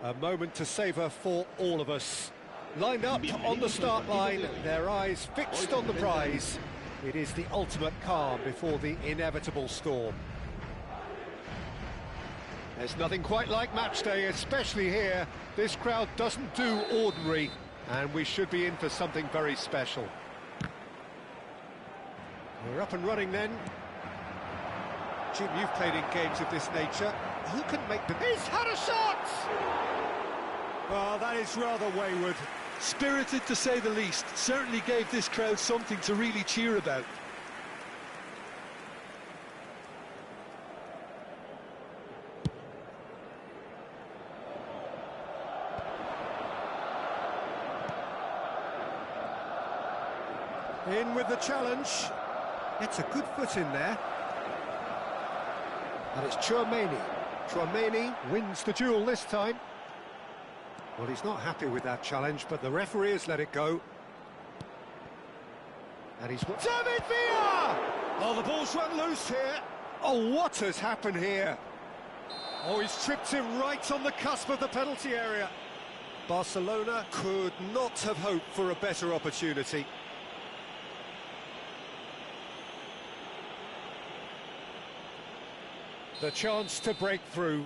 A moment to savour for all of us. Lined up on the start line, their eyes fixed on the prize. It is the ultimate calm before the inevitable storm. There's nothing quite like match day, especially here. This crowd doesn't do ordinary, and we should be in for something very special. We're up and running then. Jim, you've played in games of this nature. Who can make the... He's had a shot! Well, that is rather wayward. Spirited to say the least. Certainly gave this crowd something to really cheer about. In with the challenge. It's a good foot in there. And it's Chouameni. Chouameni wins the duel this time. Well, he's not happy with that challenge, but the referee has let it go. And he's... David Villa! Oh, the ball's run loose here. Oh, what has happened here? Oh, he's tripped him right on the cusp of the penalty area. Barcelona could not have hoped for a better opportunity. The chance to break through.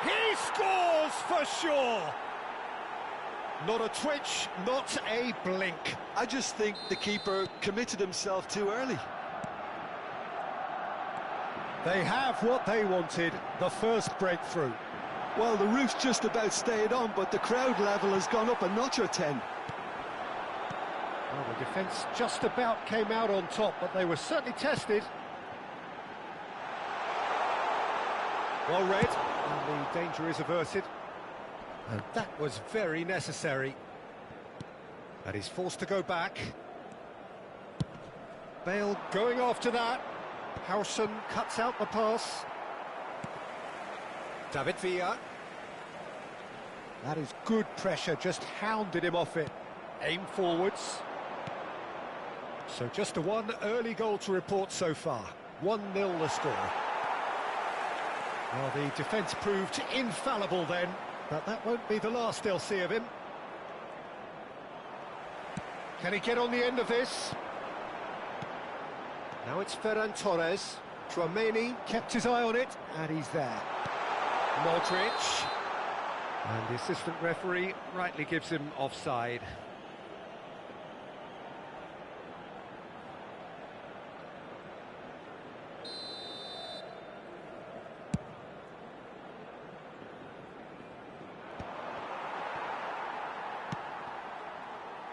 He scores for sure! Not a twitch, not a blink. I just think the keeper committed himself too early. They have what they wanted, the first breakthrough. Well, the roof's just about stayed on, but the crowd level has gone up a notch or 10. Well, the defence just about came out on top, but they were certainly tested. Well read, and the danger is averted. And that was very necessary. And he's forced to go back. Bale going after that. Howson cuts out the pass. David Villa. That is good pressure, just hounded him off it. Aim forwards. So just a one early goal to report so far. 1-0 the score. Well, the defence proved infallible then, but that won't be the last they'll see of him. Can he get on the end of this? Now it's Ferran Torres. Chouameni kept his eye on it, and he's there. Modric. And the assistant referee rightly gives him offside.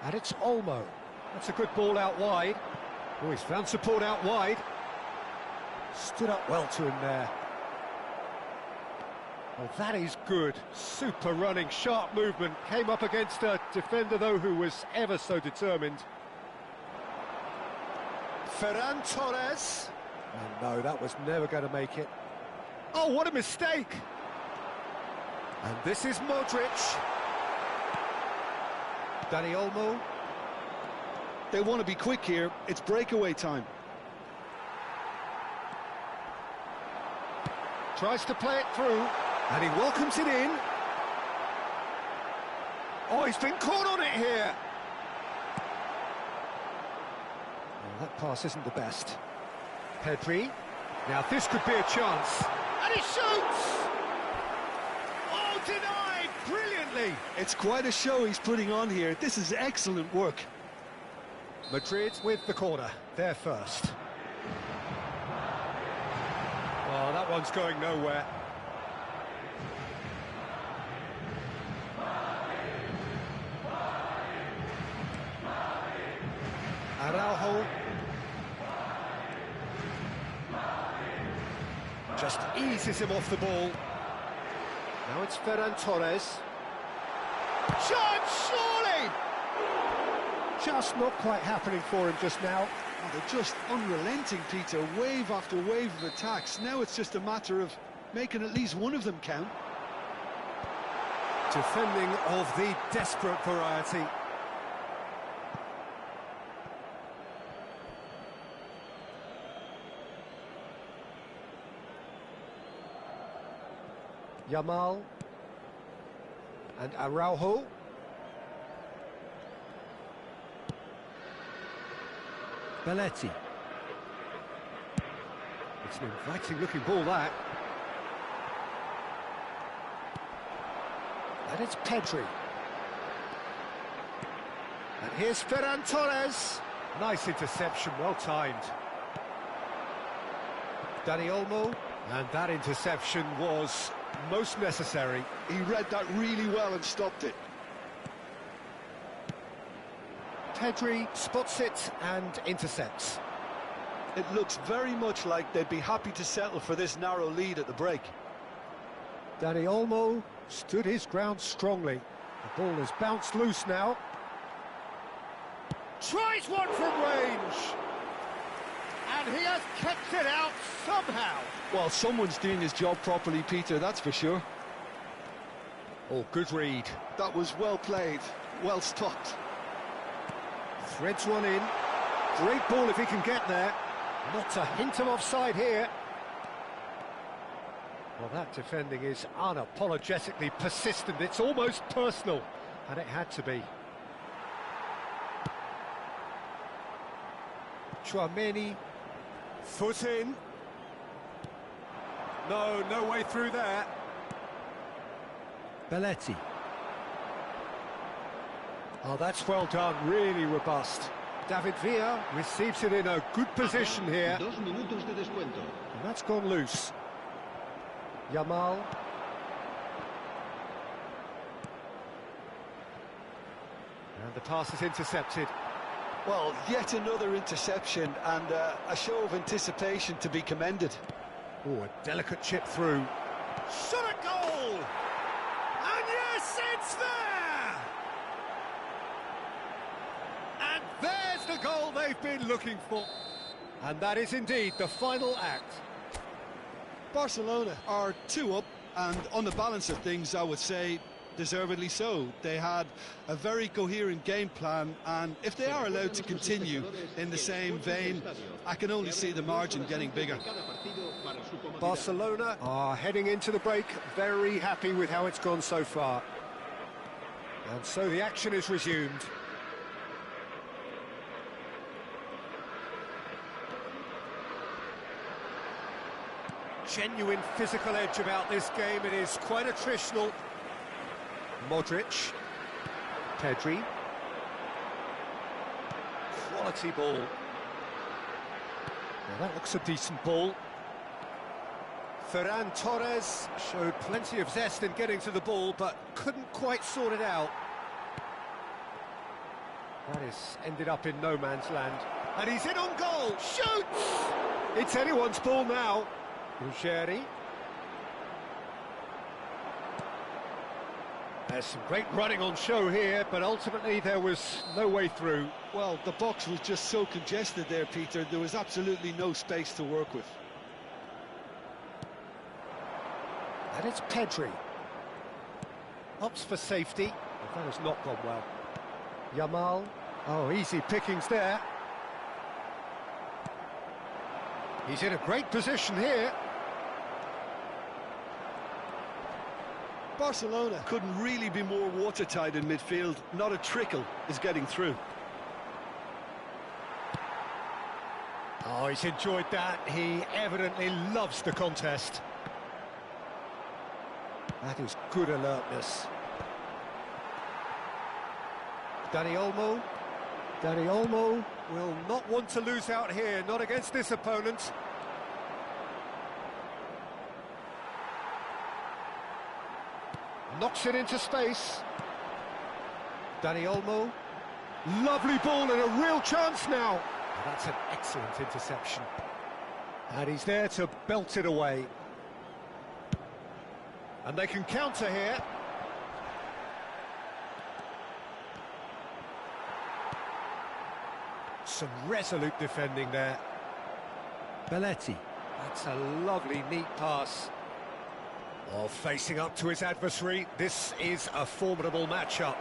And it's Olmo. That's a good ball out wide. Oh, he's found support out wide. Stood up well to him there. Well, that is good. Super running, sharp movement. Came up against a defender, though, who was ever so determined. Ferran Torres. Oh, no, that was never going to make it. Oh, what a mistake! And this is Modric. Dani Olmo. They want to be quick here. It's breakaway time. Tries to play it through, and he welcomes it in. Oh, he's been caught on it here. Well, that pass isn't the best. Pedri. Now this could be a chance. And he shoots! Oh, denied brilliantly. It's quite a show he's putting on here. This is excellent work. Madrid with the corner, there first. Oh, that one's going nowhere. Araujo. Just eases him off the ball. Now it's Ferran Torres. Chance, surely! Just not quite happening for him just now. Oh, they're just unrelenting, Peter. Wave after wave of attacks. Now it's just a matter of making at least one of them count. Defending of the desperate variety. Yamal. And Araujo. Belletti. It's an inviting looking ball, that. And it's Pedri. And here's Ferran Torres. Nice interception, well timed. Dani Olmo. And that interception was most necessary. He read that really well and stopped it. Pedri spots it and intercepts. It looks very much like they'd be happy to settle for this narrow lead at the break. Dani Olmo stood his ground strongly. The ball is bounced loose now. Tries one from range. And he has kept it out somehow. Well, someone's doing his job properly, Peter, that's for sure. Oh, good read. That was well played, well stopped. Threads one in. Great ball if he can get there. Not a hint of offside here. Well, that defending is unapologetically persistent. It's almost personal, and it had to be. Tchouaméni, foot in. No way through there. Belletti. Oh, that's well done, really robust. David Villa receives it in a good position here. 2 minutos de descuento. And that's gone loose. Yamal. And the pass is intercepted. Well, yet another interception and a show of anticipation to be commended. Oh, a delicate chip through. Shot at goal! And yes, it's there! And there's the goal they've been looking for. And that is indeed the final act. Barcelona are 2 up, and on the balance of things, I would say deservedly so. They had a very coherent game plan, and if they are allowed to continue in the same vein, I can only see the margin getting bigger. Barcelona are heading into the break very happy with how it's gone so far. And so the action is resumed. Genuine physical edge about this game. It is quite attritional. Modric. Pedri. Quality ball. Now that looks a decent ball. Ferran Torres showed plenty of zest in getting to the ball, but couldn't quite sort it out. That is ended up in no man's land. And he's in on goal. Shoots! It's anyone's ball now. Ruggeri. There's some great running on show here, but ultimately there was no way through. Well, the box was just so congested there, Peter. There was absolutely no space to work with. And it's Pedri. Opts for safety, but that has not gone well. Yamal. Oh, easy pickings there. He's in a great position here. Barcelona couldn't really be more watertight in midfield. Not a trickle is getting through. Oh, he's enjoyed that. He evidently loves the contest. That is good alertness. Dani Olmo. Dani Olmo will not want to lose out here, not against this opponent. Knocks it into space. Dani Olmo. Lovely ball and a real chance now. Oh, that's an excellent interception. And he's there to belt it away. And they can counter here. Some resolute defending there. Belletti. That's a lovely, neat pass. Oh, facing up to his adversary, this is a formidable matchup.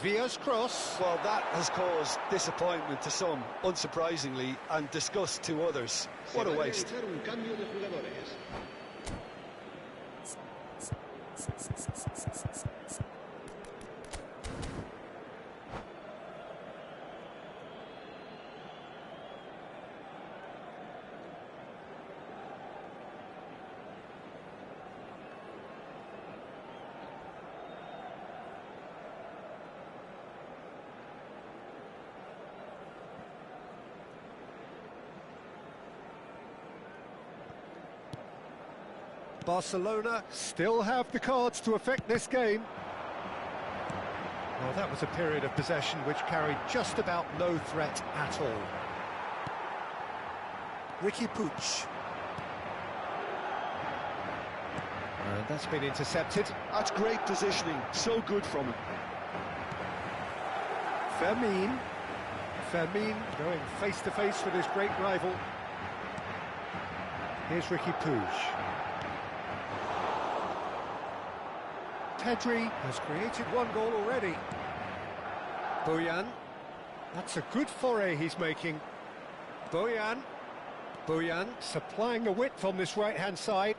Villa's cross. Well, that has caused disappointment to some, unsurprisingly, and disgust to others. What a waste. Barcelona still have the cards to affect this game. Well, that was a period of possession which carried just about no threat at all. Ricky Puig. And that's been intercepted. That's great positioning, so good from him. Fermin going face-to-face with his great rival. Here's Ricky Puig. Pedri has created one goal already. Bojan. That's a good foray he's making. Bojan supplying the width on this right-hand side.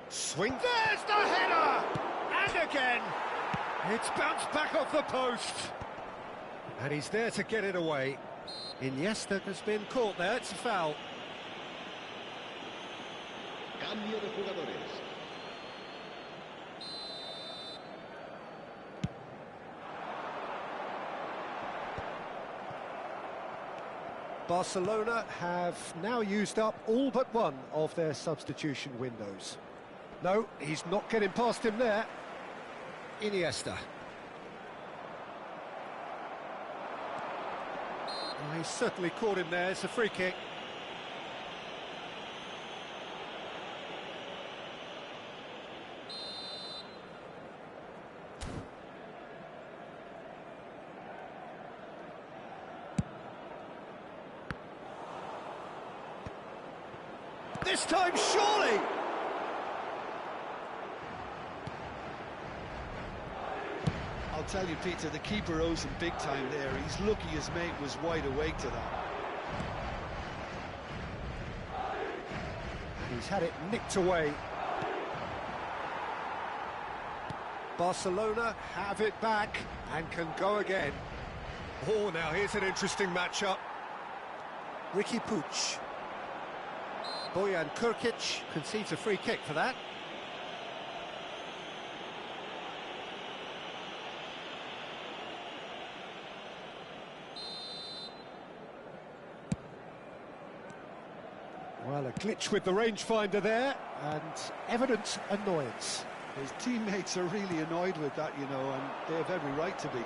Swing. There's the header! And again! It's bounced back off the post. And he's there to get it away. Iniesta has been caught there. It's a foul. Cambio de jugadores. Barcelona have now used up all but one of their substitution windows. No, he's not getting past him there. Iniesta. Well, he's certainly caught him there. It's a free kick. This time, surely! I'll tell you, Peter, the keeper owes him big time there. He's lucky his mate was wide awake to that. He's had it nicked away. Barcelona have it back and can go again. Oh, now here's an interesting matchup. Ricky Puig. Bojan Kurkic concedes a free kick for that. Well, a glitch with the rangefinder there, and evident annoyance. His teammates are really annoyed with that, you know, and they have every right to be.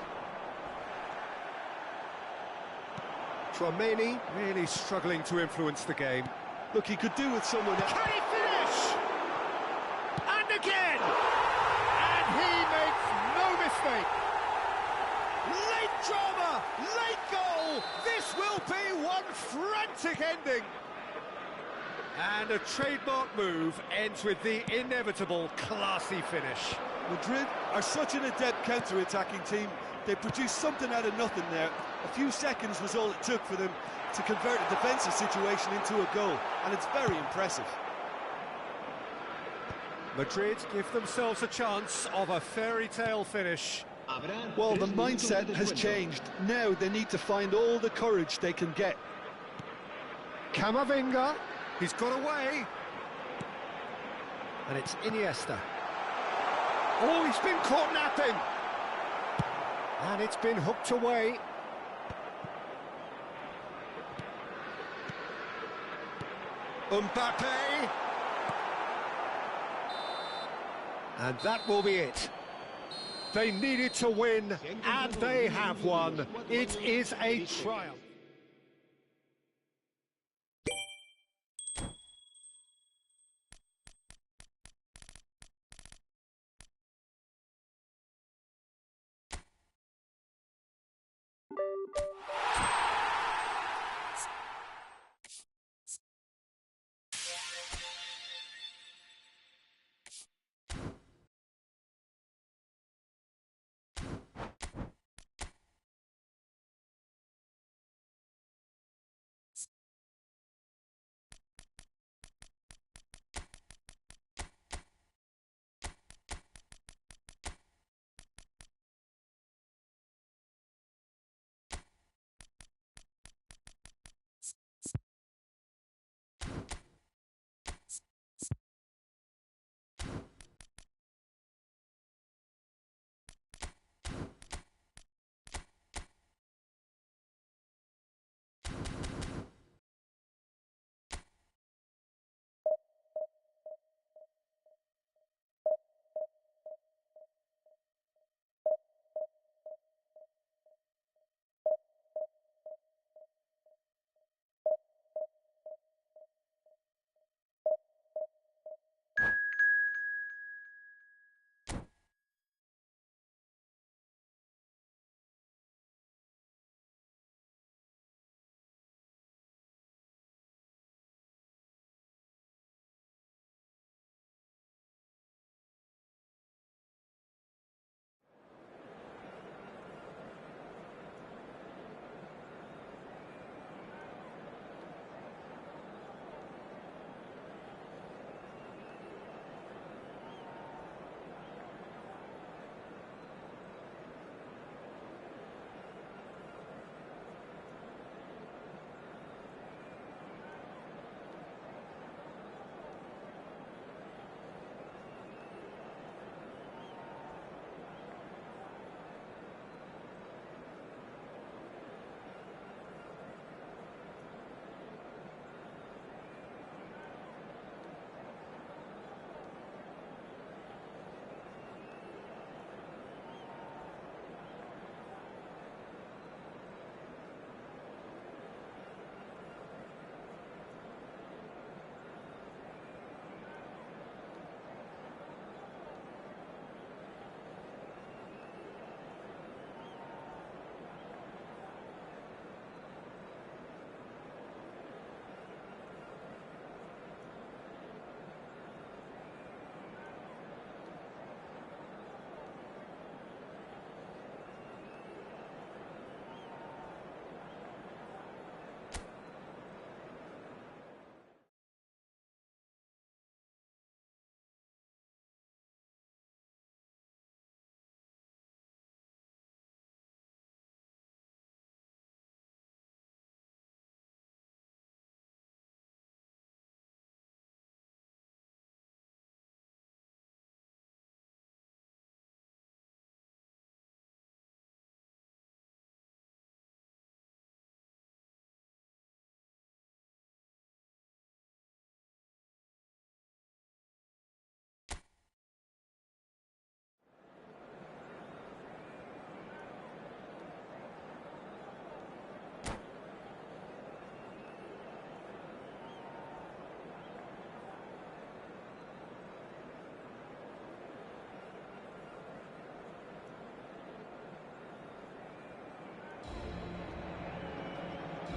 Tchouaméni really struggling to influence the game. Look, he could do with someone else. Can he finish? And again! And he makes no mistake. Late drama, late goal. This will be one frantic ending. And a trademark move ends with the inevitable classy finish. Madrid are such an adept counter-attacking team. They produced something out of nothing there. A few seconds was all it took for them to convert a defensive situation into a goal, and it's very impressive. Madrid give themselves a chance of a fairy tale finish. Well, the mindset has changed. Now they need to find all the courage they can get. Camavinga, he's got away. And it's Iniesta. Oh, he's been caught napping. And it's been hooked away. Mbappe. And that will be it. They needed to win, and they have won. It is a triumph.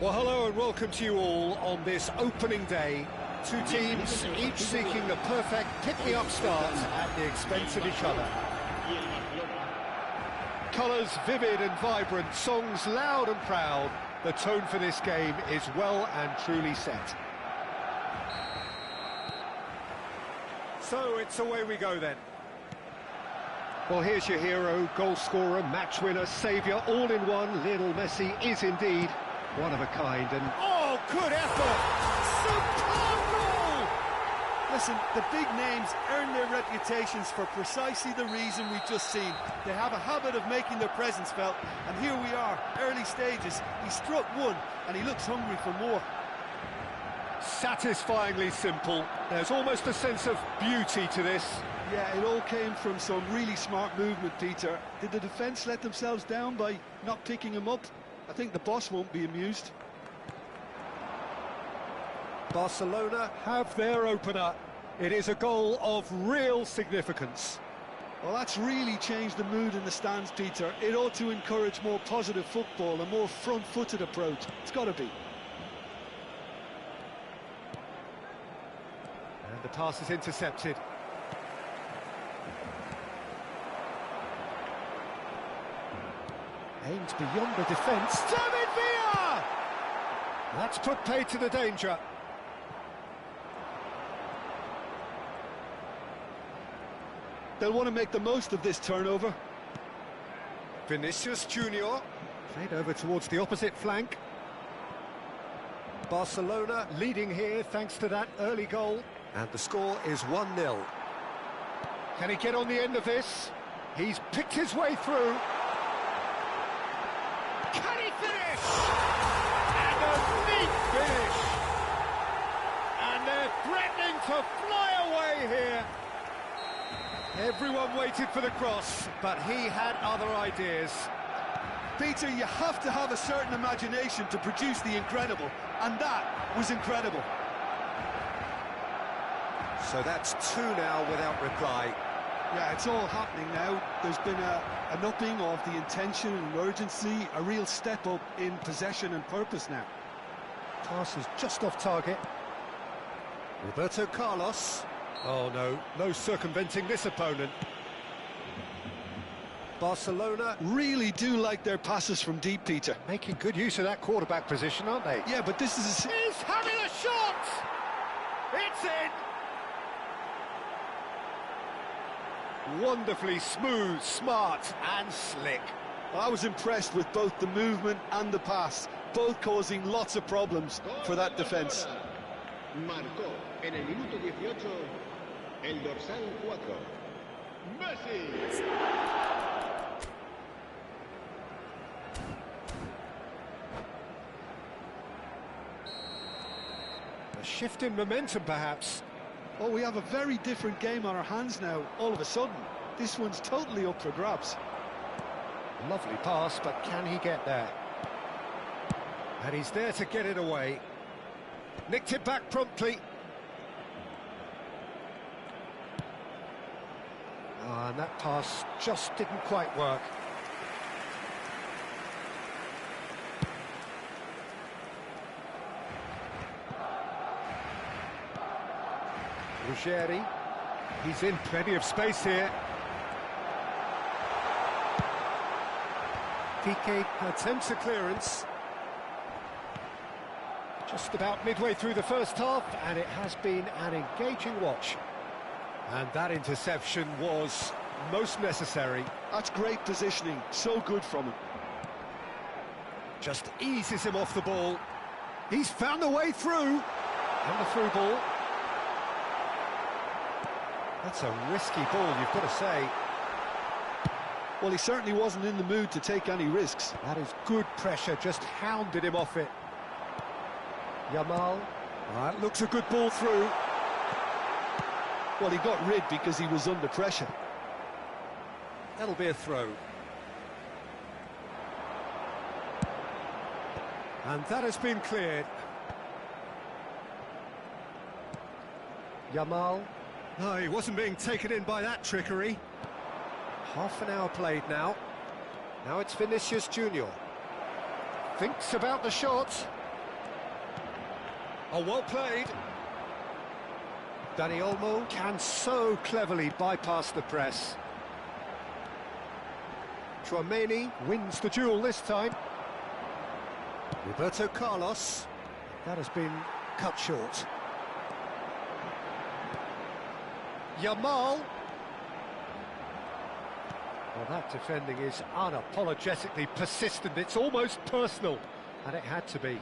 Well, hello and welcome to you all on this opening day. Two teams, each seeking the perfect pick-me-up start at the expense of each other. Colours vivid and vibrant, songs loud and proud. The tone for this game is well and truly set. So it's away we go then. Well, here's your hero, goal scorer, match winner, saviour, all in one. Lionel Messi is indeed one of a kind, and oh, good effort! Superb goal! Listen, the big names earn their reputations for precisely the reason we've just seen. They have a habit of making their presence felt, and here we are, early stages. He struck one, and he looks hungry for more. Satisfyingly simple. There's almost a sense of beauty to this. Yeah, it all came from some really smart movement, Peter. Did the defence let themselves down by not picking him up? I think the boss won't be amused. Barcelona have their opener. It is a goal of real significance. Well, that's really changed the mood in the stands, Peter. It ought to encourage more positive football, a more front-footed approach. It's got to be. And the pass is intercepted. Aimed beyond the defence. David Villa! That's put paid to the danger. They'll want to make the most of this turnover. Vinicius Junior played over towards the opposite flank. Barcelona leading here thanks to that early goal. And the score is 1-0. Can he get on the end of this? He's picked his way through. Can he finish? And a neat finish. And they're threatening to fly away here. Everyone waited for the cross, but he had other ideas. Peter, you have to have a certain imagination to produce the incredible, and that was incredible. So that's 2 now without reply. Yeah, it's all happening now. There's been an upping of the intention and urgency, a real step up in possession and purpose now. Pass is just off target. Roberto Carlos. Oh no, no circumventing this opponent. Barcelona really do like their passes from deep, Peter. Making good use of that quarterback position, aren't they? Yeah, but this is... He's having a shot! It's in! Wonderfully smooth, smart and slick. Well, I was impressed with both the movement and the pass, both causing lots of problems for that defence. Marcó en el minuto 18 el dorsal 4. Messi. A shift in momentum, perhaps. Oh, we have a very different game on our hands now, all of a sudden. This one's totally up for grabs. Lovely pass, but can he get there? And he's there to get it away. Nicked it back promptly. And that pass just didn't quite work. Ruggeri, he's in plenty of space here. Piqué attempts a clearance. Just about midway through the first half, and it has been an engaging watch. And that interception was most necessary. That's great positioning, so good from him. Just eases him off the ball. He's found a way through. And the through ball. That's a risky ball, you've got to say. Well, he certainly wasn't in the mood to take any risks. That is good pressure, just hounded him off it. Yamal. That looks a good ball through. Well, he got rid because he was under pressure. That'll be a throw. And that has been cleared. Yamal. No, he wasn't being taken in by that trickery. Half an hour played now. Now it's Vinicius Junior. Thinks about the shot. Oh, well played. Dani Olmo can so cleverly bypass the press. Tchouaméni wins the duel this time. Roberto Carlos. That has been cut short. Yamal. Well, that defending is unapologetically persistent. It's almost personal, and it had to be.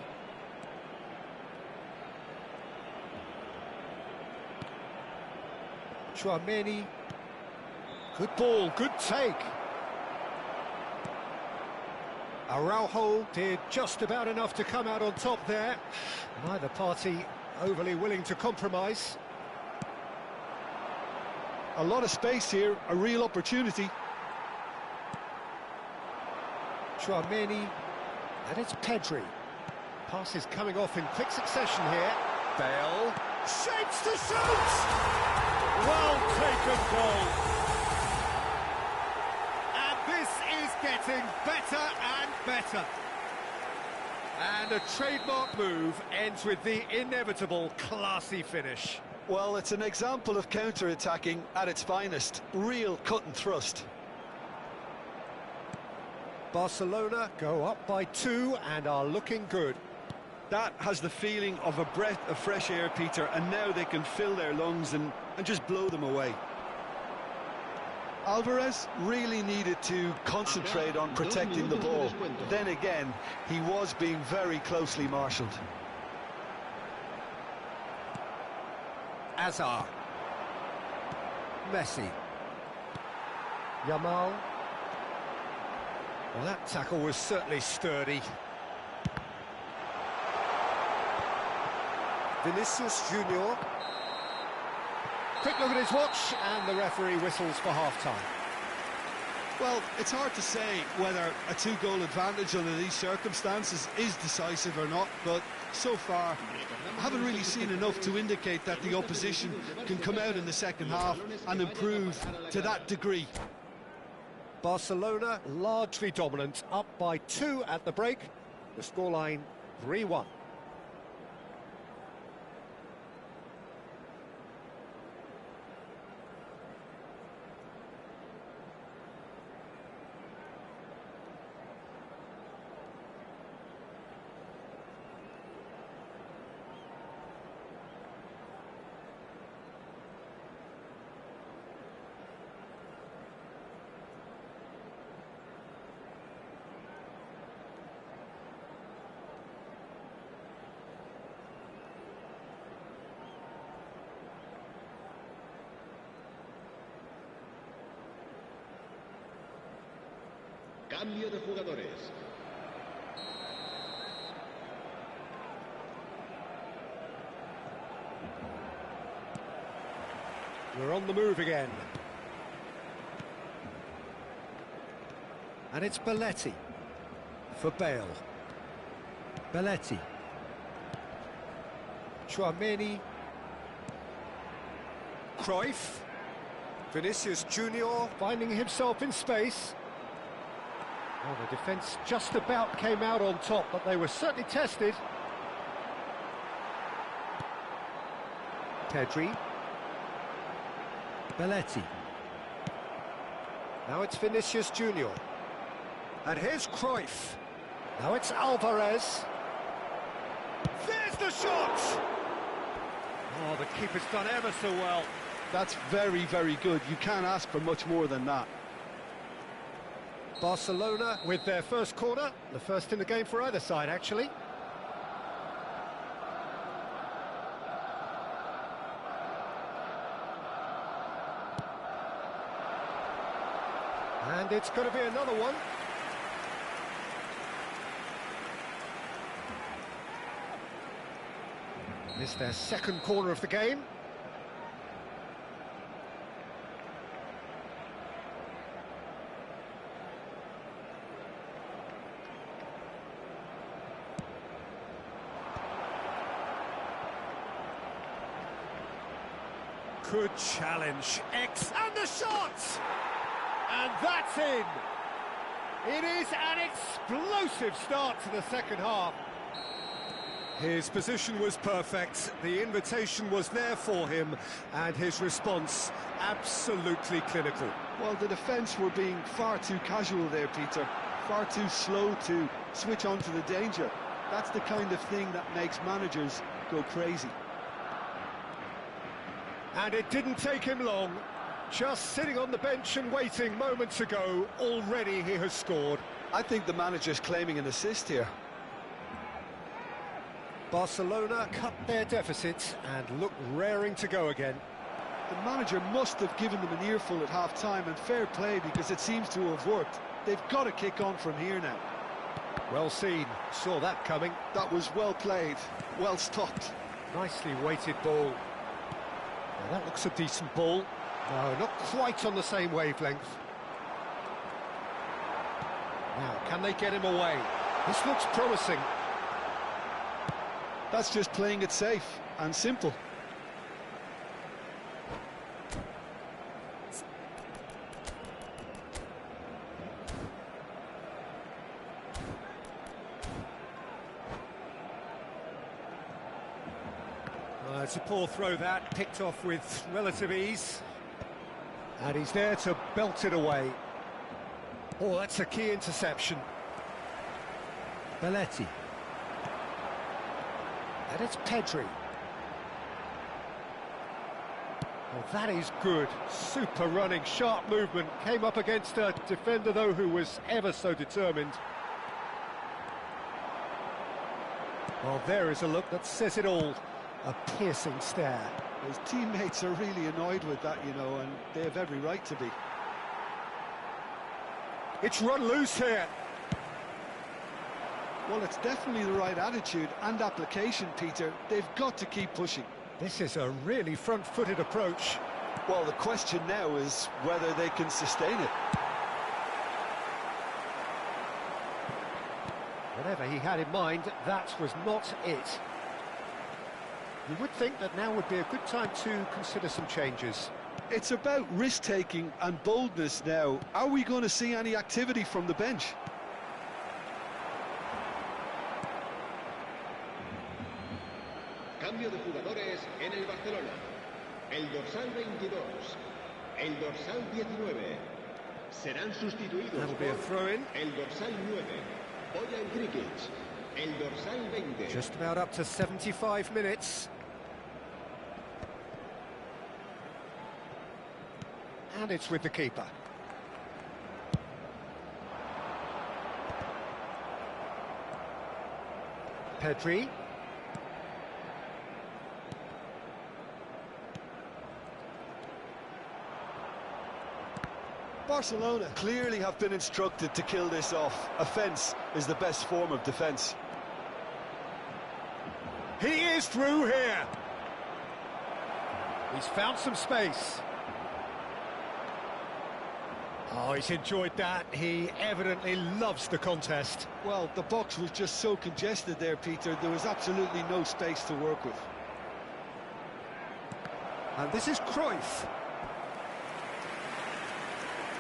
Tchouaméni. Good ball, good take. Araujo did just about enough to come out on top there. Neither party overly willing to compromise. A lot of space here, a real opportunity. Tchouaméni, and it's Pedri. Passes coming off in quick succession here. Bale shapes to shoot! Well taken goal. And this is getting better and better. And a trademark move ends with the inevitable classy finish. Well, it's an example of counter-attacking at its finest. Real cut and thrust. Barcelona go up by 2 and are looking good. That has the feeling of a breath of fresh air, Peter, and now they can fill their lungs and just blow them away. Alvarez really needed to concentrate on protecting the ball. Then again, he was being very closely marshalled. Azar. Messi. Yamal. Well, that tackle was certainly sturdy. Vinicius Junior. Quick look at his watch, and the referee whistles for half-time. Well, it's hard to say whether a 2-goal advantage under these circumstances is decisive or not, but so far I haven't really seen enough to indicate that the opposition can come out in the second half and improve to that degree. Barcelona largely dominant, up by 2 at the break. The scoreline 3-1. Cambio de jugadores. We're on the move again. And it's Belletti for Bale. Belletti. Tchouaméni. Cruyff. Vinicius Junior finding himself in space. Well, the defence just about came out on top, but they were certainly tested. Pedri. Belletti. Now it's Vinicius Junior. And here's Cruyff. Now it's Alvarez. There's the shot! Oh, the keeper's done ever so well. That's very, very good. You can't ask for much more than that. Barcelona with their first corner, the first in the game for either side, actually. And it's going to be another one. Missed their second corner of the game. Good challenge. And the shot! And that's in! It is an explosive start to the second half. His position was perfect, the invitation was there for him, and his response absolutely clinical. Well, the defence were being far too casual there, Peter. Far too slow to switch on to the danger. That's the kind of thing that makes managers go crazy. And it didn't take him long. Just sitting on the bench and waiting moments ago, already he has scored. I think the manager's claiming an assist here. Barcelona cut their deficit and look raring to go again. The manager must have given them an earful at half-time, and fair play because it seems to have worked. They've got to kick on from here now. Well seen, saw that coming. That was well played, well stopped. Nicely weighted ball. Now that looks a decent ball. No, not quite on the same wavelength. Now, can they get him away? This looks promising. That's just playing it safe and simple. It's a poor throw that, picked off with relative ease. And he's there to belt it away. Oh, that's a key interception. Belletti. And it's Pedri. Well, that is good. Super running, sharp movement. Came up against a defender, though, who was ever so determined. Well, there is a look that says it all. A piercing stare. His teammates are really annoyed with that, you know, and they have every right to be. It's run loose here. Well, it's definitely the right attitude and application, Peter. They've got to keep pushing. This is a really front-footed approach. Well, the question now is whether they can sustain it. Whatever he had in mind, that was not it. You would think that now would be a good time to consider some changes. It's about risk-taking and boldness now. Are we going to see any activity from the bench? Cambio de jugadores en el Barcelona. El dorsal 22, el dorsal 19. Serán sustituidos That'll be a throw-in. el dorsal 9, Bojan Krikic, el dorsal 20. Just about up to 75 minutes. And it's with the keeper. Pedri. Barcelona clearly have been instructed to kill this off. Offence is the best form of defence. He is through here. He's found some space. Oh, he's enjoyed that. He evidently loves the contest. Well, the box was just so congested there, Peter. There was absolutely no space to work with. And this is Cruyff.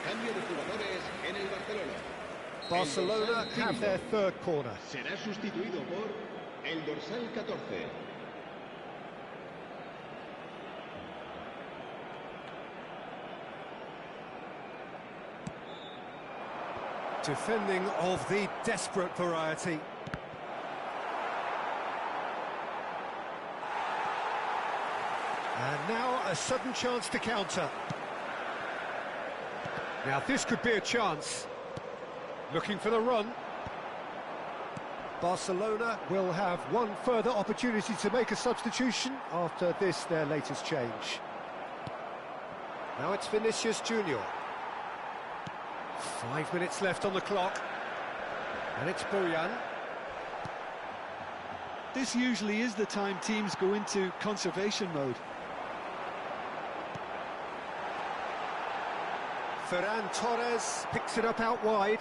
Cambio de jugadores en el Barcelona. Barcelona have their third corner. Será sustituido por el dorsal 14. Defending of the desperate variety. And now a sudden chance to counter. Now this could be a chance. Looking for the run. Barcelona will have one further opportunity to make a substitution after this, their latest change. Now it's Vinicius Junior. 5 minutes left on the clock. And it's Bojan. This usually is the time teams go into conservation mode. Ferran Torres picks it up out wide.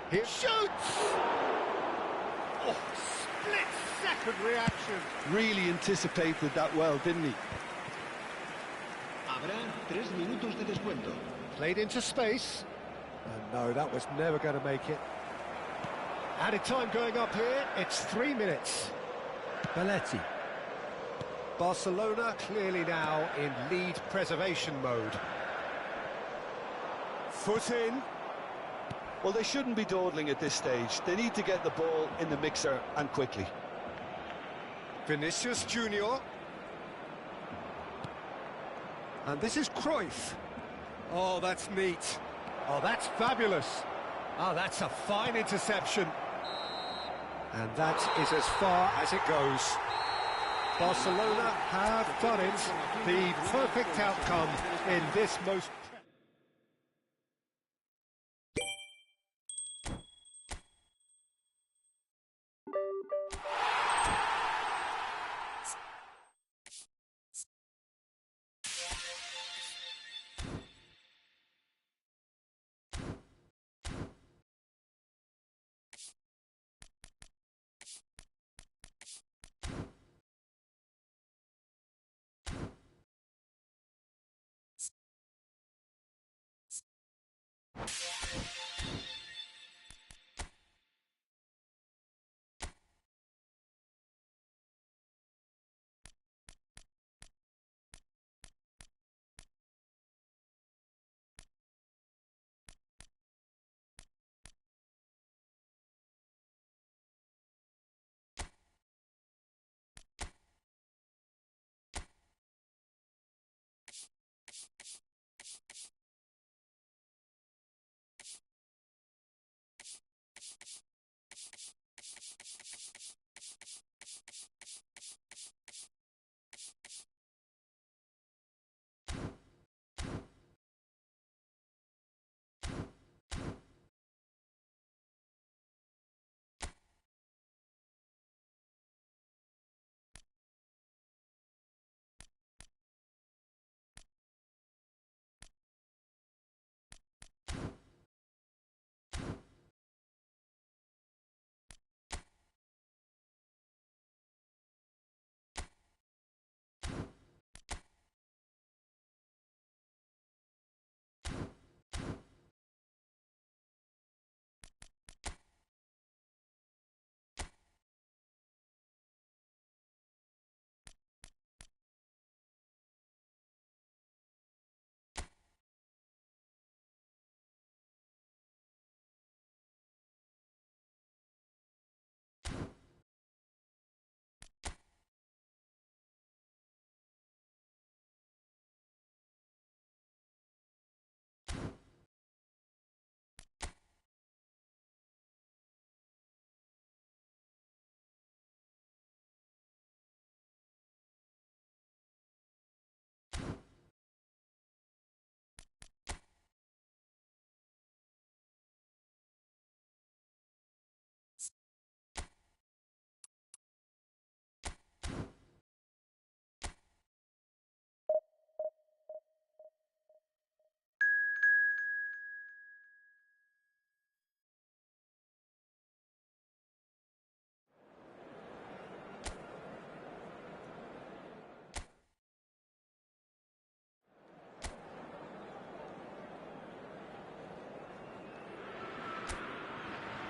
He shoots! Oh, split-second reaction. Really anticipated that well, didn't he? Habrá 3 minutos de descuento. Played into space. And no, that was never going to make it. Added time going up here, it's 3 minutes. Belletti. Barcelona clearly now in lead preservation mode. Foot in. Well, they shouldn't be dawdling at this stage. They need to get the ball in the mixer and quickly. Vinicius Junior. And this is Cruyff. Oh, that's neat. Oh, that's fabulous. Oh, that's a fine interception. And that is as far as it goes. Barcelona have done it. The perfect outcome in this most...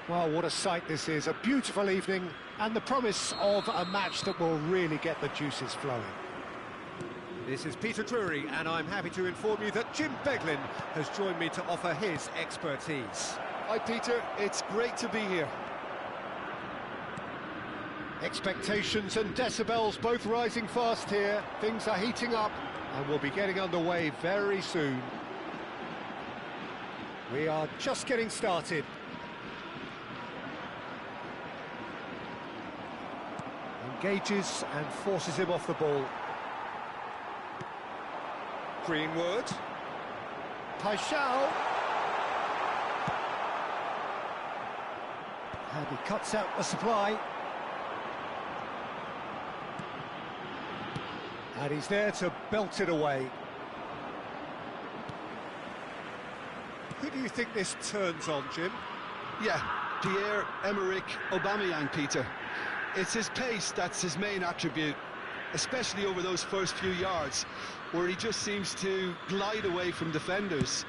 Well, what a sight this is. A beautiful evening and the promise of a match that will really get the juices flowing. This is Peter Drury, and I'm happy to inform you that Jim Beglin has joined me to offer his expertise. Hi, Peter. It's great to be here. Expectations and decibels both rising fast here. Things are heating up and we'll be getting underway very soon. We are just getting started. Engages and forces him off the ball. Greenwood. Paixão. And he cuts out the supply. And he's there to belt it away. Who do you think this turns on, Jim? Yeah, Pierre-Emerick Aubameyang, Peter. It's his pace that's his main attribute, especially over those first few yards, where he just seems to glide away from defenders.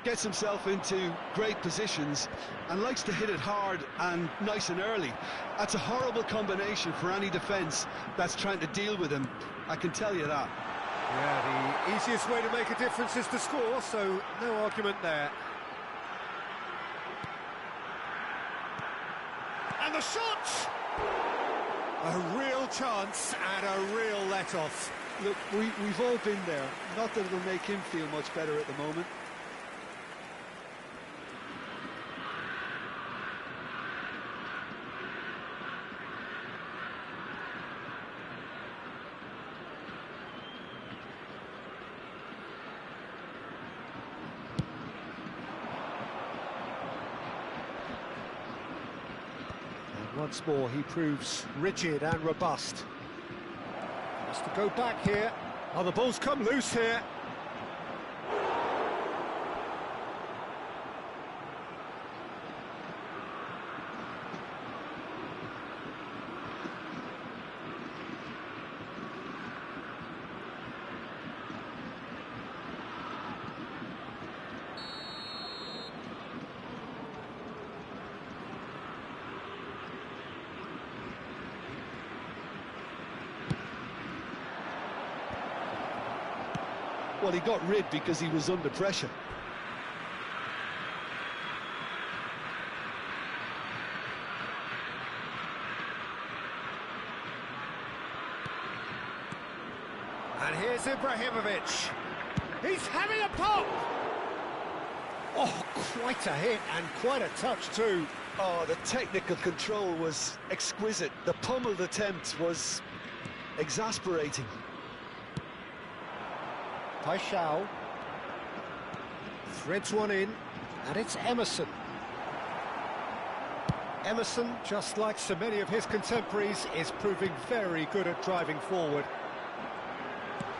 gets himself into great positions and likes to hit it hard and nice and early. That's a horrible combination for any defence that's trying to deal with him, I can tell you that. Yeah, the easiest way to make a difference is to score, so no argument there. And the shot! A real chance and a real let-off. Look, we've all been there. Not that it'll make him feel much better at the moment. Once more, he proves rigid and robust. Has to go back here. Oh, the ball's come loose here. Well, he got rid because he was under pressure. And here's Ibrahimovic. He's having a pop! Oh, quite a hit and quite a touch too. Oh, the technical control was exquisite. The pummeled attempt was exasperating. Paixão threads one in, and it's Emerson. Emerson, just like so many of his contemporaries, is proving very good at driving forward.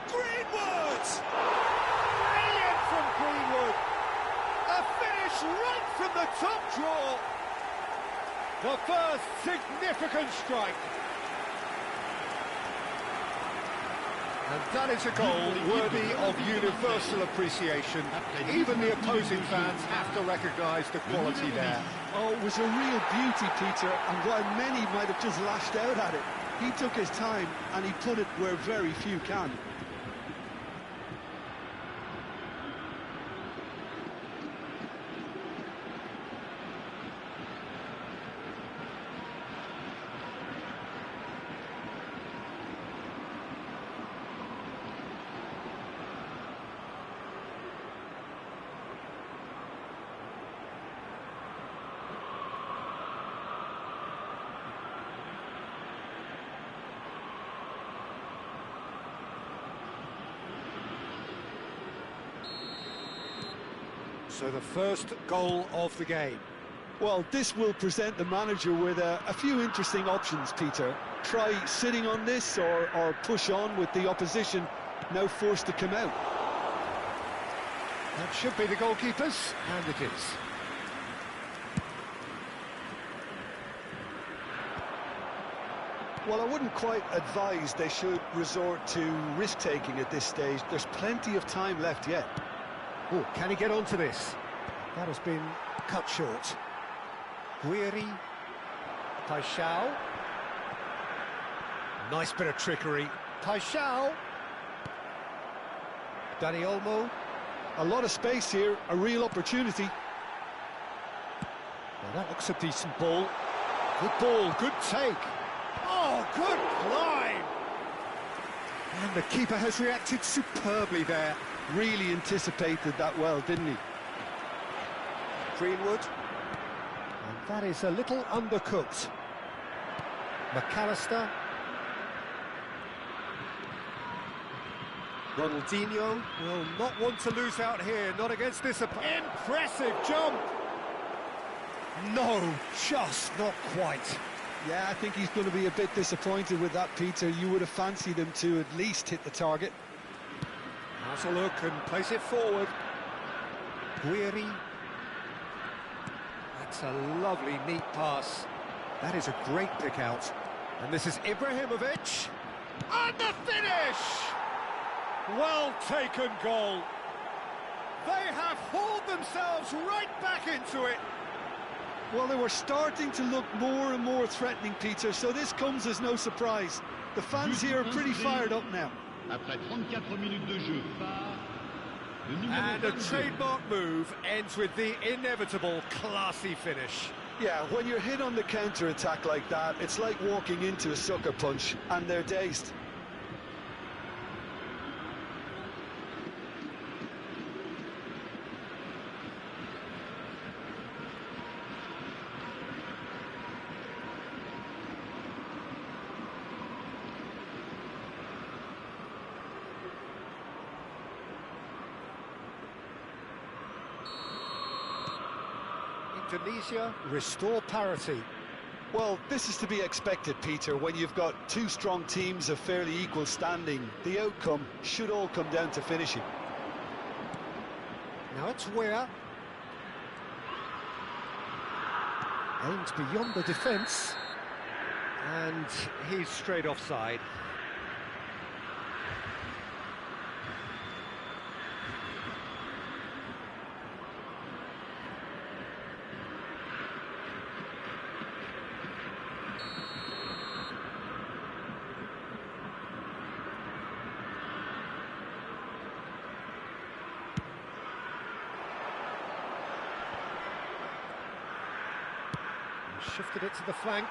Greenwood! Brilliant from Greenwood! A finish right from the top draw! The first significant strike. And that is a goal worthy of universal appreciation. Even the opposing fans have to recognise the quality there. Oh, it was a real beauty, Peter, and while many might have just lashed out at it, he took his time and he put it where very few can. So the first goal of the game. Well, this will present the manager with a few interesting options, Peter. Try sitting on this or push on with the opposition now forced to come out. That should be the goalkeepers, and it is. Well, I wouldn't quite advise they should resort to risk-taking at this stage. There's plenty of time left yet. Oh, can he get onto this? That has been cut short. Guiri. Paixão. Nice bit of trickery. Paixão. Dani Olmo. A lot of space here, a real opportunity. Well, that looks a decent ball. Good ball, good take. Oh, good climb! And the keeper has reacted superbly there. Really anticipated that well, didn't he? Greenwood. And that is a little undercooked. McAllister. Ronaldinho will not want to lose out here, not against this opponent. Impressive jump! No, just not quite. Yeah, I think he's going to be a bit disappointed with that, Peter. You would have fancied him to at least hit the target. Has a look and plays it forward. Guiri. That's a lovely, neat pass. That is a great pick out. And this is Ibrahimovic. And the finish! Well taken goal. They have hauled themselves right back into it. Well, they were starting to look more and more threatening, Peter, so this comes as no surprise. The fans here are pretty fired up now. Après 34 minutes de jeu, par le numéro And a 22. trademark move ends with the inevitable classy finish. Yeah, when you're hit on the counter-attack like that, it's like walking into a sucker punch, and they're dazed. Indonesia restore parity. Well, this is to be expected, Peter, when you've got two strong teams of fairly equal standing. The outcome should all come down to finishing. Now it's Weah. Aimed beyond the defence. And he's straight offside. Shifted it to the flank.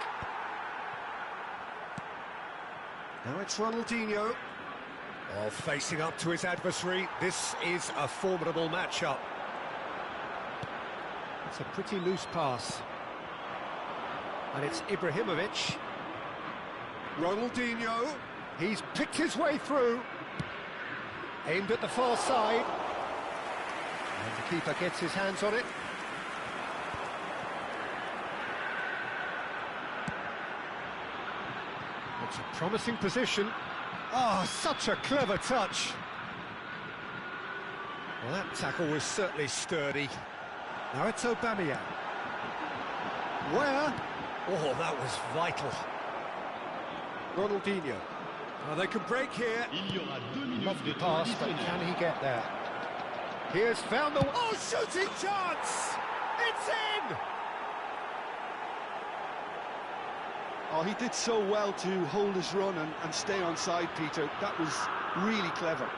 Now it's Ronaldinho. Oh, facing up to his adversary. This is a formidable matchup. It's a pretty loose pass. And it's Ibrahimovic. Ronaldinho. He's picked his way through. Aimed at the far side. And the keeper gets his hands on it. It's a promising position. Oh, such a clever touch. Well, that tackle was certainly sturdy. Now it's Aubameyang. Where? Oh, that was vital. Ronaldinho. Oh, they can break here. Il y aura 2 minutes Lovely de pass, temps but additionnel. can he get there? Here's found the... Oh, shooting chance! It's in! Oh, he did so well to hold his run and stay on side, Peter. That was really clever.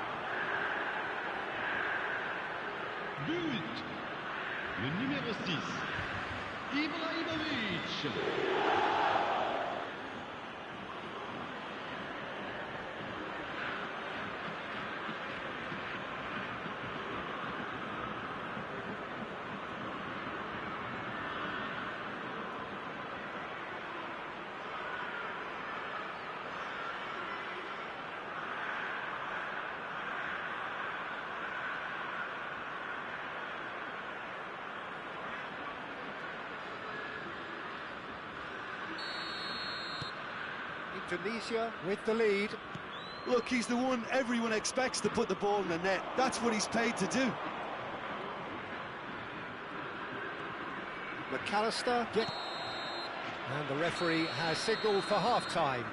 But le numéro 6, Ibrahimovic. Indonesia with the lead. Look, he's the one everyone expects to put the ball in the net. That's what he's paid to do. McAllister. And the referee has signalled for half-time.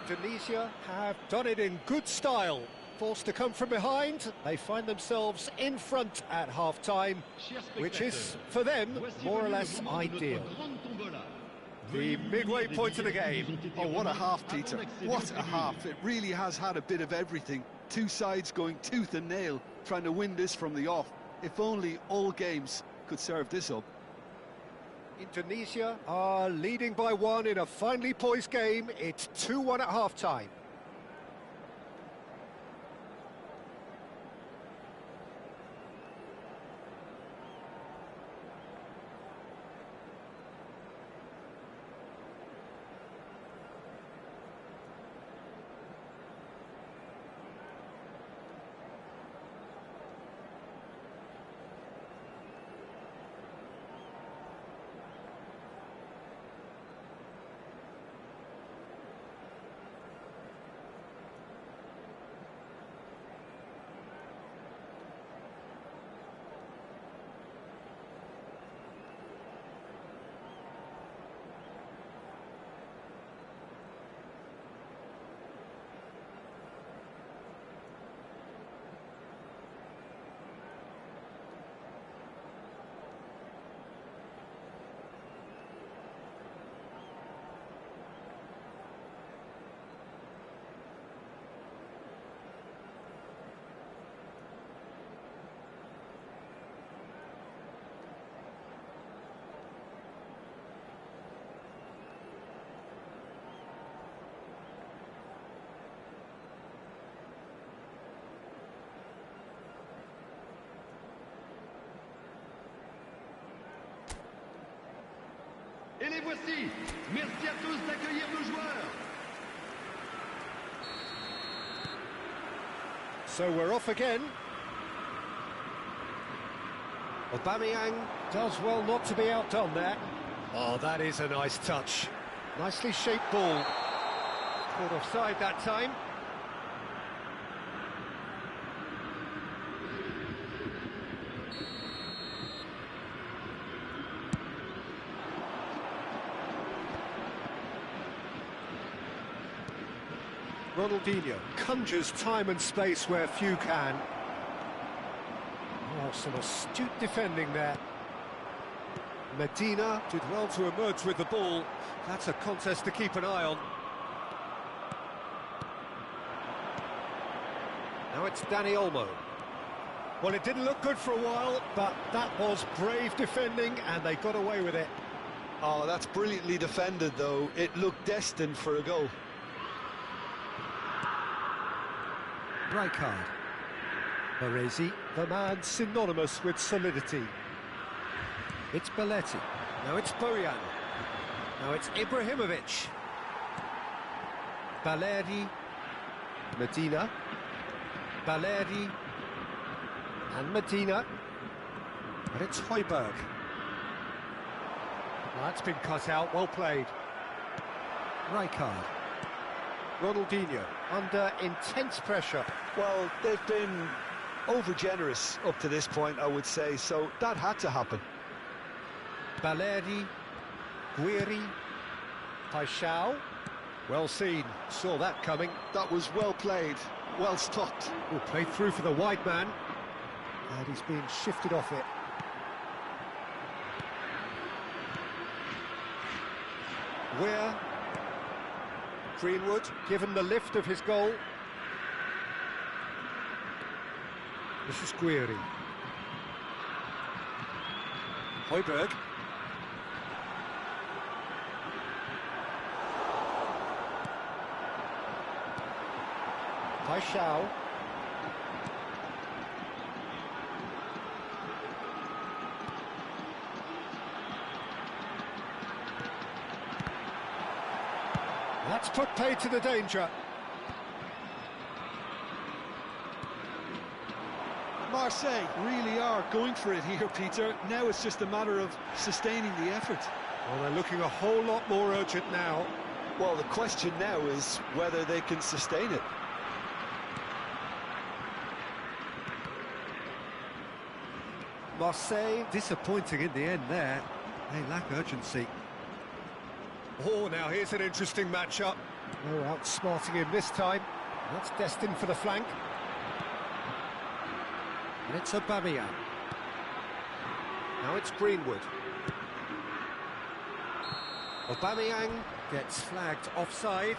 Indonesia have done it in good style. Forced to come from behind, they find themselves in front at half-time, which is, for them, more or less ideal. The midway point of the game. Oh, what a half, Peter. What a half. It really has had a bit of everything. Two sides going tooth and nail, trying to win this from the off. If only all games could serve this up. Indonesia are leading by one in a finely poised game. It's 2-1 at half-time. les voici. Merci à tous d'accueillir nos joueurs. So we're off again. Aubameyang does well not to be outdone there. Oh, that is a nice touch. Nicely shaped ball. Caught offside that time. Ronaldinho conjures time and space where few can. Oh, some astute defending there. Medina did well to emerge with the ball. That's a contest to keep an eye on. Now it's Dani Olmo. Well, it didn't look good for a while, but that was brave defending, and they got away with it. Oh, that's brilliantly defended, though. It looked destined for a goal. Rijkaard. Baresi, the man synonymous with solidity. It's Belletti. Now it's Bojan. Now it's Ibrahimovic. Baleri. Medina. Baleri. And Medina. And it's Højbjerg. Well, that's been cut out, well played. Rijkaard. Ronaldinho, under intense pressure. Well, they've been over-generous up to this point, I would say, so that had to happen. Baleri, Guiri, Paixão. Well seen, saw that coming. That was well played, well stopped. Oh, played through for the wide man. And he's being shifted off it. Weir. Greenwood, given the lift of his goal. This is Guiri. Højbjerg. Paixão. That's put paid to the danger. Marseille really are going for it here, Peter. Now it's just a matter of sustaining the effort. Well, they're looking a whole lot more urgent now. Well, the question now is whether they can sustain it. Marseille disappointing in the end there. They lack urgency. Oh, now here's an interesting matchup. No outsmarting him this time. That's destined for the flank. And it's Aubameyang. Now it's Greenwood. Aubameyang gets flagged offside.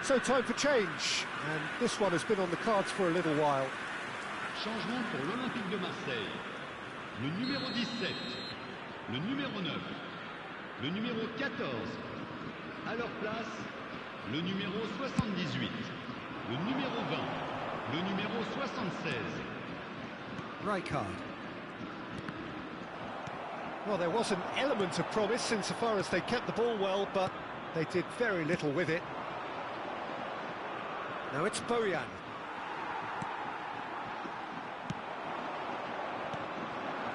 So time for change, and this one has been on the cards for a little while. Changement pour l'Olympique de Marseille. Le numéro 17, le numéro 9, le numéro 14. À leur place, le numéro 78, le numéro 20, le numéro 76. Rijkaard. Well, there was an element of promise insofar as they kept the ball well, but they did very little with it. Now it's Bojan.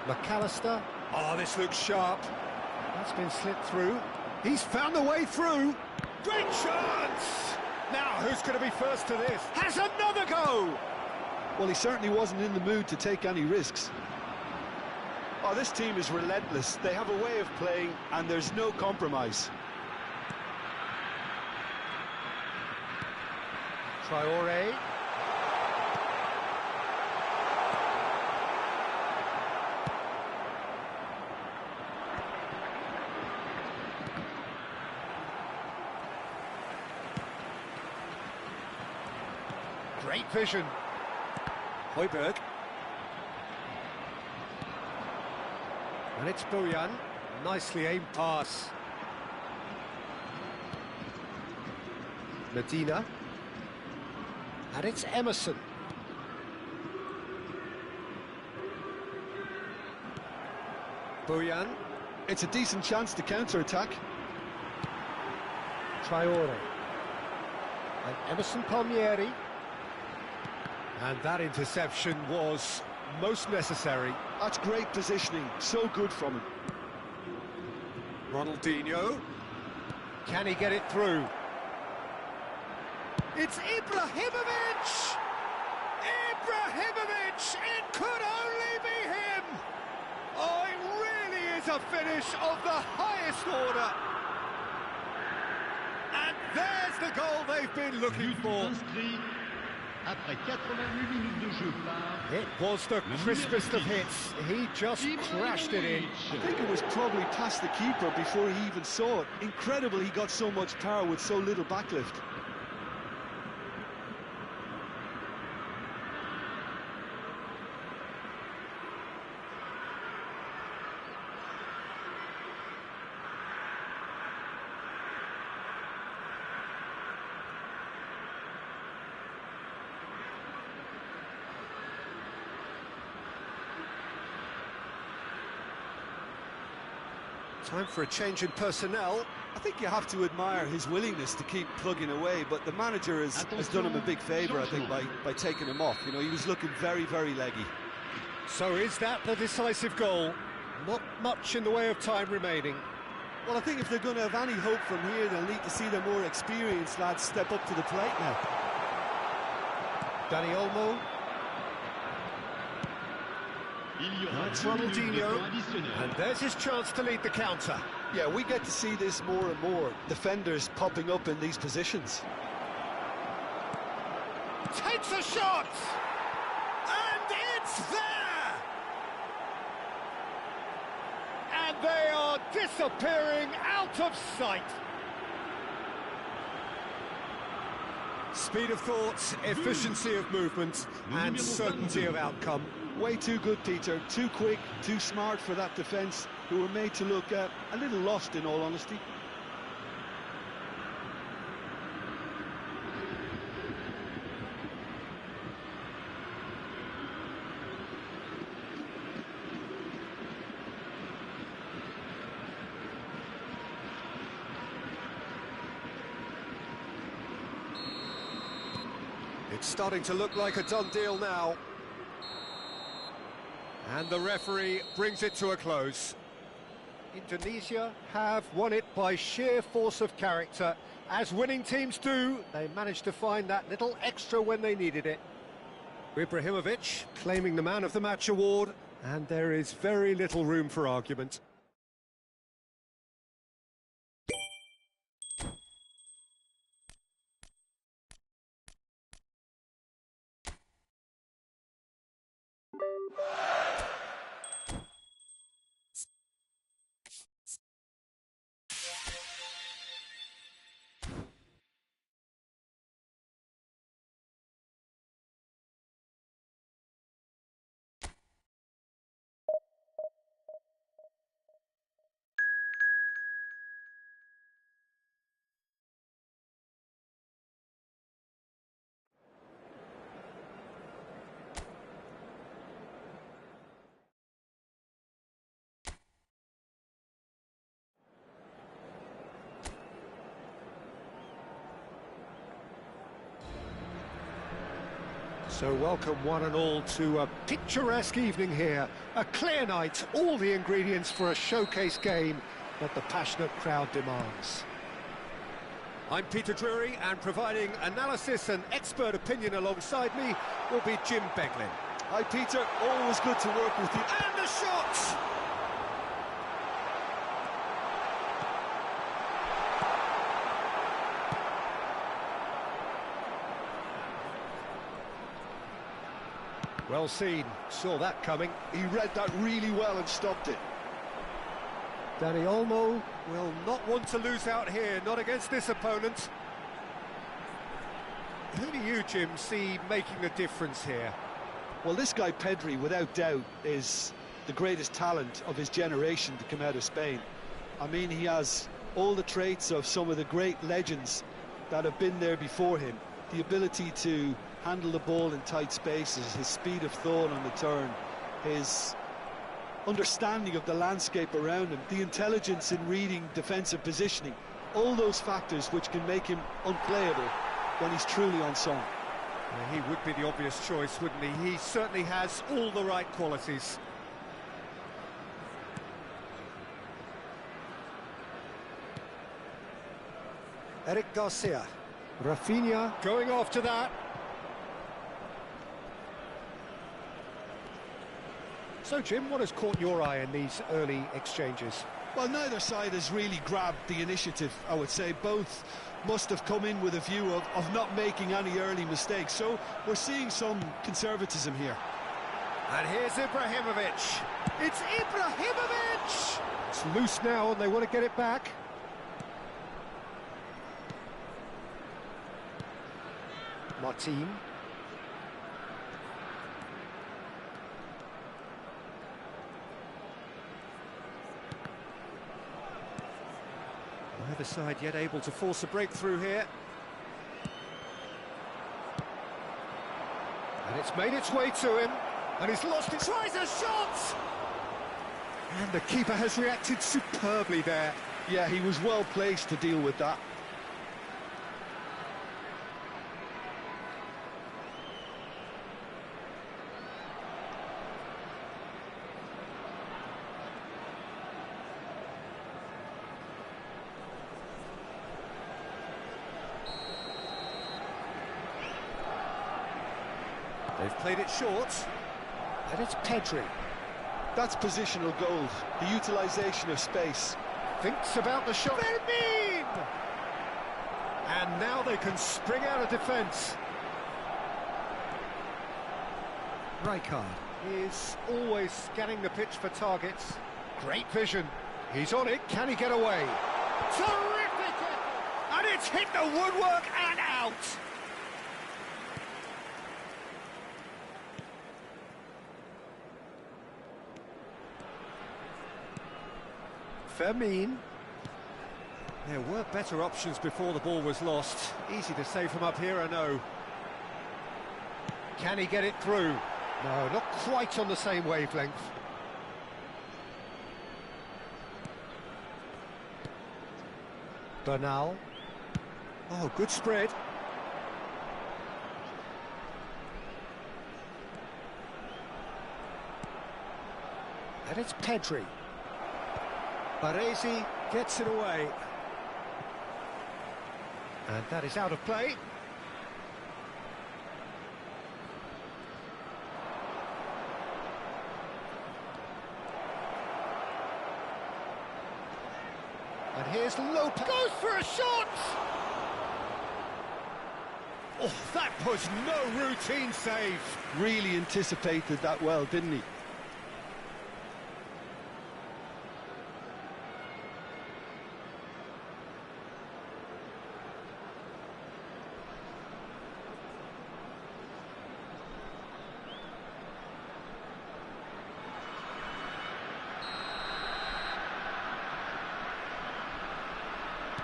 McAllister. Oh, this looks sharp. That's been slipped through. He's found the way through. Great chance! Now, who's going to be first to this? Has another go! Well, he certainly wasn't in the mood to take any risks. Oh, this team is relentless. They have a way of playing, and there's no compromise. Traoré. Great vision. Højbjerg. And it's Bojan. Nicely aimed pass. Medina. And it's Emerson. Boyan. It's a decent chance to counter-attack. Traore. And Emerson Palmieri. And that interception was most necessary. That's great positioning, so good from him. Ronaldinho. Can he get it through? It's Ibrahimovic! Ibrahimovic! It could only be him! Oh, it really is a finish of the highest order. And there's the goal they've been looking for. Après 88 minutes de jeu par... It was the crispest of hits. He just crashed it in. I think it was probably past the keeper before he even saw it. Incredible he got so much power with so little backlift. Time for a change in personnel. I think you have to admire his willingness to keep plugging away, but the manager has done him a big favour, I think, by taking him off. You know, he was looking very, very leggy. So is that the decisive goal? Not much in the way of time remaining. Well, I think if they're going to have any hope from here, they'll need to see their more experienced lads step up to the plate now. Dani Olmo. That's Ronaldinho, and there's his chance to lead the counter. Yeah, we get to see this more and more. Defenders popping up in these positions. Takes a shot! And it's there! And they are disappearing out of sight. Speed of thought, efficiency of movement, and certainty of outcome. Way too good, Peter. Too quick, too smart for that defence, who were made to look a little lost, in all honesty. It's starting to look like a done deal now. And the referee brings it to a close. Indonesia have won it by sheer force of character. As winning teams do, they managed to find that little extra when they needed it. Ibrahimovic claiming the Man of the Match award, and there is very little room for argument. So welcome one and all to a picturesque evening here. A clear night, all the ingredients for a showcase game that the passionate crowd demands. I'm Peter Drury, and providing analysis and expert opinion alongside me will be Jim Beglin. Hi Peter, always good to work with you. And the shot! Well seen, saw that coming. He read that really well and stopped it. Dani Olmo will not want to lose out here, not against this opponent. Who do you, Jim, see making the difference here? Well, this guy Pedri, without doubt, is the greatest talent of his generation to come out of Spain. I mean, he has all the traits of some of the great legends that have been there before him. The ability to handle the ball in tight spaces, his speed of thought on the turn, his understanding of the landscape around him, the intelligence in reading defensive positioning, all those factors which can make him unplayable when he's truly on song. Yeah, he would be the obvious choice, wouldn't he? He certainly has all the right qualities. Eric Garcia. Rafinha going after that. So, Jim, what has caught your eye in these early exchanges? Well, neither side has really grabbed the initiative, I would say. Both must have come in with a view of not making any early mistakes. So we're seeing some conservatism here. And here's Ibrahimovic. It's Ibrahimovic! It's loose now and they want to get it back. Martin. Neither side yet able to force a breakthrough here. And it's made its way to him. And he's lost it. Tries a shot! And the keeper has reacted superbly there. Yeah, he was well placed to deal with that. They've played it short, and it's Pedri. That's positional gold, the utilisation of space. Thinks about the shot. Fermin! And now they can spring out of defence. Rijkaard is always scanning the pitch for targets. Great vision. He's on it. Can he get away? Terrific! And it's hit the woodwork and out. Fermin. There were better options before the ball was lost. Easy to say from up here, I know. Can he get it through? No, not quite on the same wavelength. Bernal. Oh, good spread. And it's Pedri. Baresi gets it away. And that is out of play. And here's Lopez. Goes for a shot! Oh, that was no routine save. Really anticipated that well, didn't he?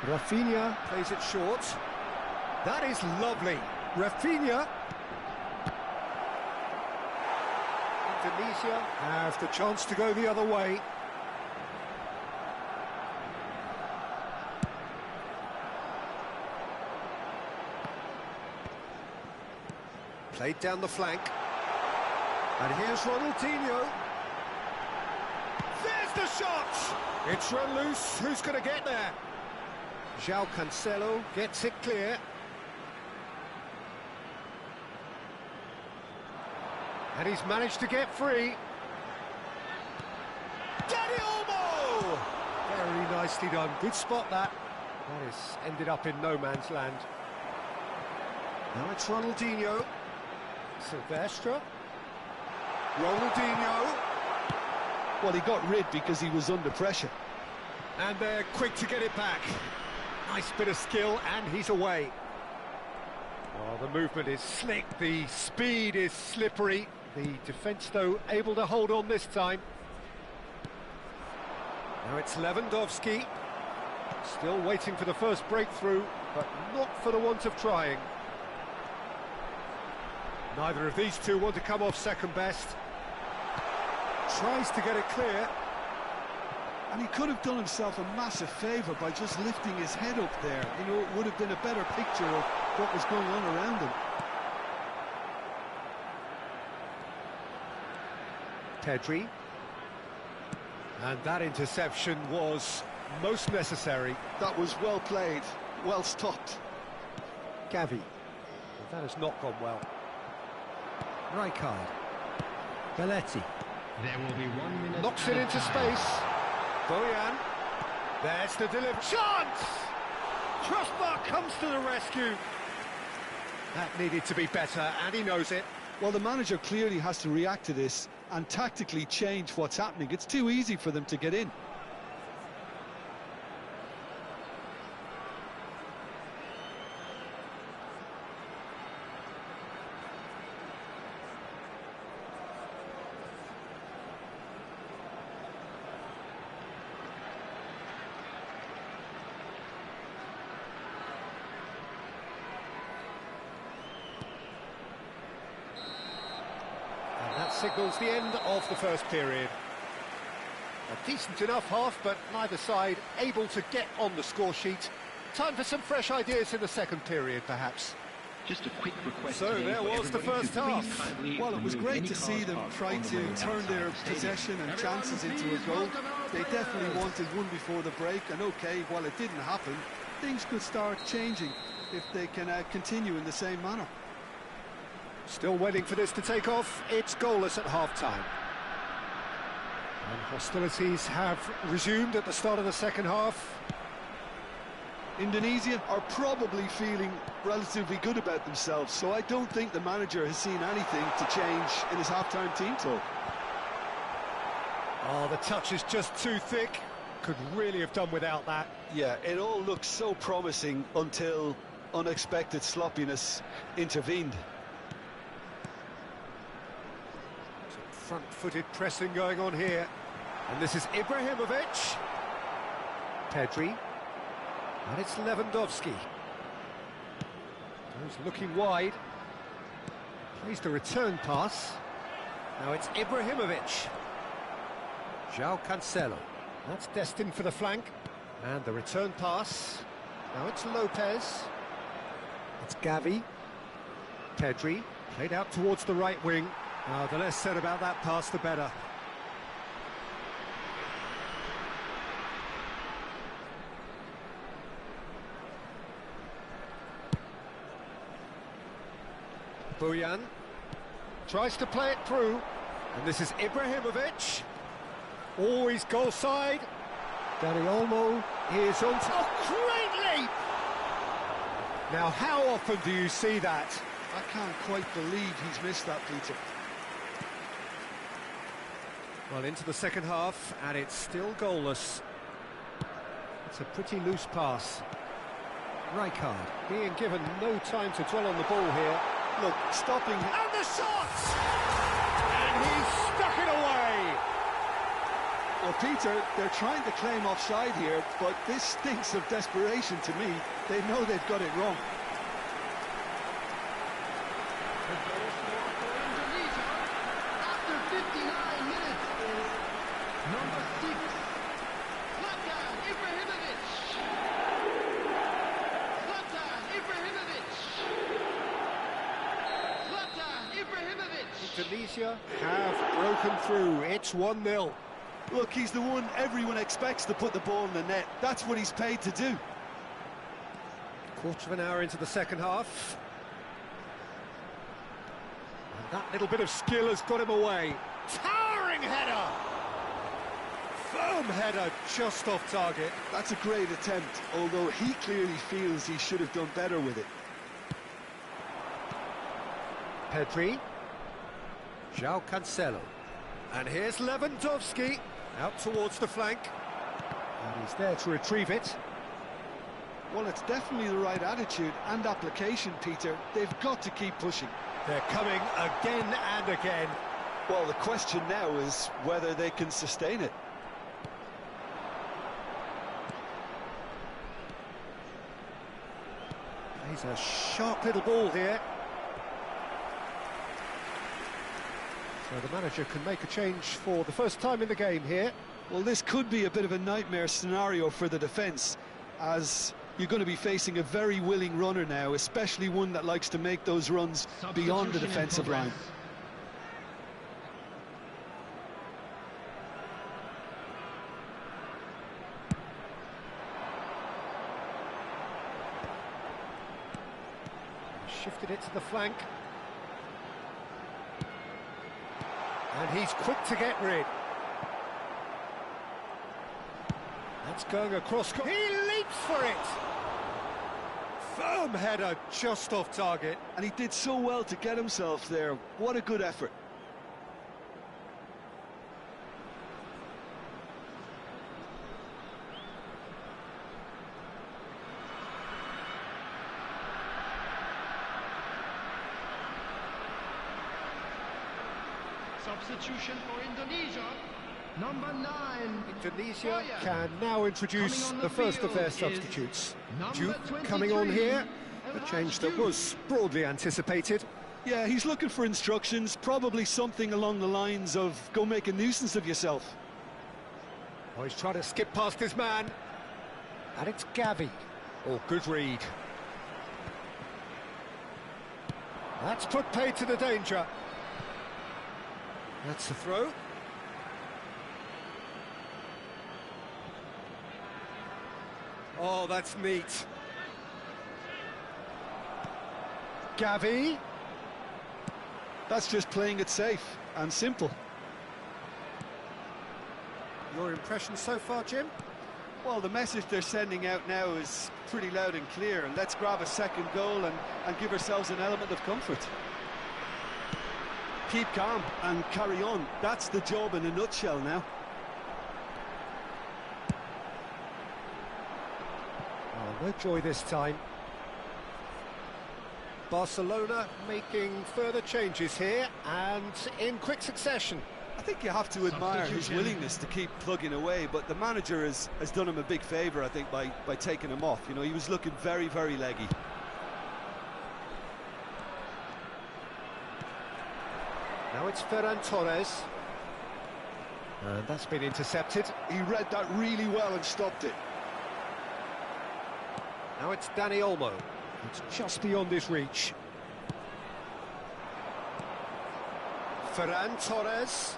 Rafinha plays it short. That is lovely. Rafinha. Indonesia have the chance to go the other way. Played down the flank. And here's Ronaldinho. There's the shot! It's run loose. Who's going to get there? João Cancelo gets it clear. And he's managed to get free. Dani Olmo! Very nicely done. Good spot that. That has ended up in no man's land. Now it's Ronaldinho. Silvestre. Ronaldinho. Well, he got rid because he was under pressure. And they're quick to get it back. Nice bit of skill, and he's away. Oh, the movement is slick, the speed is slippery. The defence, though, able to hold on this time. Now it's Lewandowski. Still waiting for the first breakthrough, but not for the want of trying. Neither of these two want to come off second best. Tries to get it clear. And he could have done himself a massive favour by just lifting his head up there. You know, it would have been a better picture of what was going on around him. Pedri. And that interception was most necessary. That was well played, well stopped. Gavi. And that has not gone well. Rijkaard. Belletti. There will be 1 minute. Knocks it into space. Bojan. There's the delivery. Chance! Crossbar comes to the rescue. That needed to be better, and he knows it. Well, the manager clearly has to react to this and tactically change what's happening. It's too easy for them to get in. That signals the end of the first period. A decent enough half, but neither side able to get on the score sheet. Time for some fresh ideas in the second period, perhaps. Just a quick request. So there was the first half. Well, it was great to see them try to turn their possession and chances into a goal. They definitely wanted one before the break, and okay, while it didn't happen, things could start changing if they can continue in the same manner. Still waiting for this to take off. It's goalless at half-time. And hostilities have resumed at the start of the second half. Indonesia are probably feeling relatively good about themselves, so I don't think the manager has seen anything to change in his half-time team talk. Oh, the touch is just too thick. Could really have done without that. Yeah, it all looked so promising until unexpected sloppiness intervened. Front-footed pressing going on here. And this is Ibrahimovic. Pedri. And it's Lewandowski. Goes looking wide. Plays the return pass. Now it's Ibrahimovic. João Cancelo. That's destined for the flank. And the return pass. Now it's Lopez. It's Gavi. Pedri. Played out towards the right wing. The less said about that pass, the better. Bojan tries to play it through, and this is Ibrahimovic. Always goal side. Dani Olmo is on top. Oh, great leap! Now, how often do you see that? I can't quite believe he's missed that, Peter. Well, into the second half, and it's still goalless. It's a pretty loose pass. Rijkaard being given no time to dwell on the ball here. Look, stopping... And the shot! And he's stuck it away! Well, Peter, they're trying to claim offside here, but this stinks of desperation to me. They know they've got it wrong. After 59 minutes is number 6, Zlatan Ibrahimovic. Zlatan Ibrahimovic. Zlatan Ibrahimovic. Indonesia have broken through. It's 1-0. Look, he's the one everyone expects to put the ball in the net. That's what he's paid to do. Quarter of an hour into the second half. And that little bit of skill has got him away. Towering header! Firm header, just off target. That's a great attempt, although he clearly feels he should have done better with it. Pedri. João Cancelo. And here's Lewandowski. Out towards the flank. And he's there to retrieve it. Well, it's definitely the right attitude and application, Peter. They've got to keep pushing. They're coming again and again. Well, the question now is whether they can sustain it. He's a sharp little ball here. So the manager can make a change for the first time in the game here. Well, this could be a bit of a nightmare scenario for the defence, as you're going to be facing a very willing runner now, especially one that likes to make those runs beyond the defensive line. Shifted it to the flank. And he's quick to get rid. That's going across. He leaps for it! Firm header, just off target. And he did so well to get himself there. What a good effort. Substitution for Indonesia. Number 9. Indonesia Fire. can now introduce the first of their substitutes. Duke coming on here, a change that was broadly anticipated. Yeah, he's looking for instructions, probably something along the lines of go make a nuisance of yourself. Oh, he's trying to skip past his man. And it's Gavi. Oh, good read. That's put paid to the danger. That's the throw. Oh, that's neat. Gavi. That's just playing it safe and simple. Your impression so far, Jim? Well, the message they're sending out now is pretty loud and clear, and let's grab a second goal and give ourselves an element of comfort. Keep calm and carry on. That's the job in a nutshell now. Oh, no joy this time. Barcelona making further changes here and in quick succession. I think you have to admire his willingness to keep plugging away, but the manager has done him a big favour, I think, by taking him off. You know, he was looking very, very leggy. Now it's Ferran Torres. And that's been intercepted. He read that really well and stopped it. Now it's Dani Olmo. It's just beyond his reach. Ferran Torres.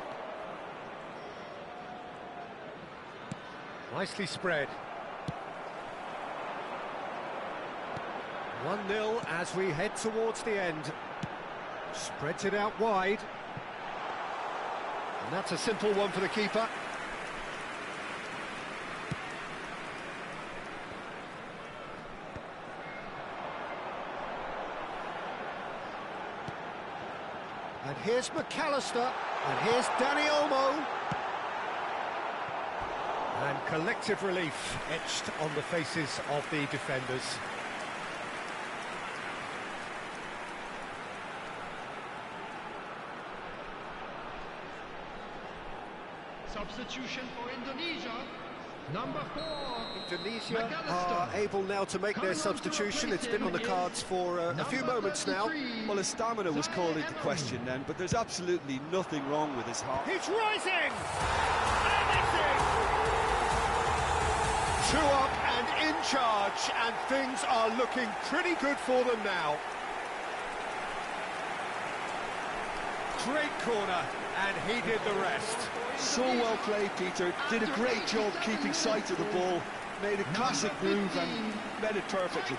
Nicely spread. 1-0 as we head towards the end. Spreads it out wide. And that's a simple one for the keeper. And here's McAllister, and here's Dani Olmo. And collective relief etched on the faces of the defenders. Substitution for Indonesia. Number 4. Indonesia are able now to make their substitution. It's been on the cards for a few moments now. Well, his stamina was called into question then, but there's absolutely nothing wrong with his heart. He's rising! Anything! 2 up and in charge, and things are looking pretty good for them now. Great corner, and he did the rest. So well played, Peter. Did a great job keeping sight of the ball. Made a classic move and met it perfectly.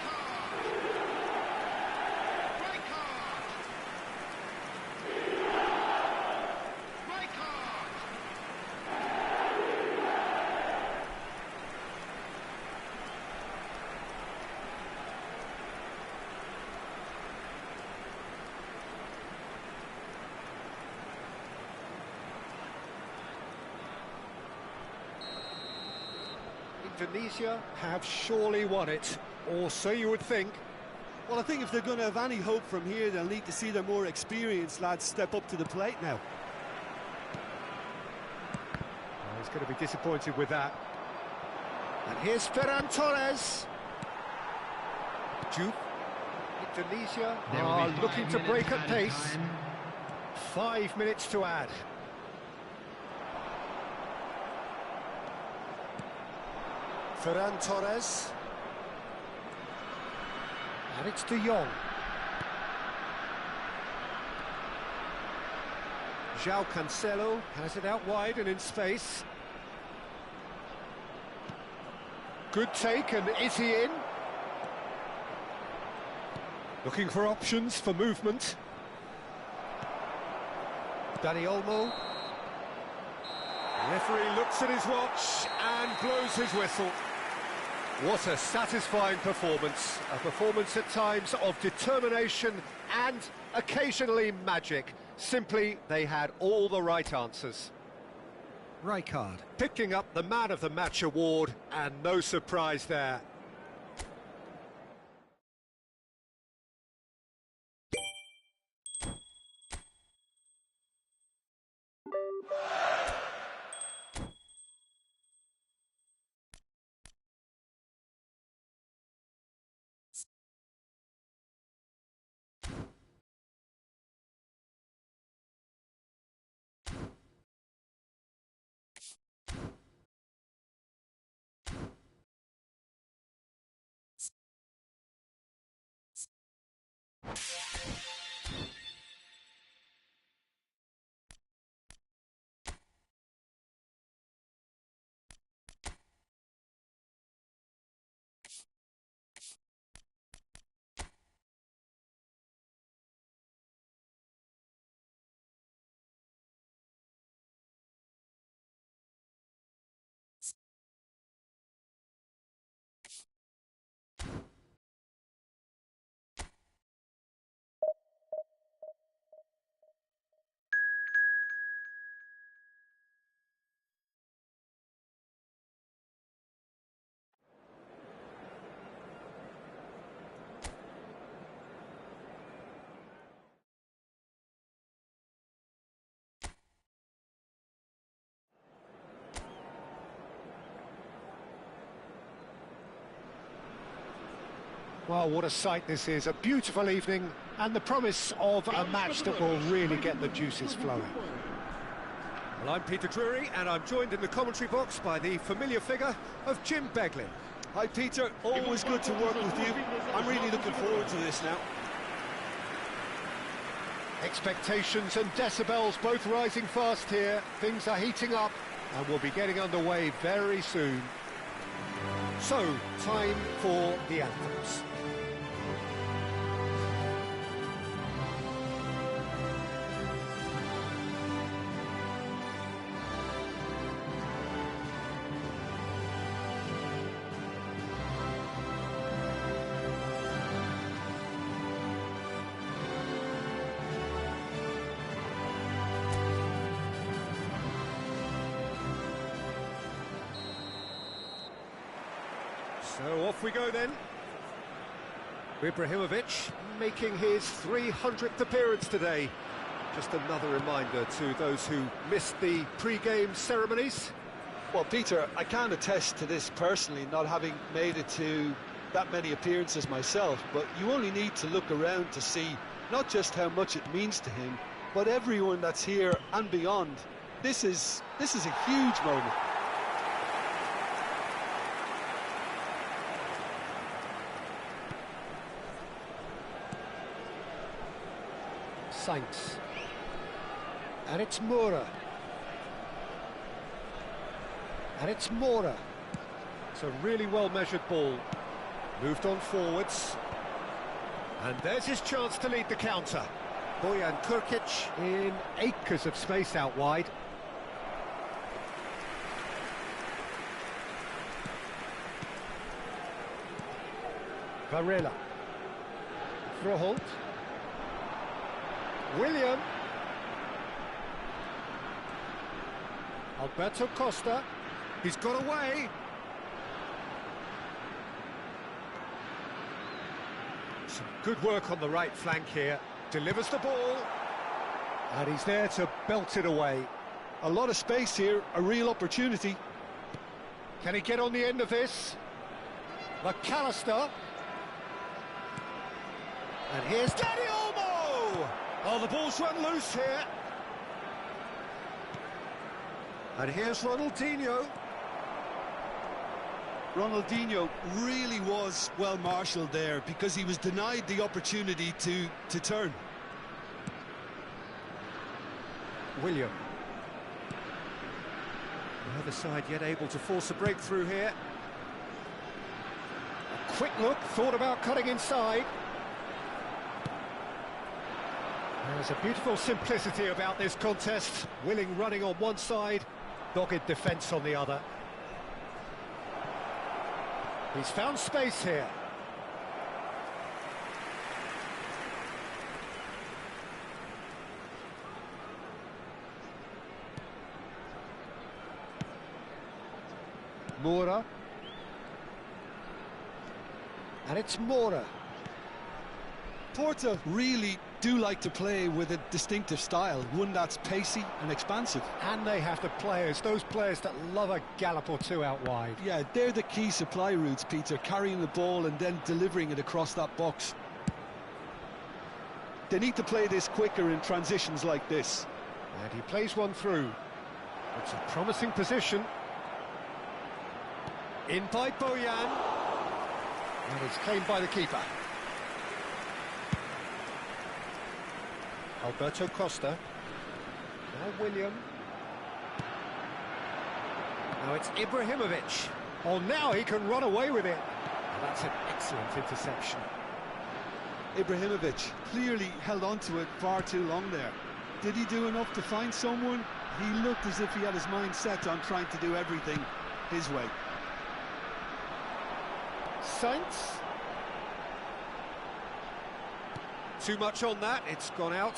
Indonesia have surely won it, or so you would think. Well, I think if they're going to have any hope from here, they'll need to see their more experienced lads step up to the plate now. Oh, he's going to be disappointed with that. And here's Ferran Torres. Duke Tunisia There will are be 5 looking to break minutes at added pace. time. 5 minutes to add. Ferran Torres. And it's De Jong. João Cancelo has it out wide and in space. Good take, and is he in? Looking for options for movement. Dani Olmo. Referee looks at his watch and blows his whistle. What a satisfying performance. A performance at times of determination and occasionally magic. Simply, they had all the right answers. Rijkaard picking up the Man of the Match award, and no surprise there. Well, what a sight this is. A beautiful evening and the promise of a match that will really get the juices flowing. Well, I'm Peter Drury, and I'm joined in the commentary box by the familiar figure of Jim Beglin. Hi, Peter. Always good to work with you. I'm really looking forward to this now. Expectations and decibels both rising fast here. Things are heating up and we'll be getting underway very soon. So, time for the anthems. So off we go then. Ibrahimovic making his 300th appearance today. Just another reminder to those who missed the pre-game ceremonies. Well, Peter, I can't attest to this personally, not having made it to that many appearances myself, but you only need to look around to see not just how much it means to him, but everyone that's here and beyond. This is a huge moment. Sainz. And it's Moura. And it's Moura. It's a really well-measured ball. Moved on forwards. And there's his chance to lead the counter. Bojan Kurkic in acres of space out wide. Varela. Froholt. William. Alberto Costa. He's got away. Some good work on the right flank here. Delivers the ball. And he's there to belt it away. A lot of space here, a real opportunity. Can he get on the end of this? McAllister. And here's Dani Olmo! Oh, the ball's run loose here. And here's Ronaldinho. Ronaldinho really was well marshalled there because he was denied the opportunity to turn. William. Neither side yet able to force a breakthrough here. A quick look, thought about cutting inside. There's a beautiful simplicity about this contest. Willing running on one side, dogged defence on the other. He's found space here. Moura. And it's Moura. Porto really do like to play with a distinctive style, one that's pacey and expansive. And they have the players, those players that love a gallop or two out wide. Yeah, they're the key supply routes, Peter, carrying the ball and then delivering it across that box. They need to play this quicker in transitions like this. And he plays one through. It's a promising position. In by Bojan. And it's claimed by the keeper. Alberto Costa. Now William. Now it's Ibrahimovic. Oh, now he can run away with it. That's an excellent interception. Ibrahimovic clearly held on to it far too long there. Did he do enough to find someone? He looked as if he had his mind set on trying to do everything his way. Saints. Too much on that, it's gone out.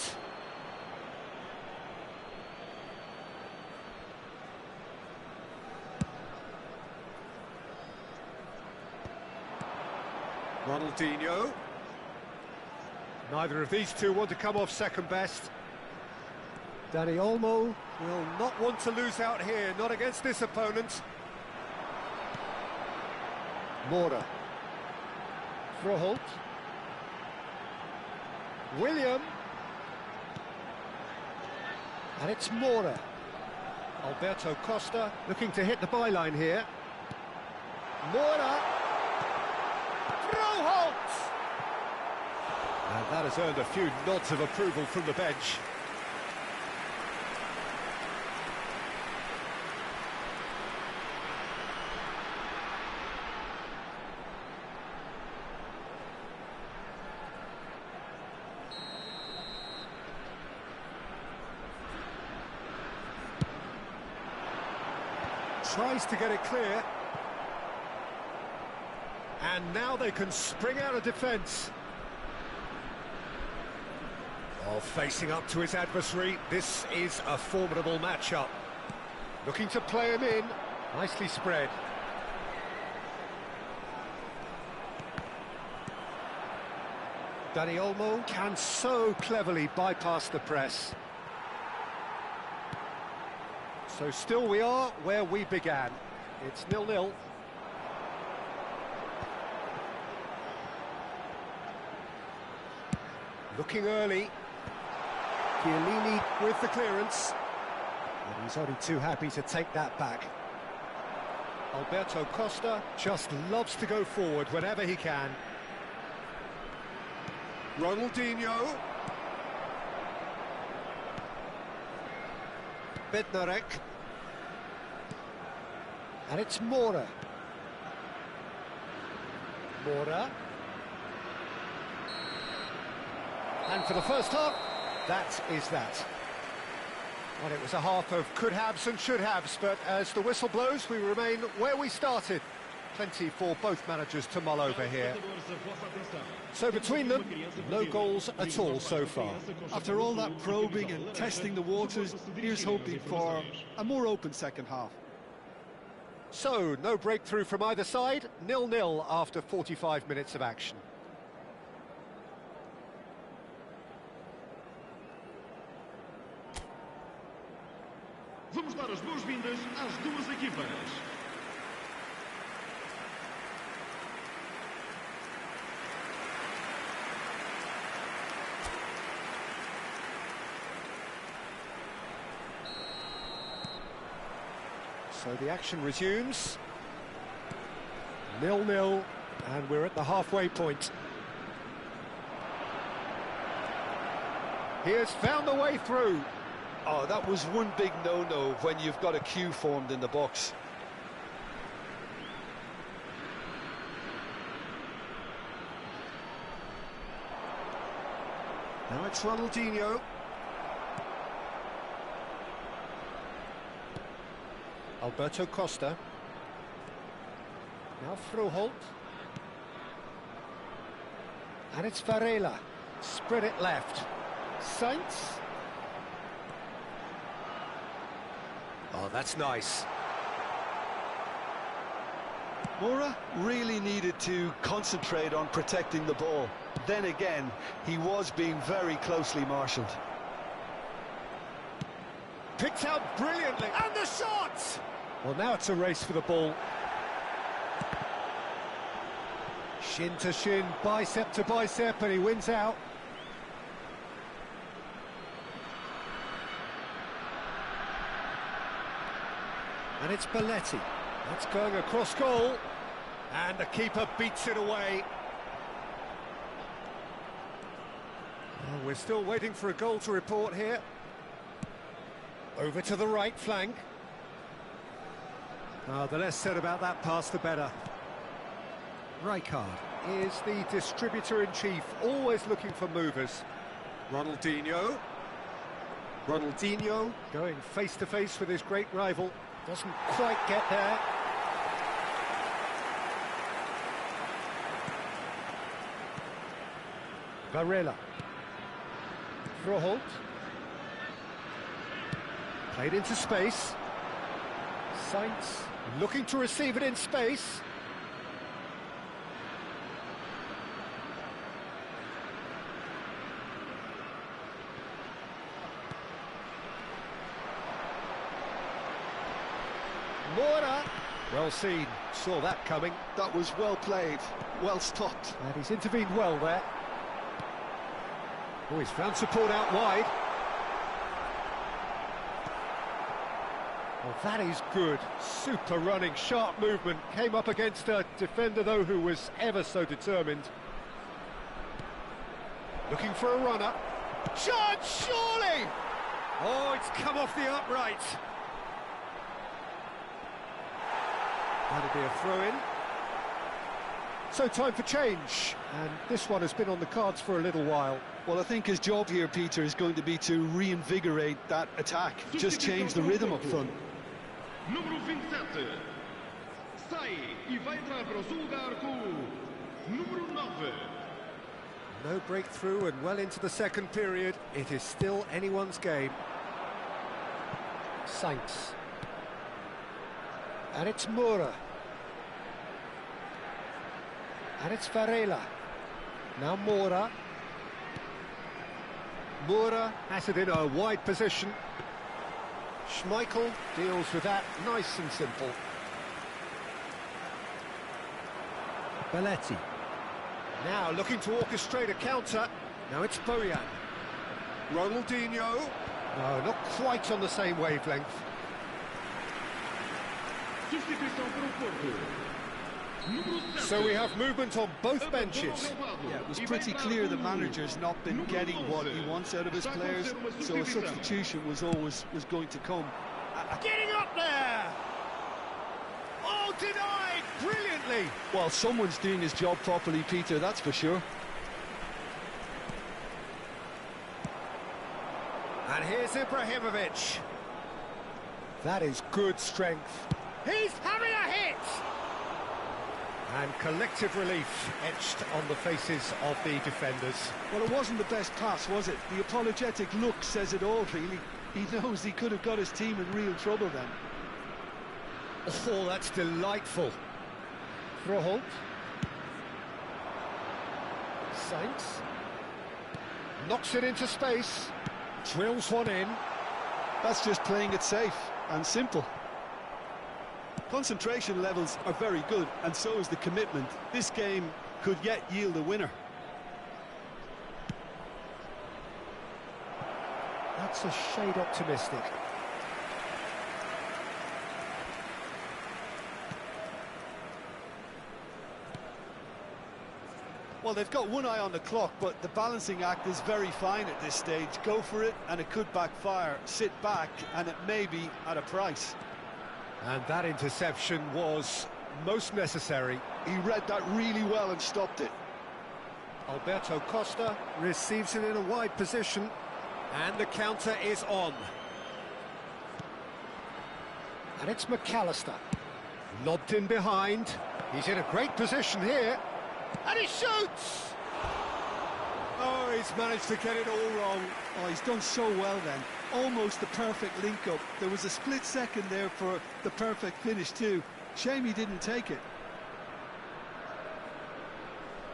Ronaldinho. Neither of these two want to come off second best. Dani Olmo will not want to lose out here, not against this opponent. Moura. Froholt. William. And it's Moura. Alberto Costa looking to hit the byline here. Moura. Froholt. And that has earned a few nods of approval from the bench. Tries to get it clear. And now they can spring out of defence. Oh, facing up to his adversary, this is a formidable matchup. Looking to play him in. Nicely spread. Dani Olmo can so cleverly bypass the press. So still we are where we began. It's 0-0. Looking early. Chiellini with the clearance. And he's only too happy to take that back. Alberto Costa just loves to go forward whenever he can. Ronaldinho. Bednarek. And it's Moura. Moura. And for the first half, that is that. Well, it was a half of could-haves and should-haves, but as the whistle blows, we remain where we started. Plenty for both managers to mull over here. So between them, no goals at all so far. After all that probing and testing the waters, here's hoping for a more open second half. So, no breakthrough from either side, 0-0 after 45 minutes of action. Vamos dar as boas-vindas às duas equipas. So the action resumes. 0-0, and we're at the halfway point. He has found the way through. Oh, that was one big no-no when you've got a queue formed in the box. Now it's Ronaldinho. Alberto Costa. Now Froholt. And it's Varela. Spread it left. Sainz. Oh, that's nice. Moura really needed to concentrate on protecting the ball. Then again, he was being very closely marshalled. Picked out brilliantly. And the shot! Well, now it's a race for the ball. Shin to shin, bicep to bicep, and he wins out. And it's Belletti. That's going across goal. And the keeper beats it away. Well, we're still waiting for a goal to report here. Over to the right flank. The less said about that pass, the better. Rijkaard is the distributor-in-chief, always looking for movers. Ronaldinho. Ronaldinho going face-to-face with his great rival. Doesn't quite get there. Varela. Froholt. Played into space. Sainz looking to receive it in space. Moura. Well seen, saw that coming. That was well played, well stopped. And he's intervened well there. Oh, he's found support out wide. Well, that is good. Super running, sharp movement. Came up against a defender, though, who was ever so determined. Looking for a runner. Chance, surely! Oh, it's come off the upright. That'll be a throw-in. So time for change, and this one has been on the cards for a little while. Well, I think his job here, Peter, is going to be to reinvigorate that attack. Just change the rhythm up front. Número 27. Sai e vai entrar para o seu lugar com o número 9. No breakthrough and well into the second period. It is still anyone's game. Sainz. And it's Moura. And it's Varela. Now Moura. Moura has it in a wide position. Schmeichel deals with that nice and simple. Belletti. Now looking to orchestrate a counter. Now it's Bojan. Ronaldinho. No, not quite on the same wavelength. Substituição para o Porto. So we have movement on both benches. Yeah, it was pretty clear the manager's not been getting what he wants out of his players, so a substitution was going to come. Getting up there! Oh, denied brilliantly! Well, someone's doing his job properly, Peter, that's for sure. And here's Ibrahimovic. That is good strength. He's having a hit! And collective relief etched on the faces of the defenders. Well, it wasn't the best pass, was it? The apologetic look says it all, really. He knows he could have got his team in real trouble then. Oh, that's delightful. Froholt. Sainz. Knocks it into space. Drills one in. That's just playing it safe and simple. Concentration levels are very good, and so is the commitment. This game could yet yield a winner. That's a shade optimistic. Well, they've got one eye on the clock, but the balancing act is very fine at this stage. Go for it, and it could backfire. Sit back, and it may be at a price. And that interception was most necessary. He read that really well and stopped it. Alberto Costa receives it in a wide position, and the counter is on. And it's McAllister. Lobbed in behind. He's in a great position here. And he shoots! Oh, he's managed to get it all wrong. Oh, he's done so well then. Almost the perfect link-up. There was a split second there for the perfect finish too. Shame he didn't take it.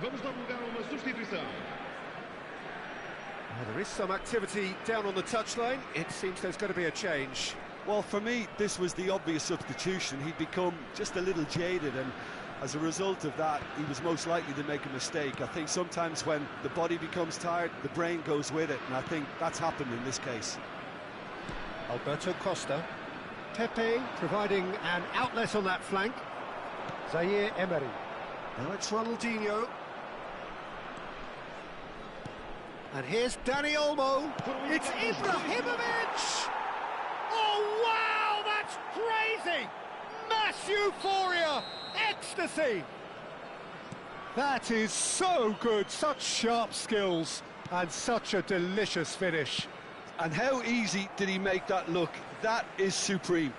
Vamos divulgar uma substituição. Well, there is some activity down on the touchline. It seems there's going to be a change. Well, for me, this was the obvious substitution. He'd become just a little jaded, and as a result of that, he was most likely to make a mistake. I think sometimes when the body becomes tired, the brain goes with it, and I think that's happened in this case. Alberto Costa. Pepe providing an outlet on that flank. Zaire Emery. Now it's Ronaldinho. And here's Dani Olmo. It's Ibrahimovic! Oh, wow, that's crazy! Mass euphoria! Ecstasy! That is so good, such sharp skills, and such a delicious finish. And how easy did he make that look? That is supreme.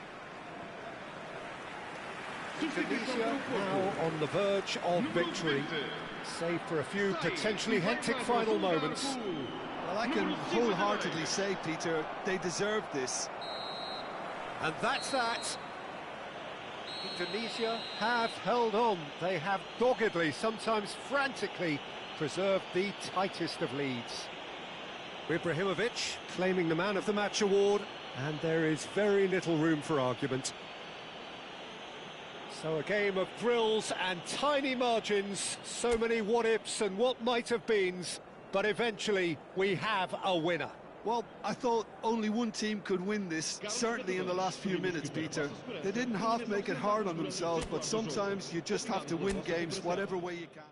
Tunisia now on the verge of victory, save for a few potentially hectic final moments. Well, I can wholeheartedly say, Peter, they deserve this. And that's that. Indonesia have held on. They have doggedly, sometimes frantically, preserved the tightest of leads. Ibrahimovic claiming the Man of the Match award, and there is very little room for argument. So a game of thrills and tiny margins, so many what-ifs and what might-have-beens, but eventually we have a winner. Well, I thought only one team could win this, certainly in the last few minutes, Peter. They didn't half make it hard on themselves, but sometimes you just have to win games whatever way you can.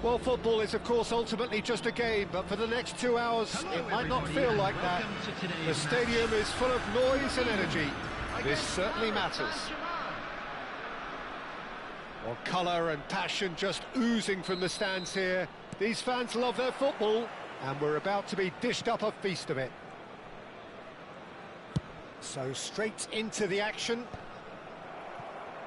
Well, football is, of course, ultimately just a game, but for the next 2 hours, it might not feel like that. The stadium is full of noise and energy. This certainly matters. Well, colour and passion just oozing from the stands here. These fans love their football, and we're about to be dished up a feast of it. So straight into the action.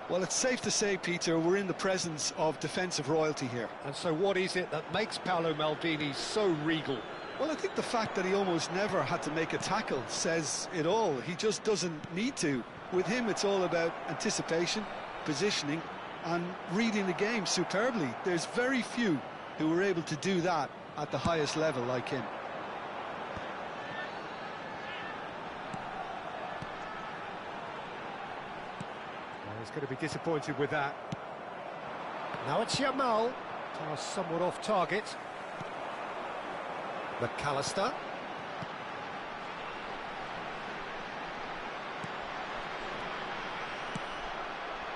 Well, it's safe to say, Peter, we're in the presence of defensive royalty here. And so what is it that makes Paolo Maldini so regal? Well, I think the fact that he almost never had to make a tackle says it all. He just doesn't need to. With him, it's all about anticipation, positioning, and reading the game superbly. There's very few who were able to do that at the highest level like him. He's going to be disappointed with that. Now it's Yamal. Pass somewhat off target. McAllister.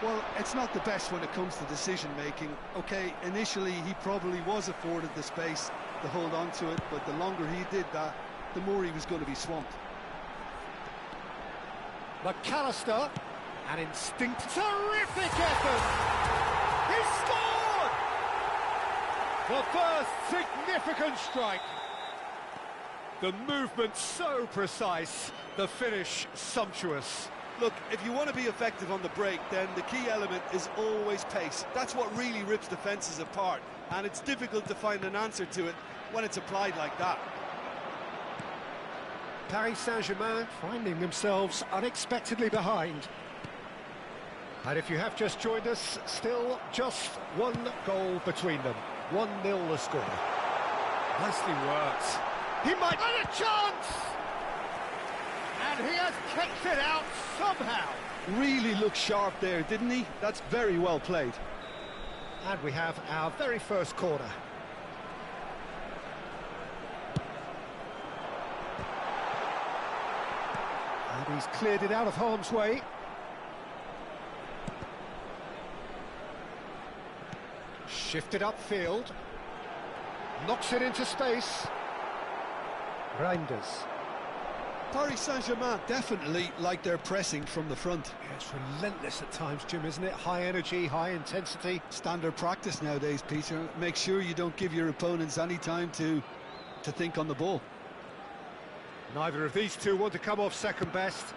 Well, it's not the best when it comes to decision-making. OK, initially he probably was afforded the space to hold on to it, but the longer he did that, the more he was going to be swamped. McAllister. An instinct. Terrific effort! He scored! The first significant strike. The movement so precise, the finish sumptuous. Look, if you want to be effective on the break, then the key element is always pace. That's what really rips defences apart, and it's difficult to find an answer to it when it's applied like that. Paris Saint-Germain finding themselves unexpectedly behind. And if you have just joined us, still just one goal between them. 1-0 the score. Nicely worked. He might have a chance! And he has kicked it out somehow. Really looked sharp there, didn't he? That's very well played. And we have our very first corner. And he's cleared it out of harm's way. Shifted upfield, knocks it into space. Reinders. Paris Saint-Germain definitely like their pressing from the front. Yeah, it's relentless at times, Jim, isn't it? High energy, high intensity. Standard practice nowadays, Peter. Make sure you don't give your opponents any time to think on the ball. Neither of these two want to come off second best.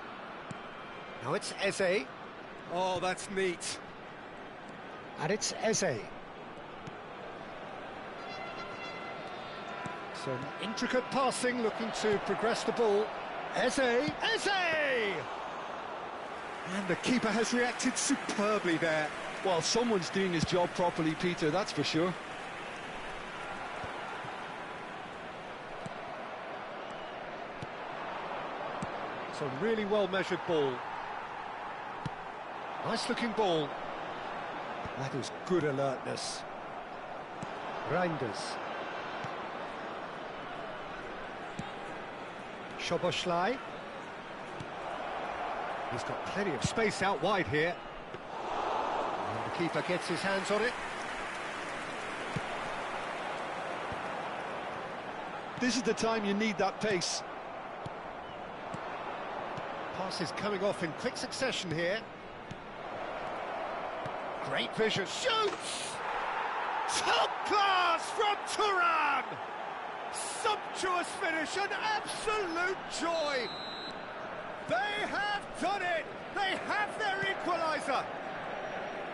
Now it's Eze. Oh, that's neat. And it's Eze. Some intricate passing, looking to progress the ball. Eze! Eze! And the keeper has reacted superbly there. Well, someone's doing his job properly, Peter, that's for sure. It's a really well-measured ball. Nice-looking ball. That is good alertness. Reinders. Szoboszlai. He's got plenty of space out wide here. And the keeper gets his hands on it. This is the time you need that pace. Passes coming off in quick succession here. Great vision. Shoots! Top class from Thuram! Sumptuous finish, an absolute joy! They have done it! They have their equaliser!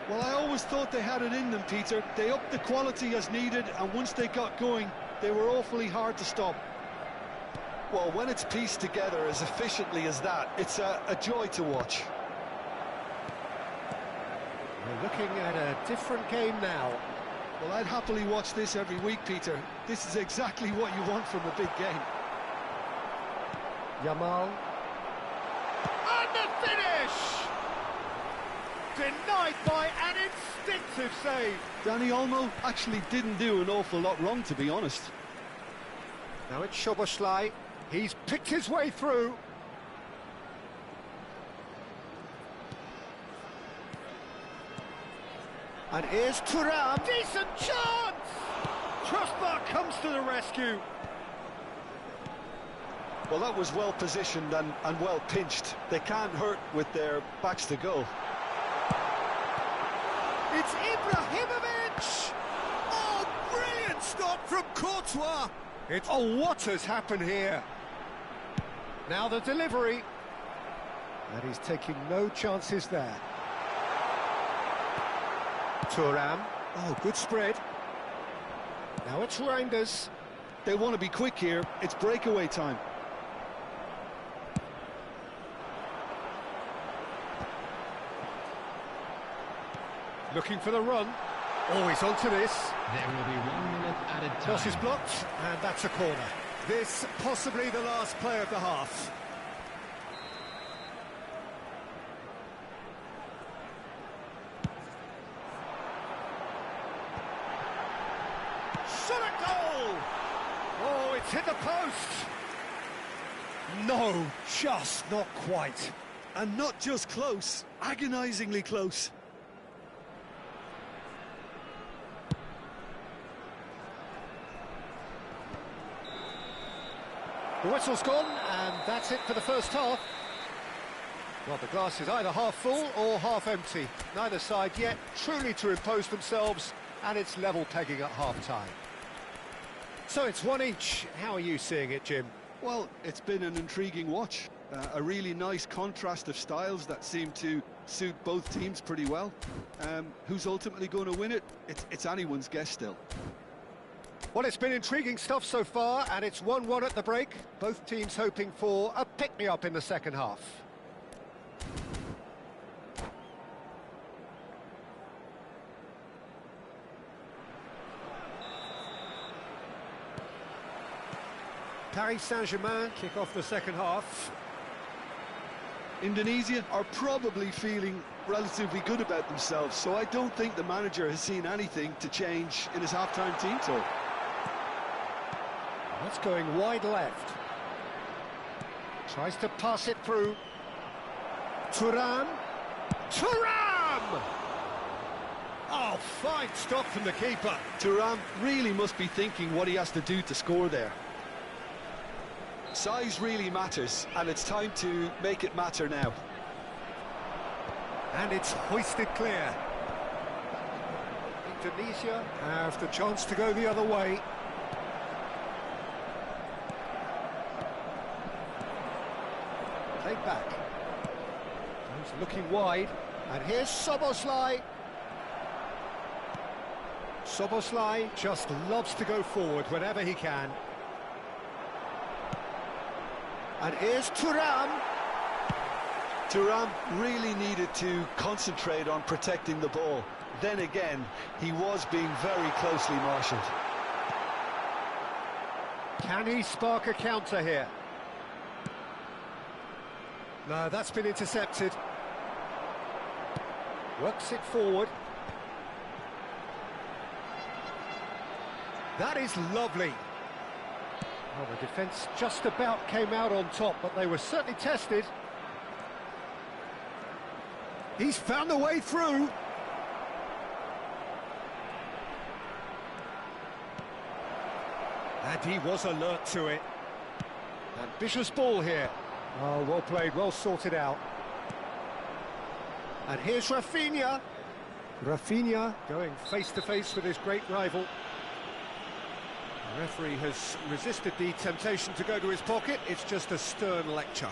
Well, I always thought they had it in them, Peter. They upped the quality as needed, and once they got going, they were awfully hard to stop. Well, when it's pieced together as efficiently as that, it's a joy to watch. We're looking at a different game now. Well, I'd happily watch this every week, Peter. This is exactly what you want from a big game. Yamal. And the finish! Denied by an instinctive save. Dani Olmo actually didn't do an awful lot wrong, to be honest. Now it's Szoboszlai. He's picked his way through. And here's Thuram. Decent chance! comes to the rescue. Well, that was well positioned and well pinched. They can't hurt with their backs to goal. It's Ibrahimovic! Oh, brilliant stop from Courtois! Oh, what has happened here? Now the delivery. And he's taking no chances there. Thuram. Oh, good spread. Now it's Reinders. They want to be quick here. It's breakaway time. Looking for the run. Oh, he's onto this. There will be 1 minute added time. Cross is blocked, and that's a corner. This possibly the last play of the half. Shot at goal! Oh, it's hit the post! No, just not quite. And not just close, agonisingly close. The whistle's gone, and that's it for the first half. Well, the glass is either half full or half empty. Neither side yet truly to impose themselves, and it's level pegging at half-time. So it's one each. How are you seeing it, Jim? Well, it's been an intriguing watch. A really nice contrast of styles that seem to suit both teams pretty well. Who's ultimately going to win it? It's anyone's guess still. Well, it's been intriguing stuff so far, and it's 1-1 at the break. Both teams hoping for a pick-me-up in the second half. Paris Saint-Germain kick off the second half. Indonesia are probably feeling relatively good about themselves, so I don't think the manager has seen anything to change in his half-time team talk. That's going wide left. Tries to pass it through. Thuram. Thuram! Oh, fine stop from the keeper. Thuram really must be thinking what he has to do to score there. Size really matters, and it's time to make it matter now. And it's hoisted clear. Indonesia have the chance to go the other way. Played back. He's looking wide, and here's Szoboszlai. Szoboszlai just loves to go forward whenever he can. And here's Thuram. Thuram really needed to concentrate on protecting the ball. Then again, he was being very closely marshalled. Can he spark a counter here? No, that's been intercepted. Works it forward. That is lovely. Well, the defence just about came out on top, but they were certainly tested. He's found a way through. And he was alert to it. Ambitious ball here. Oh, well played, well sorted out. And here's Rafinha. Rafinha going face-to-face with his great rival. The referee has resisted the temptation to go to his pocket. It's just a stern lecture.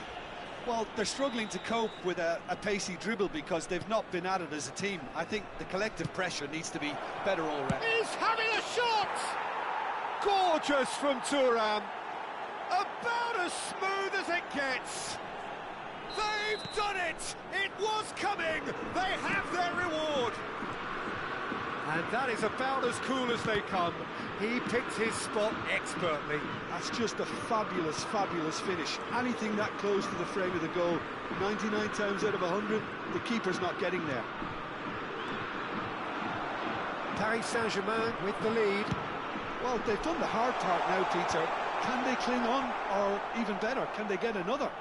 Well, they're struggling to cope with a pacey dribble because they've not been at it as a team. I think the collective pressure needs to be better all round. He's having a shot! Gorgeous from Thuram. About as smooth as it gets. They've done it! It was coming! They have their reward! And that is about as cool as they come. He picked his spot expertly. That's just a fabulous, fabulous finish. Anything that close to the frame of the goal, 99 times out of 100, the keeper's not getting there. Paris Saint-Germain with the lead. Well, they've done the hard part now, Peter. Can they cling on, or even better, can they get another?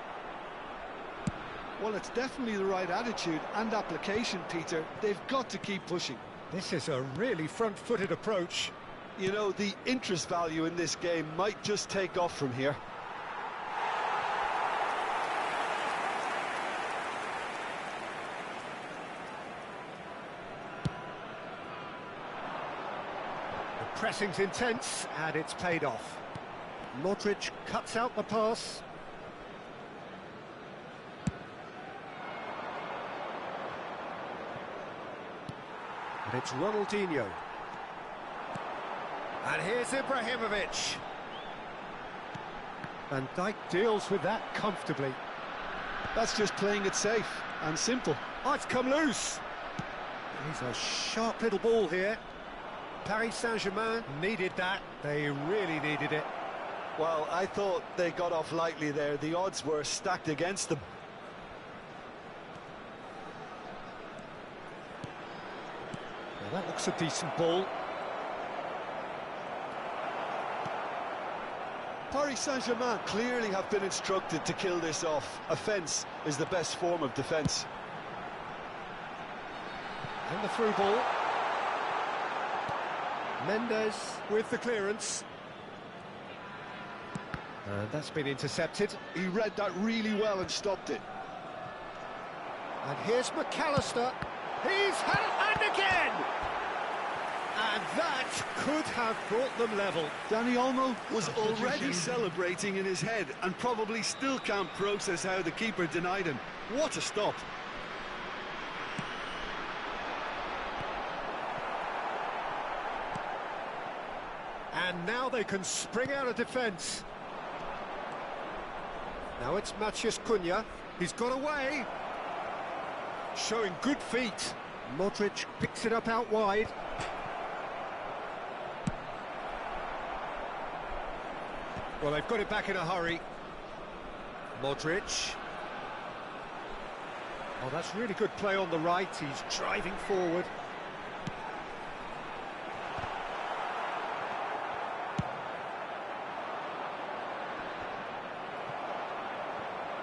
Well, it's definitely the right attitude and application, Peter. They've got to keep pushing. This is a really front-footed approach. You know, the interest value in this game might just take off from here. The pressing's intense, and it's paid off. Modric cuts out the pass. And it's Ronaldinho. And here's Ibrahimovic. Van Dijk deals with that comfortably. That's just playing it safe and simple. Oh, it's come loose. He's a sharp little ball here. Paris Saint-Germain needed that. They really needed it. Well, I thought they got off lightly there. The odds were stacked against them. Now that looks a decent ball. Paris Saint-Germain clearly have been instructed to kill this off. Offence is the best form of defence. And the through ball. Mendes with the clearance. And that's been intercepted. He read that really well and stopped it. And here's McAllister. He's had it, and again! And that could have brought them level. Dani Olmo was already celebrating in his head and probably still can't process how the keeper denied him. What a stop. And now they can spring out of defence. Now it's Matheus Cunha. He's got away. Showing good feet. Modric picks it up out wide. Well, they've got it back in a hurry. Modric. Oh, that's really good play on the right. He's driving forward.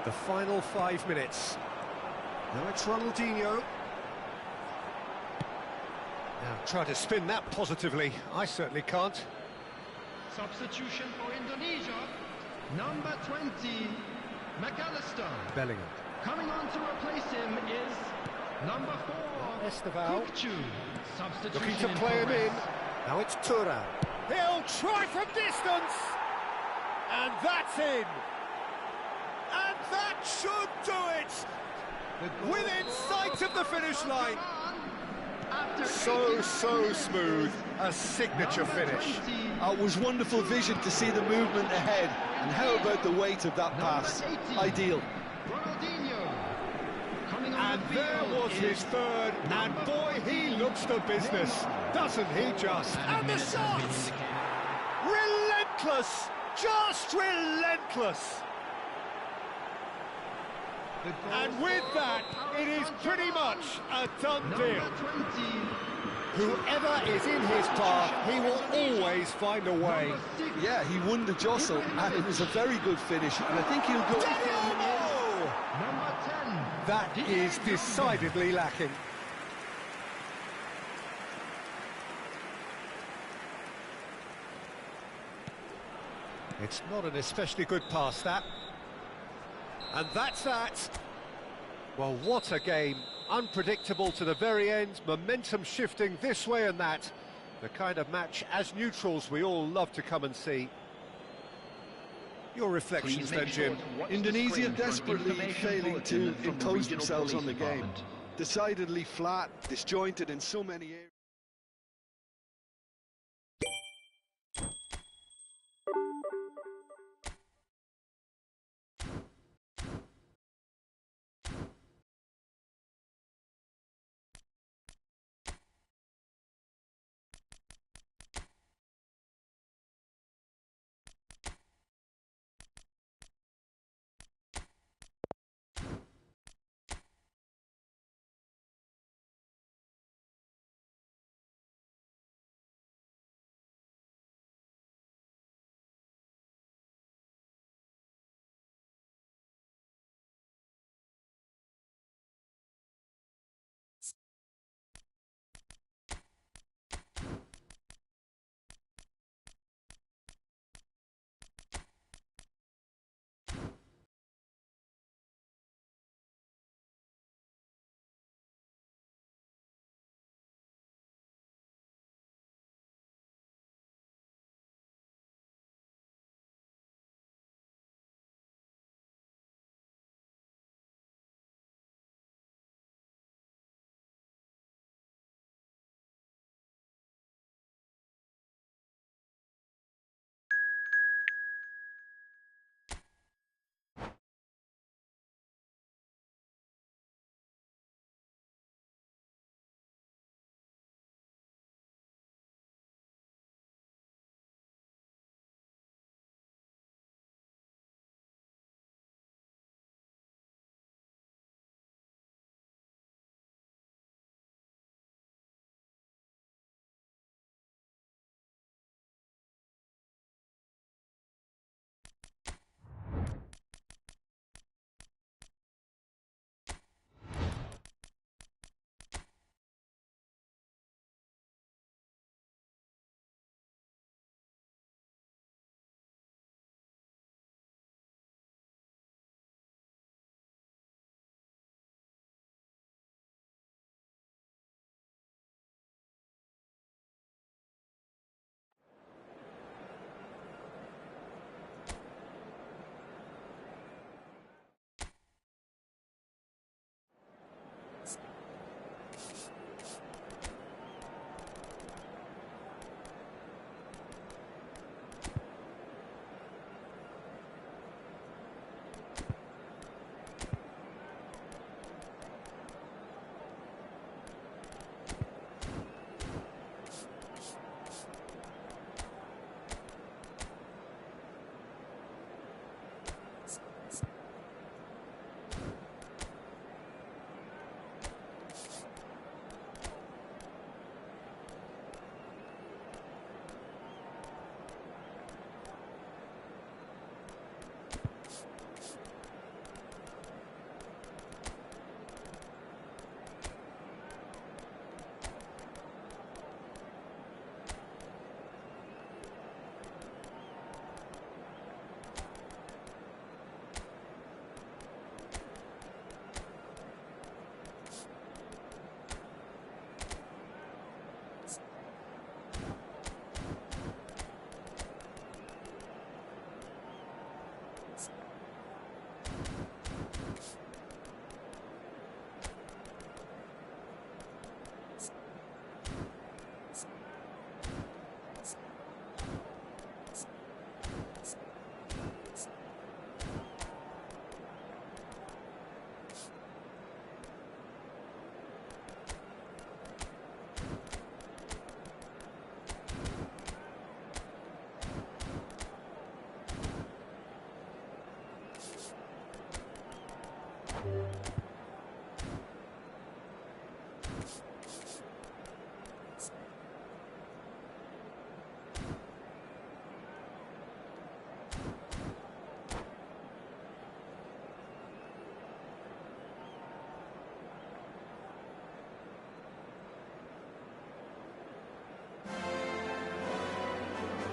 The final 5 minutes. Now it's Ronaldinho. Now try to spin that positively. I certainly can't. Substitution for Indonesia. Number 20, McAllister. Bellingham. Coming on to replace him is number 4, Esteval. Kukçu. Substitution Looking to play him in. Now it's Thuram. He'll try from distance. And that's in. And that should do it. Within sight of the finish line. So smooth. A signature finish. It was wonderful vision to see the movement ahead. And how about the weight of that pass? Ideal. And there was his third, and boy, he looks the business, doesn't he just? And the shot! Relentless! Just relentless! And with that, it is pretty much a done deal. Whoever is in his path, he will always find a way. Yeah, he won the jostle, and it was a very good finish, and I think he'll go... That is decidedly lacking. It's not an especially good pass, that. And that's that. Well, what a game. Unpredictable to the very end, momentum shifting this way and that. The kind of match, as neutrals, we all love to come and see. Your reflections then, Jim? Indonesia desperately failing to impose themselves on the game. Decidedly flat, disjointed in so many areas.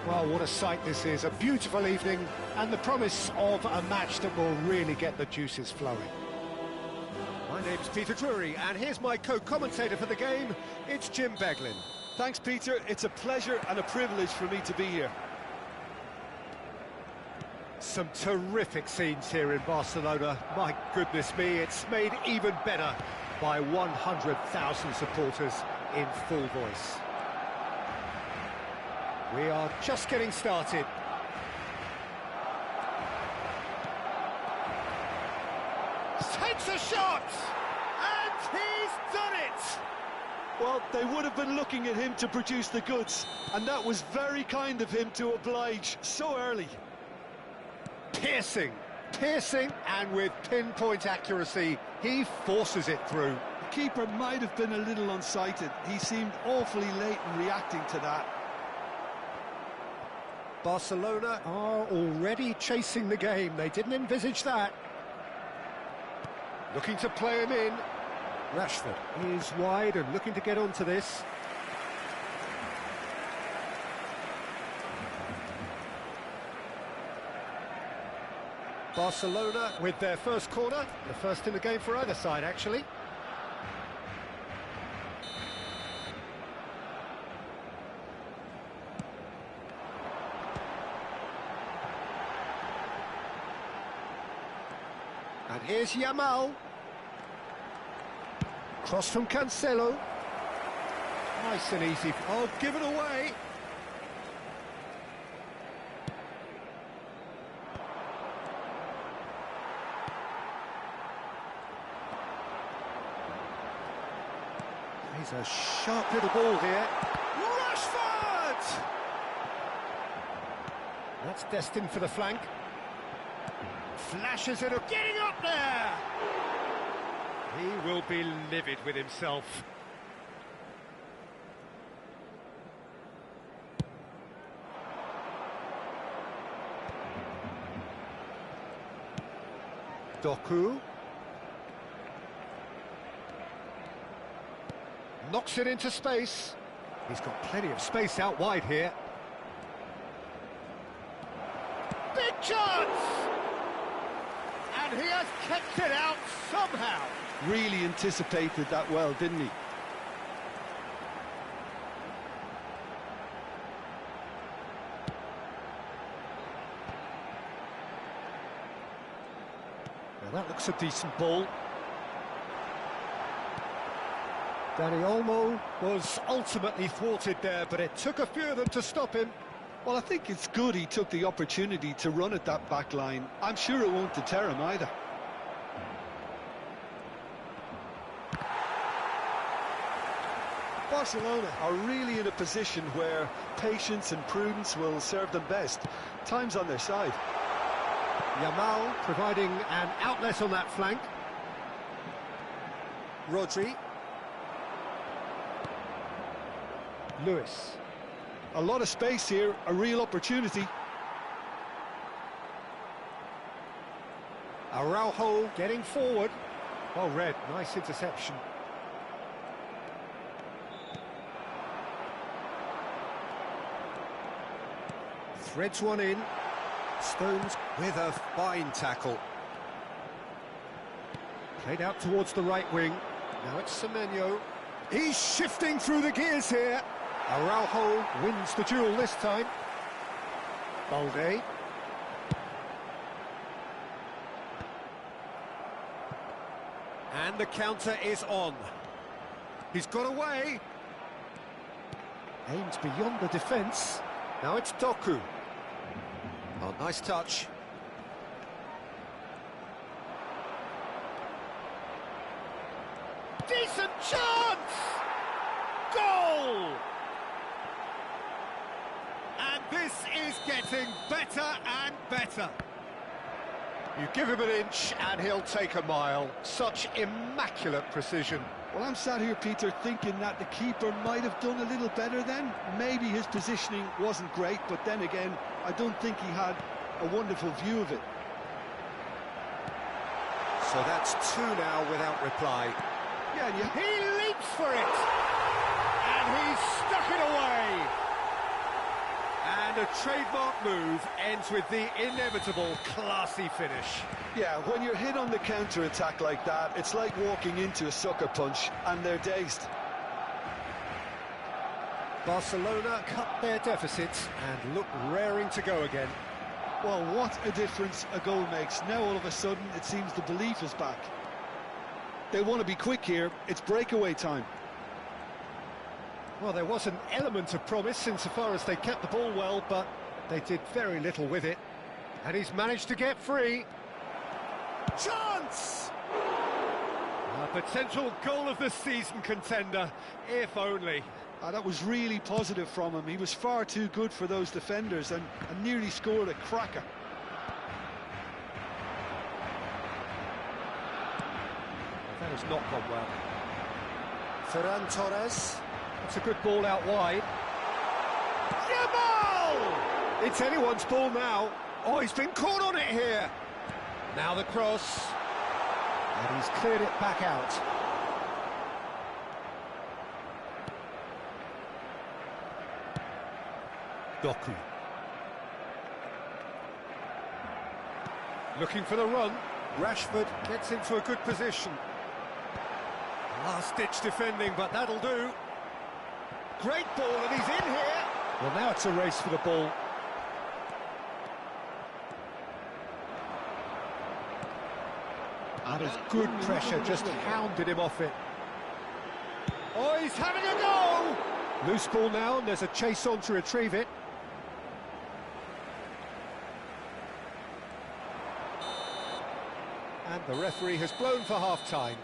Well, what a sight this is. A beautiful evening and the promise of a match that will really get the juices flowing. My name's Peter Drury, and here's my co-commentator for the game. It's Jim Beglin. Thanks, Peter. It's a pleasure and a privilege for me to be here. Some terrific scenes here in Barcelona. My goodness me, it's made even better by 100,000 supporters in full voice. We are just getting started. Takes a shot! And he's done it! Well, they would have been looking at him to produce the goods, and that was very kind of him to oblige so early. Piercing, and with pinpoint accuracy, he forces it through. The keeper might have been a little unsighted. He seemed awfully late in reacting to that. Barcelona are already chasing the game. They didn't envisage that. Looking to play him in. Rashford is wide and looking to get onto this. Barcelona with their first corner. The first in the game for either side, actually. And here's Yamal. Cross from Cancelo. Nice and easy. Oh, give it away. He's a sharp little ball here. Rashford! That's destined for the flank. Flashes it up, getting up there! He will be livid with himself. Doku. Knocks it into space. He's got plenty of space out wide here. Big chance! And he has kept it out somehow. Really anticipated that well, didn't he? Well, that looks a decent ball. Dani Olmo was ultimately thwarted there, but it took a few of them to stop him. Well, I think it's good he took the opportunity to run at that back line. I'm sure it won't deter him either. Barcelona are really in a position where patience and prudence will serve them best. Time's on their side. Yamal providing an outlet on that flank. Rodri. Lewis. A lot of space here, a real opportunity. Araujo getting forward. Well read, nice interception. Threads one in. Stones with a fine tackle. Played out towards the right wing. Now it's Semenyo. He's shifting through the gears here. Araujo wins the duel this time. Balde. And the counter is on. He's got away. Aims beyond the defence. Now it's Doku. Oh, nice touch. Decent chance! Goal! And this is getting better and better. You give him an inch and he'll take a mile. Such immaculate precision. Well, I'm sat here, Peter, thinking that the keeper might have done a little better then. Maybe his positioning wasn't great, but then again, I don't think he had a wonderful view of it. So that's two now without reply. Yeah, and He leaps for it! And he's stuck it away! And a trademark move ends with the inevitable classy finish. Yeah, when you're hit on the counter-attack like that, it's like walking into a sucker punch, and they're dazed. Barcelona cut their deficit and look raring to go again. Well, what a difference a goal makes. Now all of a sudden, it seems the belief is back. They want to be quick here. It's breakaway time. Well, there was an element of promise insofar as they kept the ball well, but they did very little with it. And he's managed to get free. Chance! A potential goal of the season contender, if only. That was really positive from him. He was far too good for those defenders and nearly scored a cracker. That has not gone well. Ferran Torres. That's a good ball out wide. Yamal! It's anyone's ball now. Oh, he's been caught on it here. Now the cross. And he's cleared it back out. Doku. Looking for the run. Rashford gets into a good position. Last-ditch defending, but that'll do. Great ball, and he's in here. Well, now it's a race for the ball. That is good pressure, just hounded him off it. Oh, he's having a go! Loose ball now, and there's a chase on to retrieve it. And the referee has blown for half-time.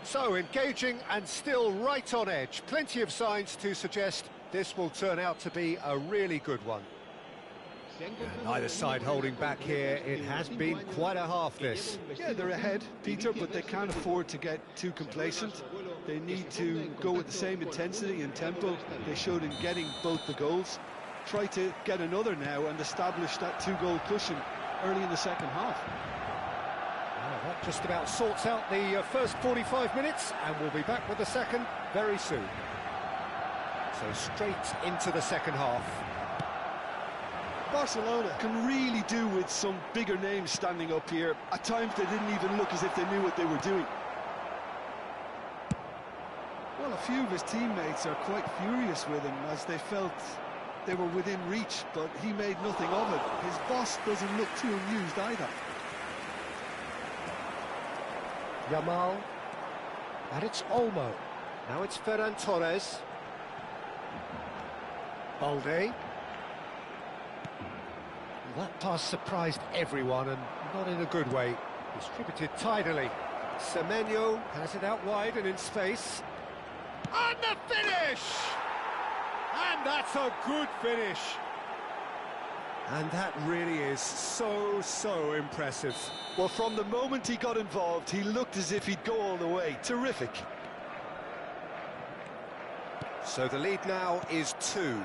So, engaging and still right on edge. Plenty of signs to suggest this will turn out to be a really good one. Neither side holding back here. It has been quite a half, this. Yeah, they're ahead, Peter, but they can't afford to get too complacent. They need to go with the same intensity and tempo they showed in getting both the goals. Try to get another now and establish that two-goal cushion early in the second half. Well, that just about sorts out the first 45 minutes, and we'll be back with the second very soon. So straight into the second half. Barcelona can really do with some bigger names standing up here. At times they didn't even look as if they knew what they were doing. Well, a few of his teammates are quite furious with him as they felt they were within reach, but he made nothing of it. His boss doesn't look too amused either. Yamal. And it's Olmo. Now it's Ferran Torres. Balde. That pass surprised everyone, and not in a good way. Distributed tidily. Semenyo has it out wide and in space. And the finish! And that's a good finish. And that really is so impressive. Well, from the moment he got involved, he looked as if he'd go all the way. Terrific. So the lead now is 2.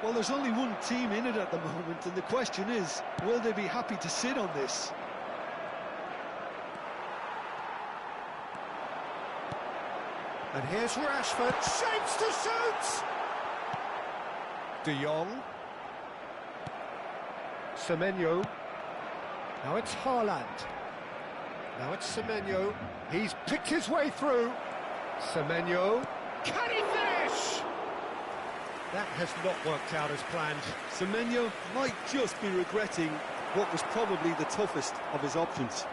Well, there's only one team in it at the moment, and the question is, will they be happy to sit on this? And here's Rashford, shapes to shoot! De Jong. Semenyo. Now it's Haaland. Now it's Semenyo. He's picked his way through. Semenyo. Can he finish? That has not worked out as planned. Semenyo might just be regretting what was probably the toughest of his options.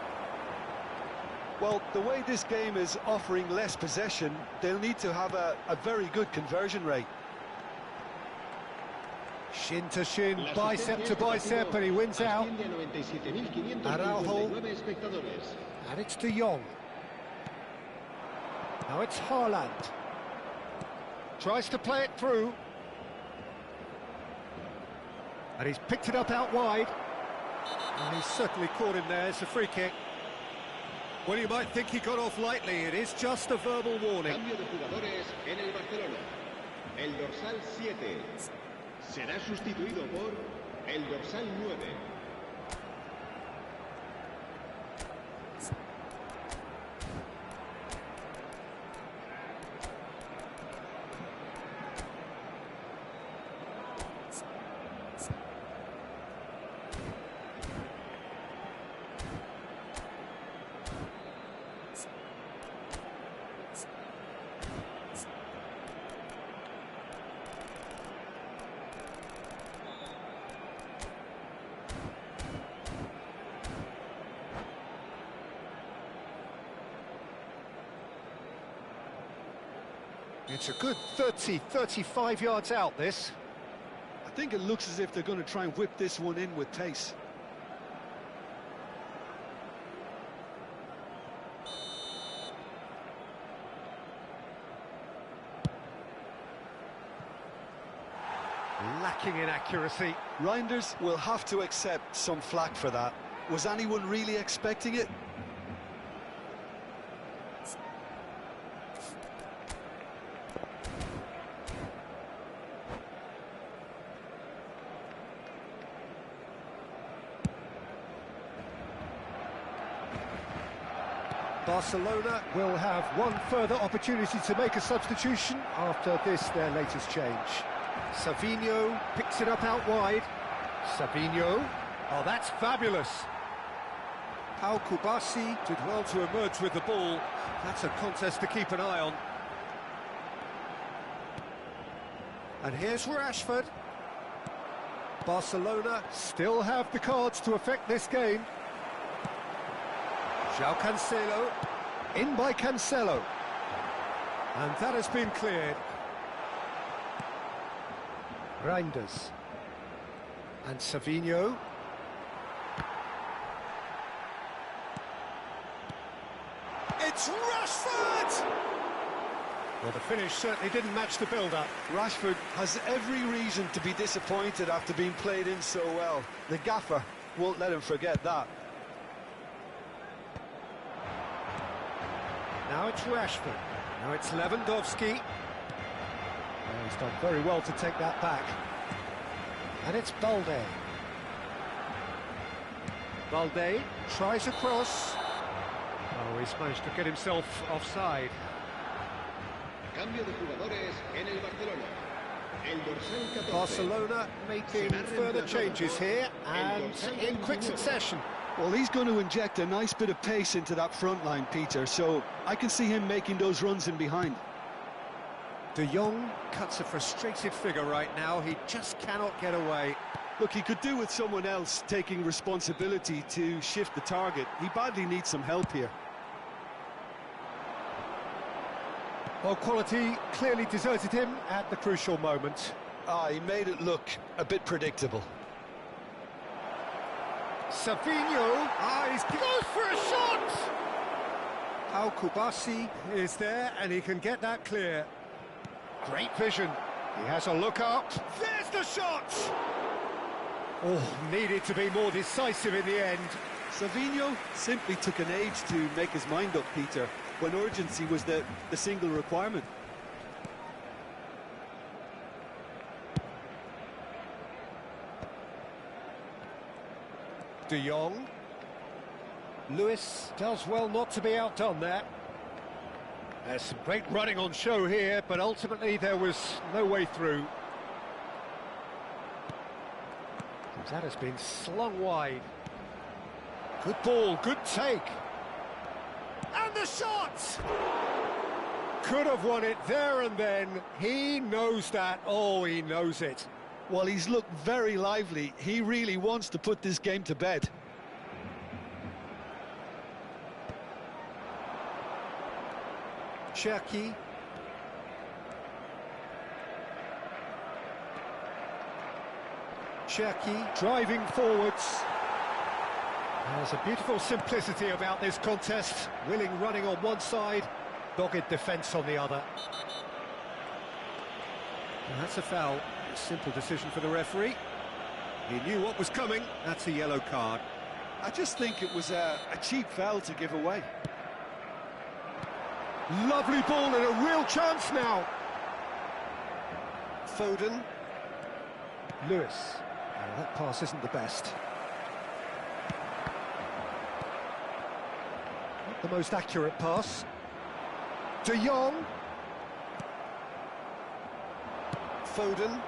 Well, the way this game is offering less possession, they'll need to have a very good conversion rate. Shin to shin, bicep to bicep, and he wins out. Araujo. And it's De Jong. Now it's Haaland. Tries to play it through. And he's picked it up out wide. And he's certainly caught him there. It's a free kick. Well, you might think he got off lightly. It is just a verbal warning. Cambio de jugadores en el Barcelona. El dorsal 7 será sustituido por el dorsal 9. It's a good 35 yards out, this. I think it looks as if they're going to try and whip this one in with pace. Lacking in accuracy. Reinders will have to accept some flack for that. Was anyone really expecting it? Barcelona will have one further opportunity to make a substitution after this, their latest change. Savinho picks it up out wide. Savinho. Oh, that's fabulous. Pau Kubasi did well to emerge with the ball. That's a contest to keep an eye on. And here's Rashford. Barcelona still have the cards to affect this game. João Cancelo, in by Cancelo. And that has been cleared. Reinders. And Savinho. It's Rashford! Well, the finish certainly didn't match the build-up. Rashford has every reason to be disappointed after being played in so well. The gaffer won't let him forget that. Now it's Rashford. Now it's Lewandowski. Oh, he's done very well to take that back. And it's Balde. Balde tries a cross. Oh, he's managed to get himself offside. Cambio de jugadores en el Barcelona. El dorsal 14. Barcelona making further changes here and in quick succession. Well, he's going to inject a nice bit of pace into that front line, Peter, so I can see him making those runs in behind. De Jong cuts a frustrated figure right now. He just cannot get away. Look, he could do with someone else taking responsibility to shift the target. He badly needs some help here. Well, quality clearly deserted him at the crucial moment. He made it look a bit predictable. Savinho, he goes for a shot! Pau Kubasi is there and he can get that clear. Great vision. He has a look up. There's the shot! Oh, needed to be more decisive in the end. Savinho simply took an age to make his mind up, Peter, when urgency was the single requirement. De Jong. Lewis does well not to be outdone there. There's some great running on show here, but ultimately there was no way through. That has been slung wide. Good ball, good take. And the shot! Could have won it there and then. He knows that. Oh, he knows it. Well, he's looked very lively. He really wants to put this game to bed. Cherki. Cherki driving forwards. There's a beautiful simplicity about this contest. Willing running on one side, dogged defence on the other. And that's a foul. A simple decision for the referee. He knew what was coming. That's a yellow card. I just think it was a cheap foul to give away. Lovely ball and a real chance now. Foden. Lewis. Oh, that pass isn't the best. Not the most accurate pass. De Jong. Foden.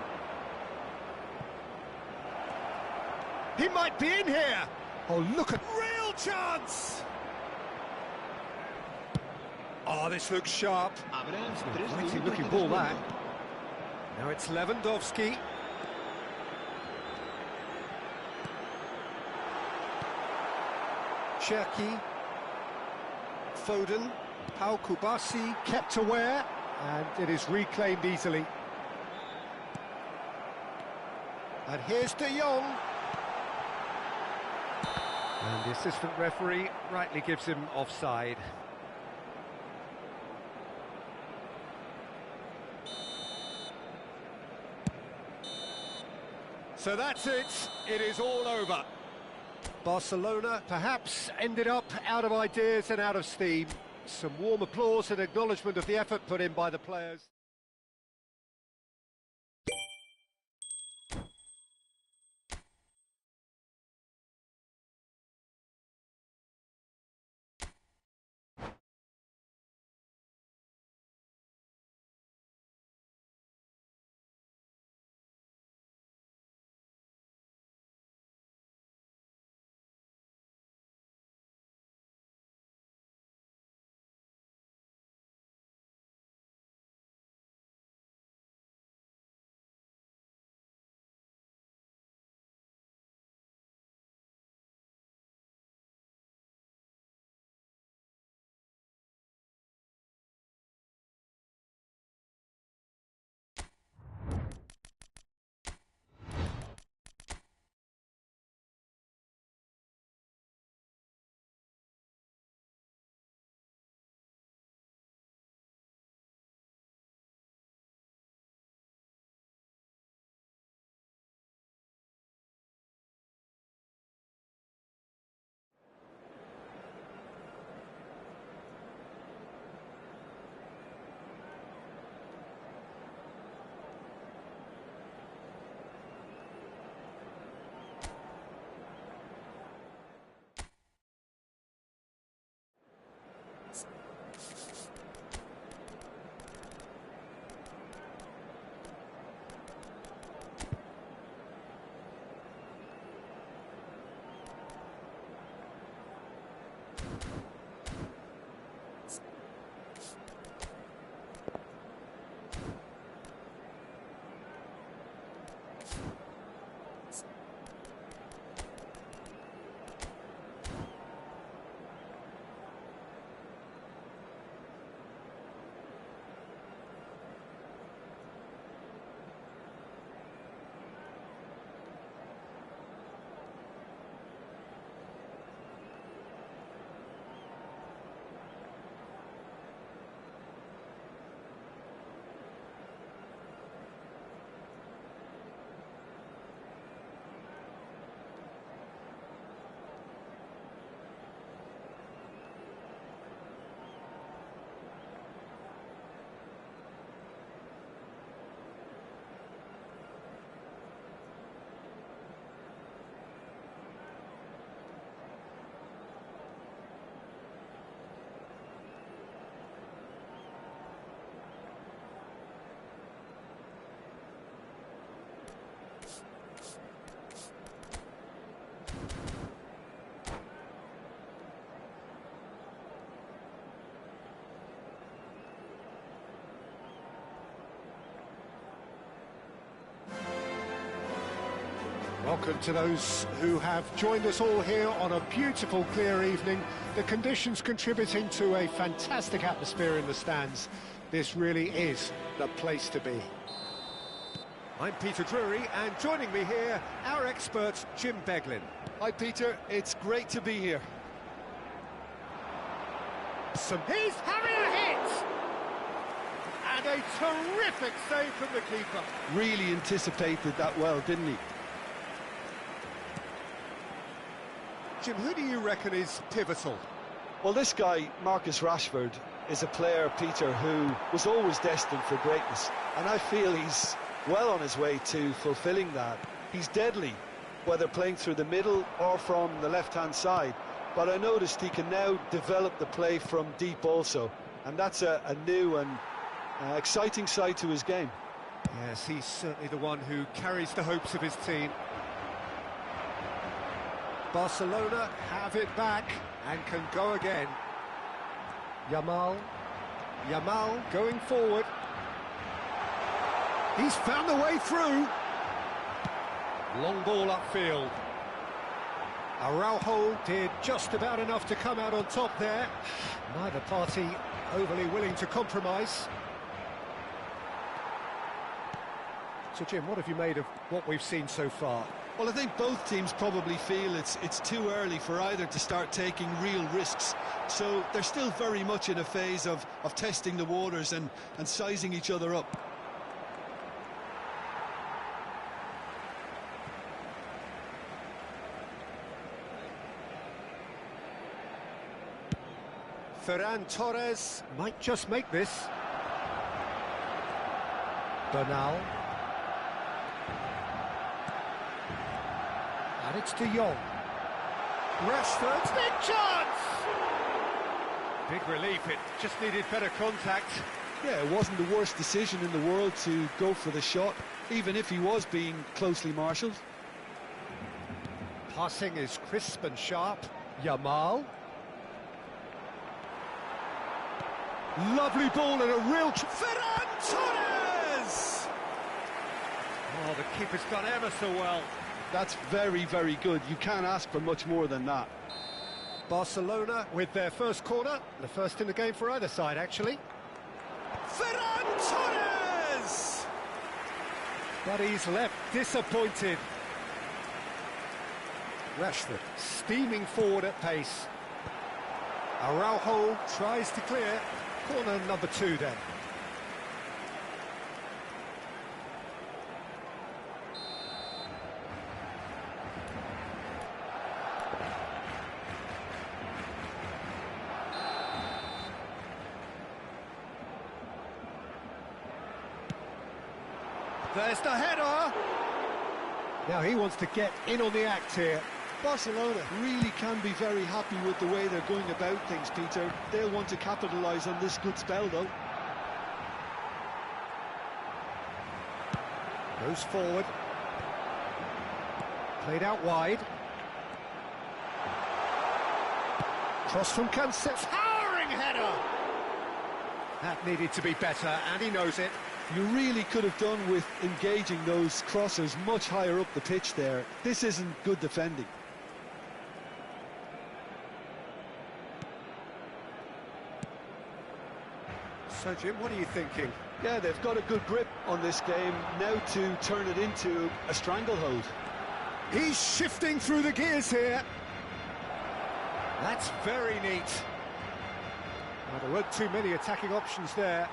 He might be in here. Oh, look at real chance. Oh, this looks sharp. Mighty looking ball that. Now it's Lewandowski. Cherki. Foden. Pau Kubasi kept aware, and it is reclaimed easily. And here's De Jong. And the assistant referee rightly gives him offside. So that's it. It is all over. Barcelona perhaps ended up out of ideas and out of steam. Some warm applause and acknowledgement of the effort put in by the players. Welcome to those who have joined us all here on a beautiful, clear evening. The conditions contributing to a fantastic atmosphere in the stands. This really is the place to be. I'm Peter Drury, and joining me here, our expert, Jim Beglin. Hi, Peter. It's great to be here. He's having a hit! And a terrific save from the keeper. Really anticipated that well, didn't he? Jim, who do you reckon is pivotal? Well, this guy, Marcus Rashford, is a player, Peter, who was always destined for greatness. And I feel he's well on his way to fulfilling that. He's deadly, whether playing through the middle or from the left-hand side. But I noticed he can now develop the play from deep also. And that's a new and exciting side to his game. Yes, he's certainly the one who carries the hopes of his team. Barcelona have it back and can go again. Yamal going forward. He's found the way through. Long ball upfield. Araujo did just about enough to come out on top there. Neither party overly willing to compromise. So, Jim, what have you made of what we've seen so far? Well, I think both teams probably feel it's too early for either to start taking real risks. So they're still very much in a phase of testing the waters and sizing each other up. Ferran Torres might just make this. Bernal. And it's De Jong. Rashford, big chance! Big relief, it just needed better contact. Yeah, it wasn't the worst decision in the world to go for the shot, even if he was being closely marshalled. Passing is crisp and sharp. Yamal. Lovely ball and a real... Ferran Torres! Oh, the keeper's done ever so well. That's very, very good. You can't ask for much more than that. Barcelona with their first corner. The first in the game for either side, actually. Ferran Torres! But he's left disappointed. Rashford steaming forward at pace. Araujo tries to clear. Corner number 2 then. There's the header! Now he wants to get in on the act here. Barcelona really can be very happy with the way they're going about things, Peter. They'll want to capitalise on this good spell, though. Goes forward. Played out wide. Cross from Cancelo. Towering header! That needed to be better, and he knows it. You really could have done with engaging those crossers much higher up the pitch there. This isn't good defending. So, Jim, what are you thinking? Yeah, they've got a good grip on this game, now to turn it into a stranglehold. He's shifting through the gears here. That's very neat. Well, there weren't too many attacking options there.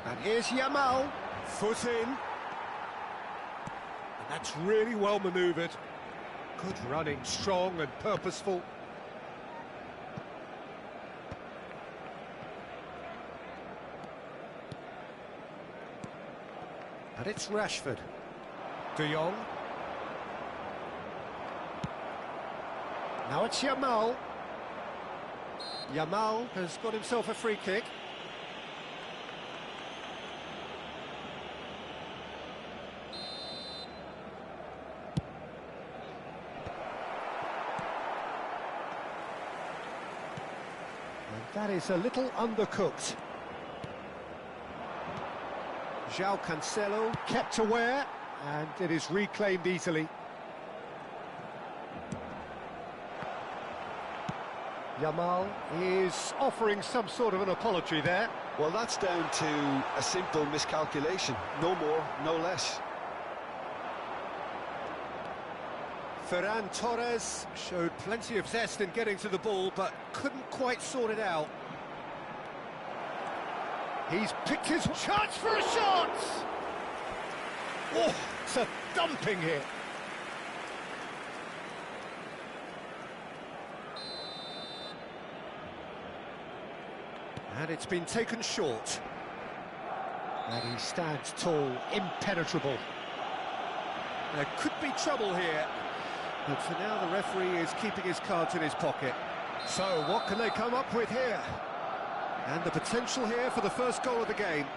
And here's Yamal, foot in. And that's really well manoeuvred. Good running, strong and purposeful. And it's Rashford. De Jong. Now it's Yamal. Yamal has got himself a free kick. And that is a little undercooked. João Cancelo kept aware, and it is reclaimed easily. Yamal is offering some sort of an apology there. Well, that's down to a simple miscalculation. No more, no less. Ferran Torres showed plenty of zest in getting to the ball, but couldn't quite sort it out. He's picked his chance for a shot! Oh, it's a dumping hit. And it's been taken short. And he stands tall, impenetrable. There could be trouble here. But for now, the referee is keeping his cards in his pocket. So, what can they come up with here? And the potential here for the first goal of the game.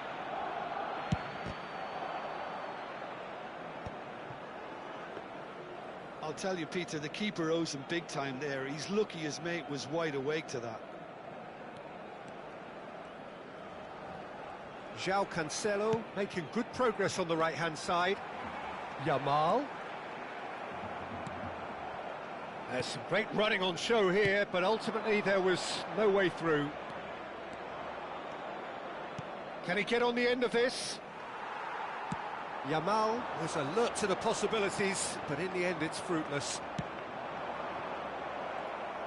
I'll tell you, Peter, the keeper owes him big time there. He's lucky his mate was wide awake to that. João Cancelo making good progress on the right-hand side. Yamal. There's some great running on show here, but ultimately there was no way through. Can he get on the end of this? Yamal was alert to the possibilities, but in the end it's fruitless.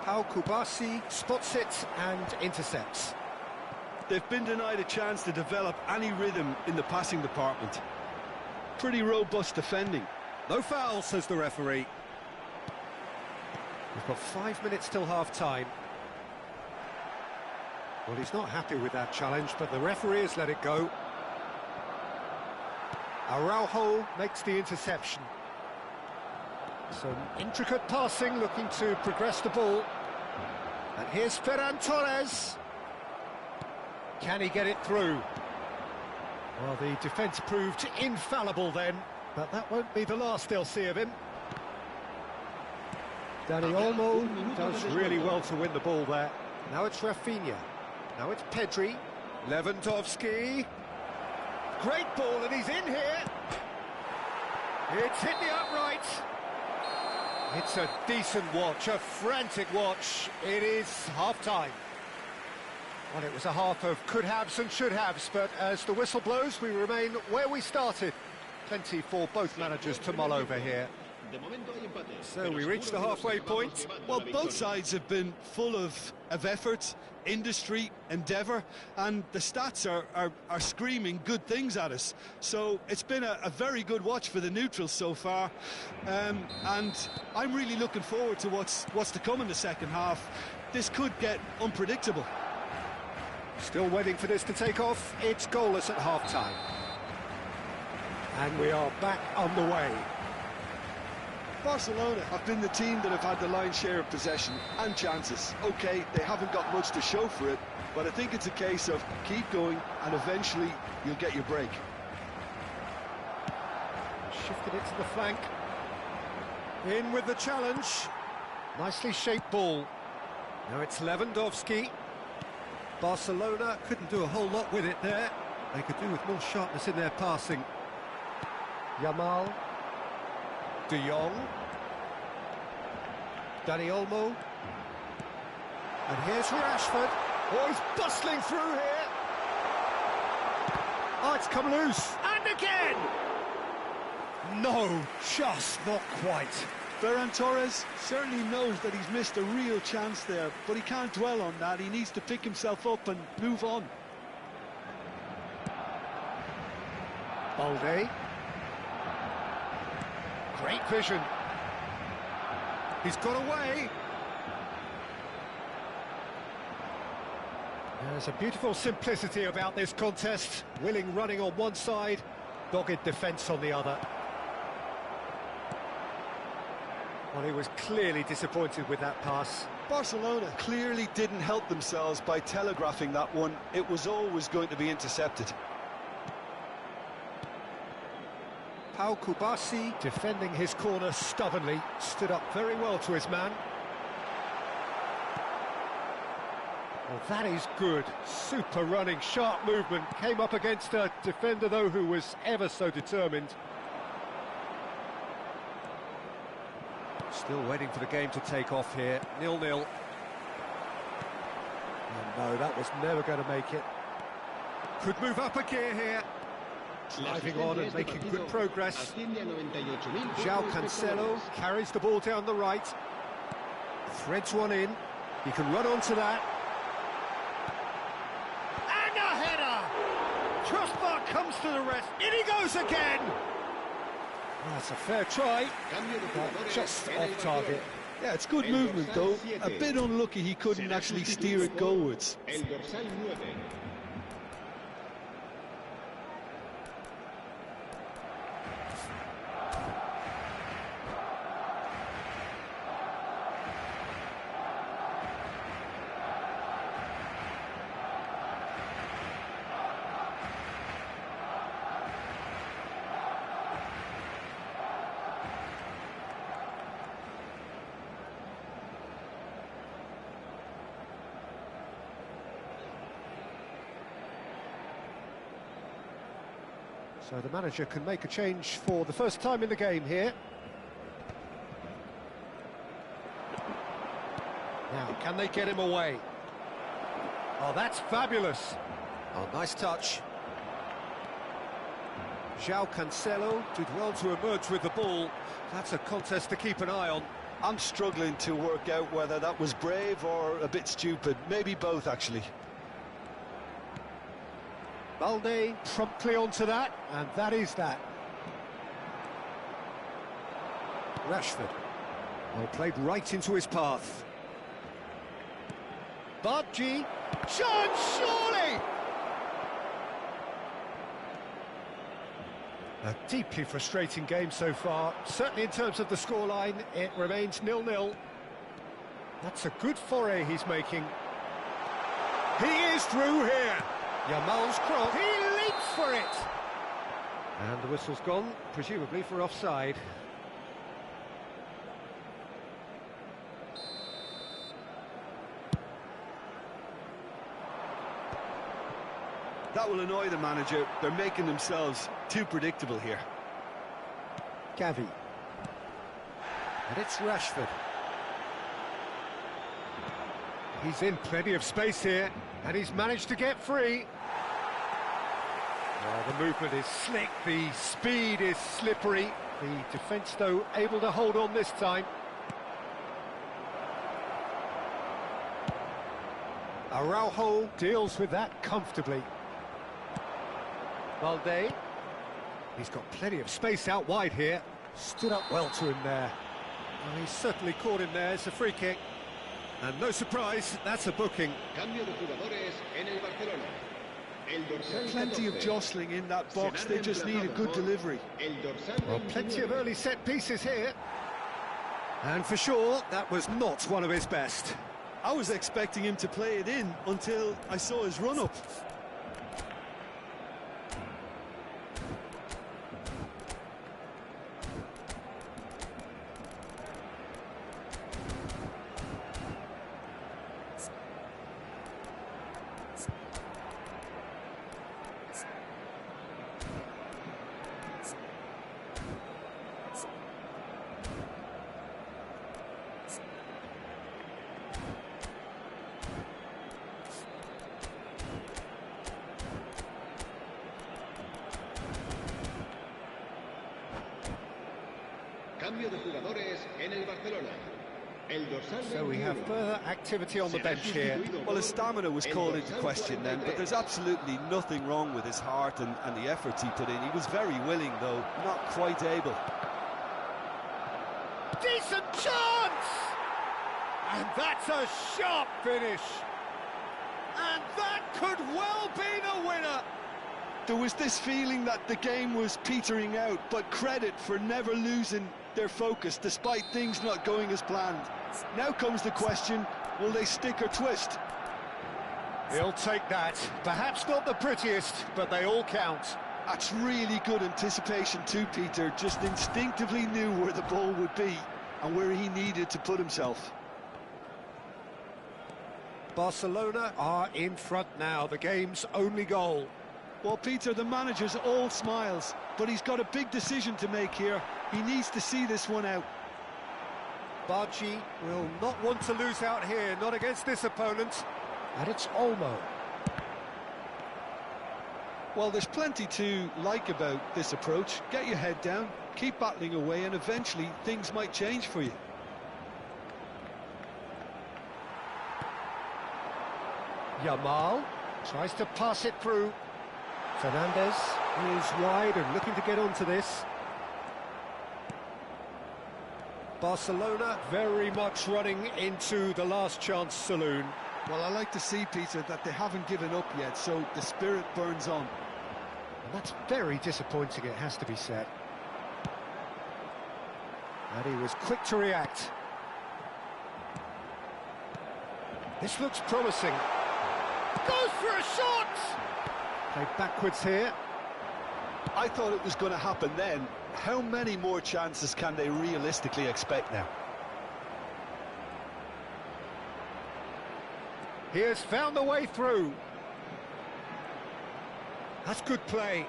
Pau Kubasi spots it and intercepts. They've been denied a chance to develop any rhythm in the passing department. Pretty robust defending. No foul, says the referee. We've got 5 minutes till half-time. Well, he's not happy with that challenge, but the referee has let it go. Araujo makes the interception. Some intricate passing, looking to progress the ball. And here's Ferran Torres. Can he get it through? Well, the defence proved infallible then, but that won't be the last they'll see of him. Dani Olmo does really well to win the ball there. Now it's Rafinha. Now it's Pedri. Lewandowski. Great ball, and he's in here. It's hit the upright. It's a decent watch, a frantic watch. It is half-time. Well, it was a half of could-haves and should-haves, but as the whistle blows, we remain where we started. Plenty for both managers to mull over here. So we reach the halfway point. Well, both sides have been full of effort, industry, endeavour, and the stats are screaming good things at us. So it's been a very good watch for the neutrals so far, and I'm really looking forward to what's to come in the second half. This could get unpredictable. Still waiting for this to take off. It's goalless at half-time. And we are back on the way. Barcelona have been the team that have had the lion's share of possession and chances. OK, they haven't got much to show for it, but I think it's a case of keep going and eventually you'll get your break. Shifted it to the flank. In with the challenge. Nicely shaped ball. Now it's Lewandowski. Barcelona couldn't do a whole lot with it there. They could do with more sharpness in their passing. Yamal. De Jong. Dani Olmo. And here's Rashford. Oh, he's bustling through here. Oh, it's come loose. And again! No, just not quite. Ferran Torres certainly knows that he's missed a real chance there, but he can't dwell on that. He needs to pick himself up and move on. Balde. Great vision. He's got away. There's a beautiful simplicity about this contest. Willing running on one side, dogged defence on the other. Well, he was clearly disappointed with that pass. Barcelona clearly didn't help themselves by telegraphing that one. It was always going to be intercepted. Pau Kubasi defending his corner stubbornly, stood up very well to his man. Well, that is good. Super running, sharp movement. Came up against a defender, though, who was ever so determined. Still waiting for the game to take off here. 0-0. And no, that was never going to make it. Could move up a gear here. Driving on and making good progress. João Cancelo carries the ball down the right. Threads one in. He can run onto that. And a header! Crossbar comes to the rest. In he goes again! That's a fair try, but just off target. Yeah, it's good movement though. A bit unlucky he couldn't actually steer it goalwards. So the manager can make a change for the first time in the game here. Now, can they get him away? Oh, that's fabulous. Oh, nice touch. João Cancelo did well to emerge with the ball. That's a contest to keep an eye on. I'm struggling to work out whether that was brave or a bit stupid. Maybe both, actually. Balde promptly onto that, and that is that. Rashford. Well, played right into his path. Bargi. Chance, surely! A deeply frustrating game so far. Certainly in terms of the scoreline, it remains 0-0. That's a good foray he's making. He is through here. Yamal's cross, he leaps for it! And the whistle's gone, presumably for offside. That will annoy the manager. They're making themselves too predictable here. Gavi. And it's Rashford. He's in plenty of space here, and he's managed to get free. Well, the movement is slick, the speed is slippery. The defence, though, able to hold on this time. Araujo deals with that comfortably. Balde. He's got plenty of space out wide here. Stood up well to him there. Well, he's certainly caught him there. It's a free kick. And no surprise, that's a booking. Plenty of jostling in that box, they just need a good delivery. Well, plenty of early set pieces here. And for sure, that was not one of his best. I was expecting him to play it in until I saw his run-up. So we have further activity on the bench here. Well, his stamina was called into question then, but there's absolutely nothing wrong with his heart and the efforts he put in. He was very willing, though, not quite able. Decent chance! And that's a sharp finish. And that could well be the winner. There was this feeling that the game was petering out, but credit for never losing their focus despite things not going as planned. Now comes the question, will they stick or twist? He'll take that. Perhaps not the prettiest, but they all count. That's really good anticipation too, Peter. Just instinctively knew where the ball would be and where he needed to put himself. Barcelona are in front now, the game's only goal. Well, Peter, the manager's all smiles, but he's got a big decision to make here. He needs to see this one out. Bargi will not want to lose out here, not against this opponent. And it's Olmo. Well, there's plenty to like about this approach. Get your head down, keep battling away, and eventually things might change for you. Yamal tries to pass it through. Fernandez is wide and looking to get onto this. Barcelona very much running into the last chance saloon. Well, I like to see, Peter, that they haven't given up yet, so the spirit burns on. And that's very disappointing, it has to be said. And he was quick to react. This looks promising. Goes for a shot! Played backwards here. I thought it was going to happen then. How many more chances can they realistically expect now? He has found the way through. That's good play.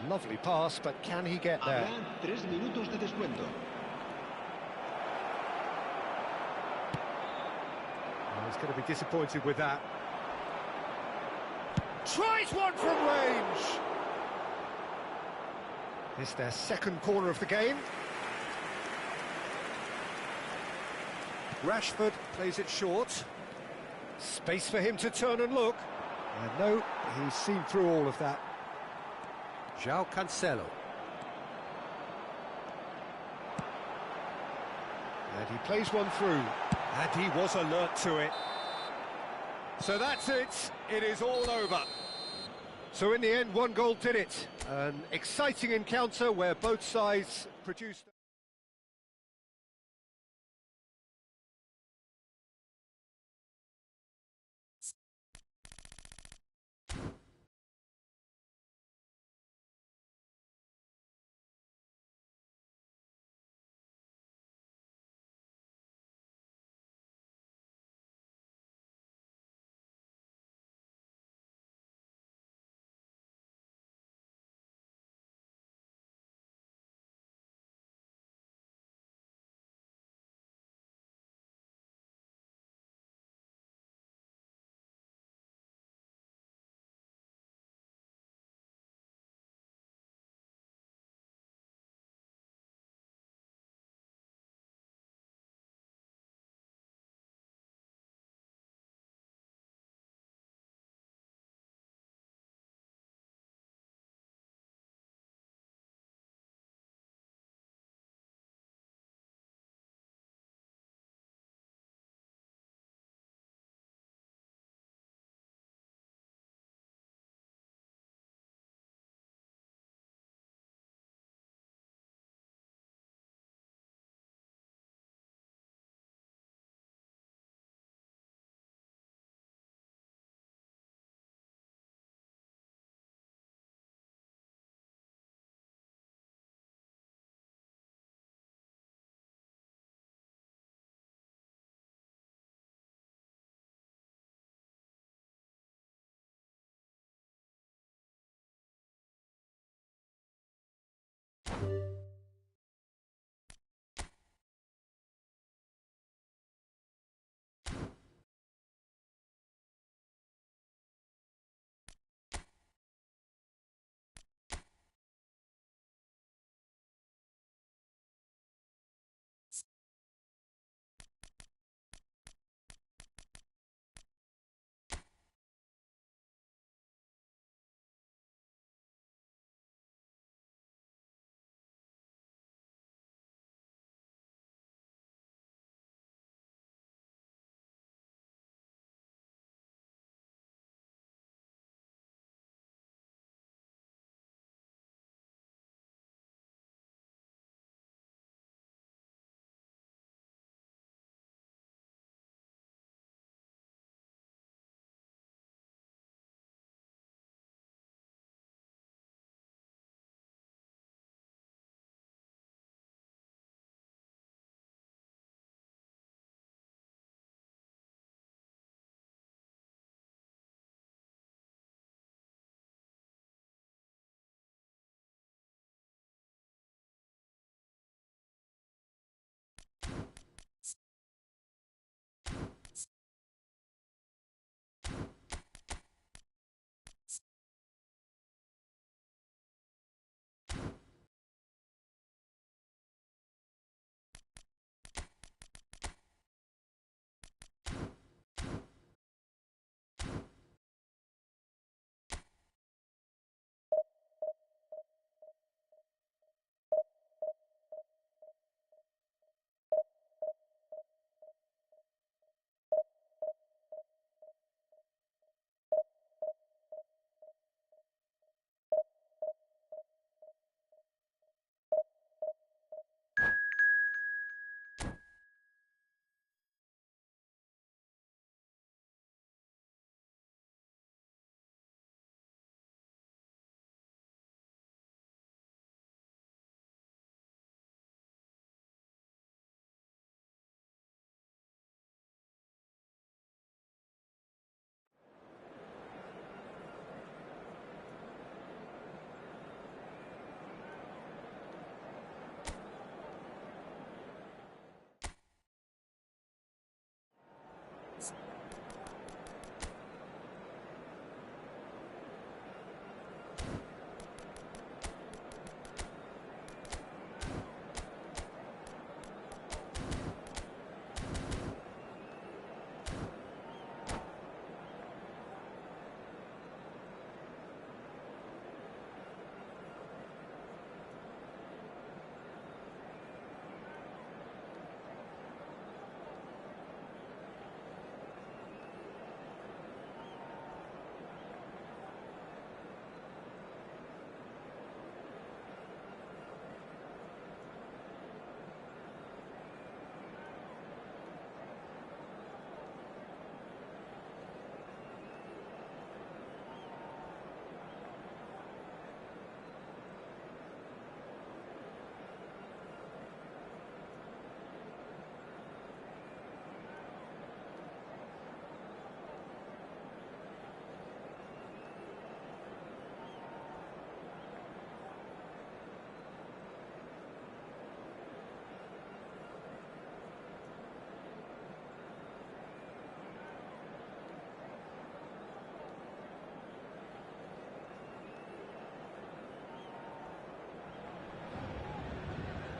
Lovely pass, but can he get there? Habrá 3 minutos de descuento. Oh, he's going to be disappointed with that. Tries one from range. It's their second corner of the game. Rashford plays it short. Space for him to turn and look. And no, he's seen through all of that. João Cancelo. And he plays one through. And he was alert to it. So that's it. It is all over. So in the end, one goal did it. An exciting encounter where both sides produced...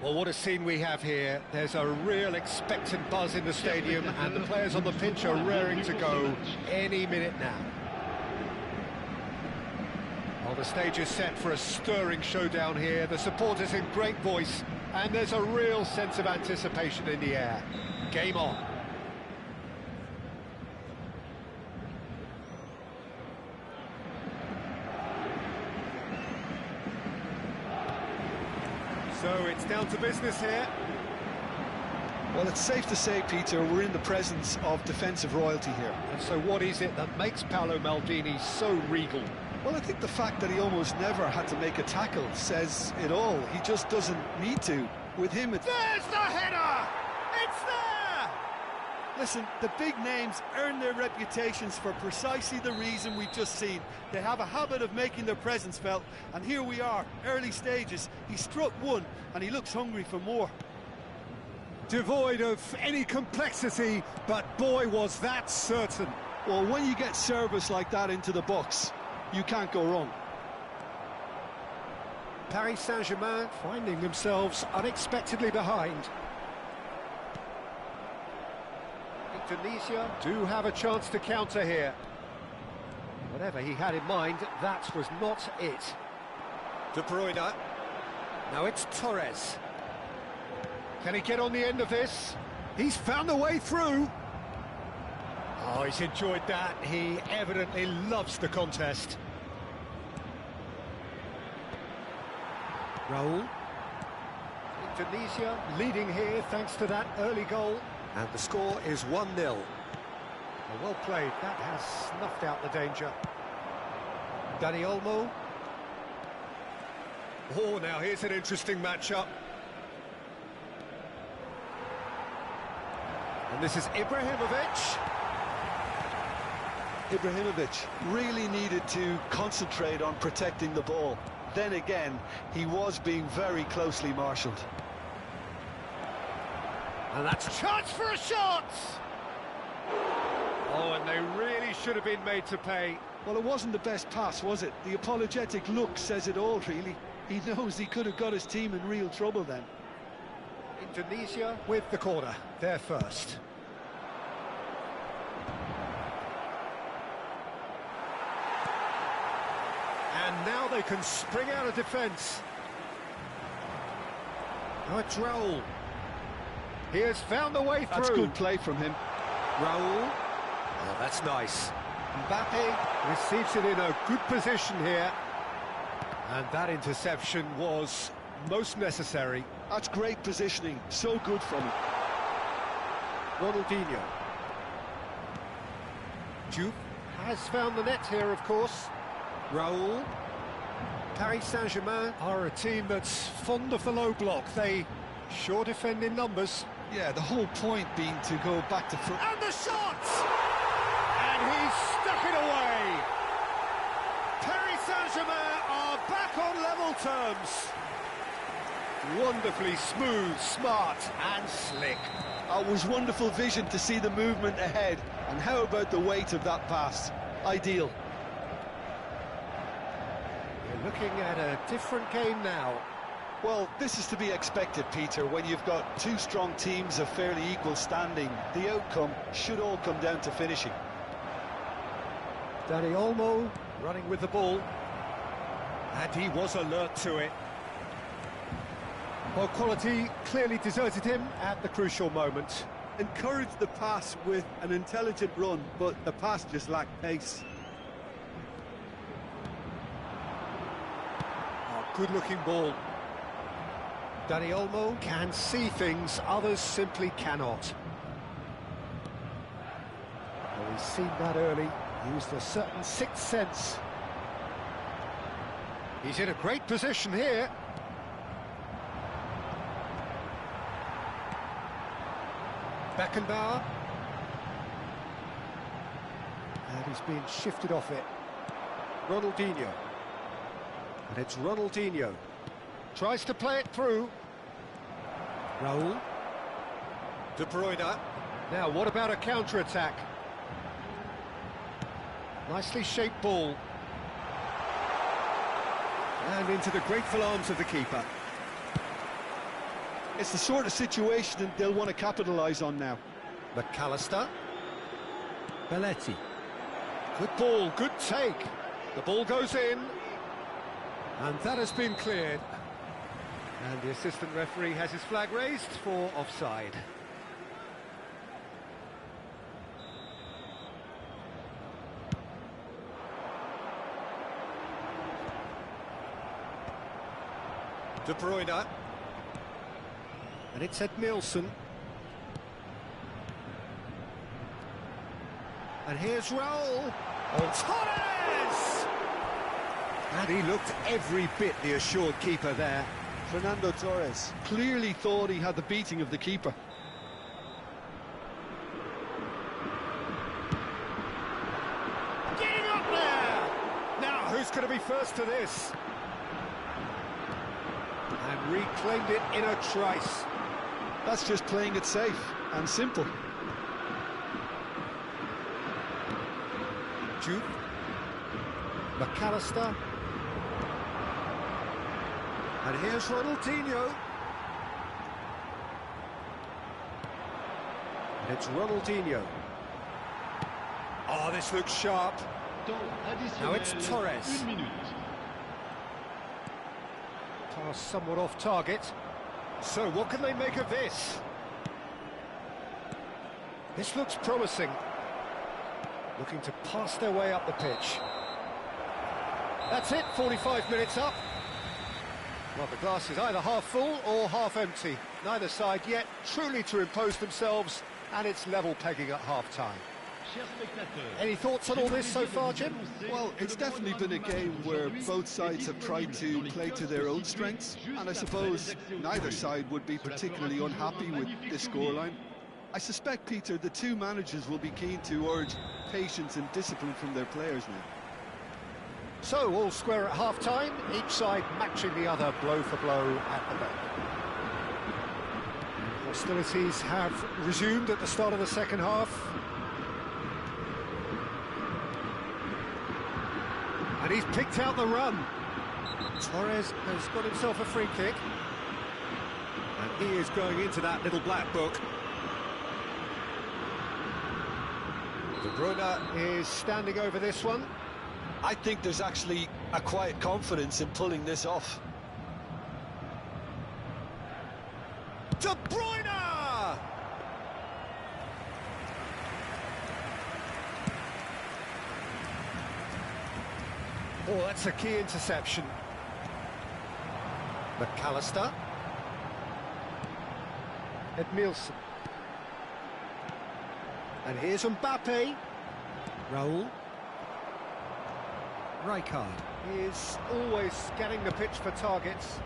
Well, what a scene we have here. There's a real expectant buzz in the stadium, and the players on the pitch are raring to go any minute now. Well, the stage is set for a stirring showdown here. The supporters in great voice, and there's a real sense of anticipation in the air. Game on. So it's down to business here. Well, it's safe to say, Peter, we're in the presence of defensive royalty here. And so what is it that makes Paolo Maldini so regal? Well, I think the fact that he almost never had to make a tackle says it all. He just doesn't need to. With him, it's... There's the header! It's there! Listen, the big names earn their reputations for precisely the reason we've just seen. They have a habit of making their presence felt, and here we are, early stages. He struck one, and he looks hungry for more. Devoid of any complexity, but boy, was that certain. Well, when you get service like that into the box, you can't go wrong. Paris Saint-Germain finding themselves unexpectedly behind. Tunisia do have a chance to counter here. Whatever he had in mind, that was not it. De Bruyne. Now it's Torres. Can he get on the end of this? He's found a way through. Oh, he's enjoyed that. He evidently loves the contest. Raul. Tunisia leading here thanks to that early goal. And the score is 1-0. Well played, that has snuffed out the danger. Dani Olmo. Oh, now here's an interesting matchup. And this is Ibrahimovic. Ibrahimovic really needed to concentrate on protecting the ball. Then again, he was being very closely marshalled. And that's a chance for a shot! Oh, and they really should have been made to pay. Well, it wasn't the best pass, was it? The apologetic look says it all, really. He knows he could have got his team in real trouble then. Indonesia with the corner, they're first. And now they can spring out of defence. Now it's Raul. He has found a way through. That's good play from him. Raul. Oh, that's nice. Mbappe receives it in a good position here. And that interception was most necessary. That's great positioning. So good from him. Ronaldinho. Juve has found the net here, of course. Raul. Paris Saint-Germain are a team that's fond of the low block. They sure defend in numbers. Yeah, the whole point being to go back to front. And the shot! And he's stuck it away. Paris Saint-Germain are back on level terms. Wonderfully smooth, smart and slick. It was wonderful vision to see the movement ahead. And how about the weight of that pass? Ideal. We're looking at a different game now. Well, this is to be expected, Peter, when you've got two strong teams of fairly equal standing. The outcome should all come down to finishing. Dani Olmo running with the ball. And he was alert to it. Well, quality clearly deserted him at the crucial moment. Encouraged the pass with an intelligent run, but the pass just lacked pace. Oh, good-looking ball. Dani Olmo can see things others simply cannot. Well, he's seen that early, used a certain sixth sense. He's in a great position here. Beckenbauer. And he's being shifted off it. Ronaldinho. And it's Ronaldinho. Tries to play it through. Raul. De Bruyne. Now, what about a counter-attack? Nicely shaped ball. And into the grateful arms of the keeper. It's the sort of situation that they'll want to capitalise on now. McAllister. Belletti. Good ball, good take. The ball goes in. And that has been cleared. And the assistant referee has his flag raised for offside. De Bruyne. And it's Edmilson. And here's Raul. Torres! And he looked every bit the assured keeper there. Fernando Torres clearly thought he had the beating of the keeper. Getting up there! Now, who's going to be first to this? And reclaimed it in a trice. That's just playing it safe and simple. Jude. McAllister. And here's Ronaldinho. And it's Ronaldinho. Oh, this looks sharp. Now it's Torres. 1 minute. Pass somewhat off target. So what can they make of this? This looks promising. Looking to pass their way up the pitch. That's it, 45 minutes up. Well, the glass is either half full or half empty. Neither side yet truly to impose themselves, and it's level pegging at half-time. Any thoughts on all this so far, Jim? Well, it's definitely been a game where both sides have tried to play to their own strengths, and I suppose neither side would be particularly unhappy with this scoreline. I suspect, Peter, the two managers will be keen to urge patience and discipline from their players now. So, all square at half-time, each side matching the other blow for blow at the back. Hostilities have resumed at the start of the second half. And he's picked out the run. Torres has got himself a free kick. And he is going into that little black book. De Bruyne is standing over this one. I think there's actually a quiet confidence in pulling this off. De Bruyne! Oh, that's a key interception. McAllister. Edmilson. And here's Mbappe. Raul. Rijkaard. He is always scanning the pitch for targets.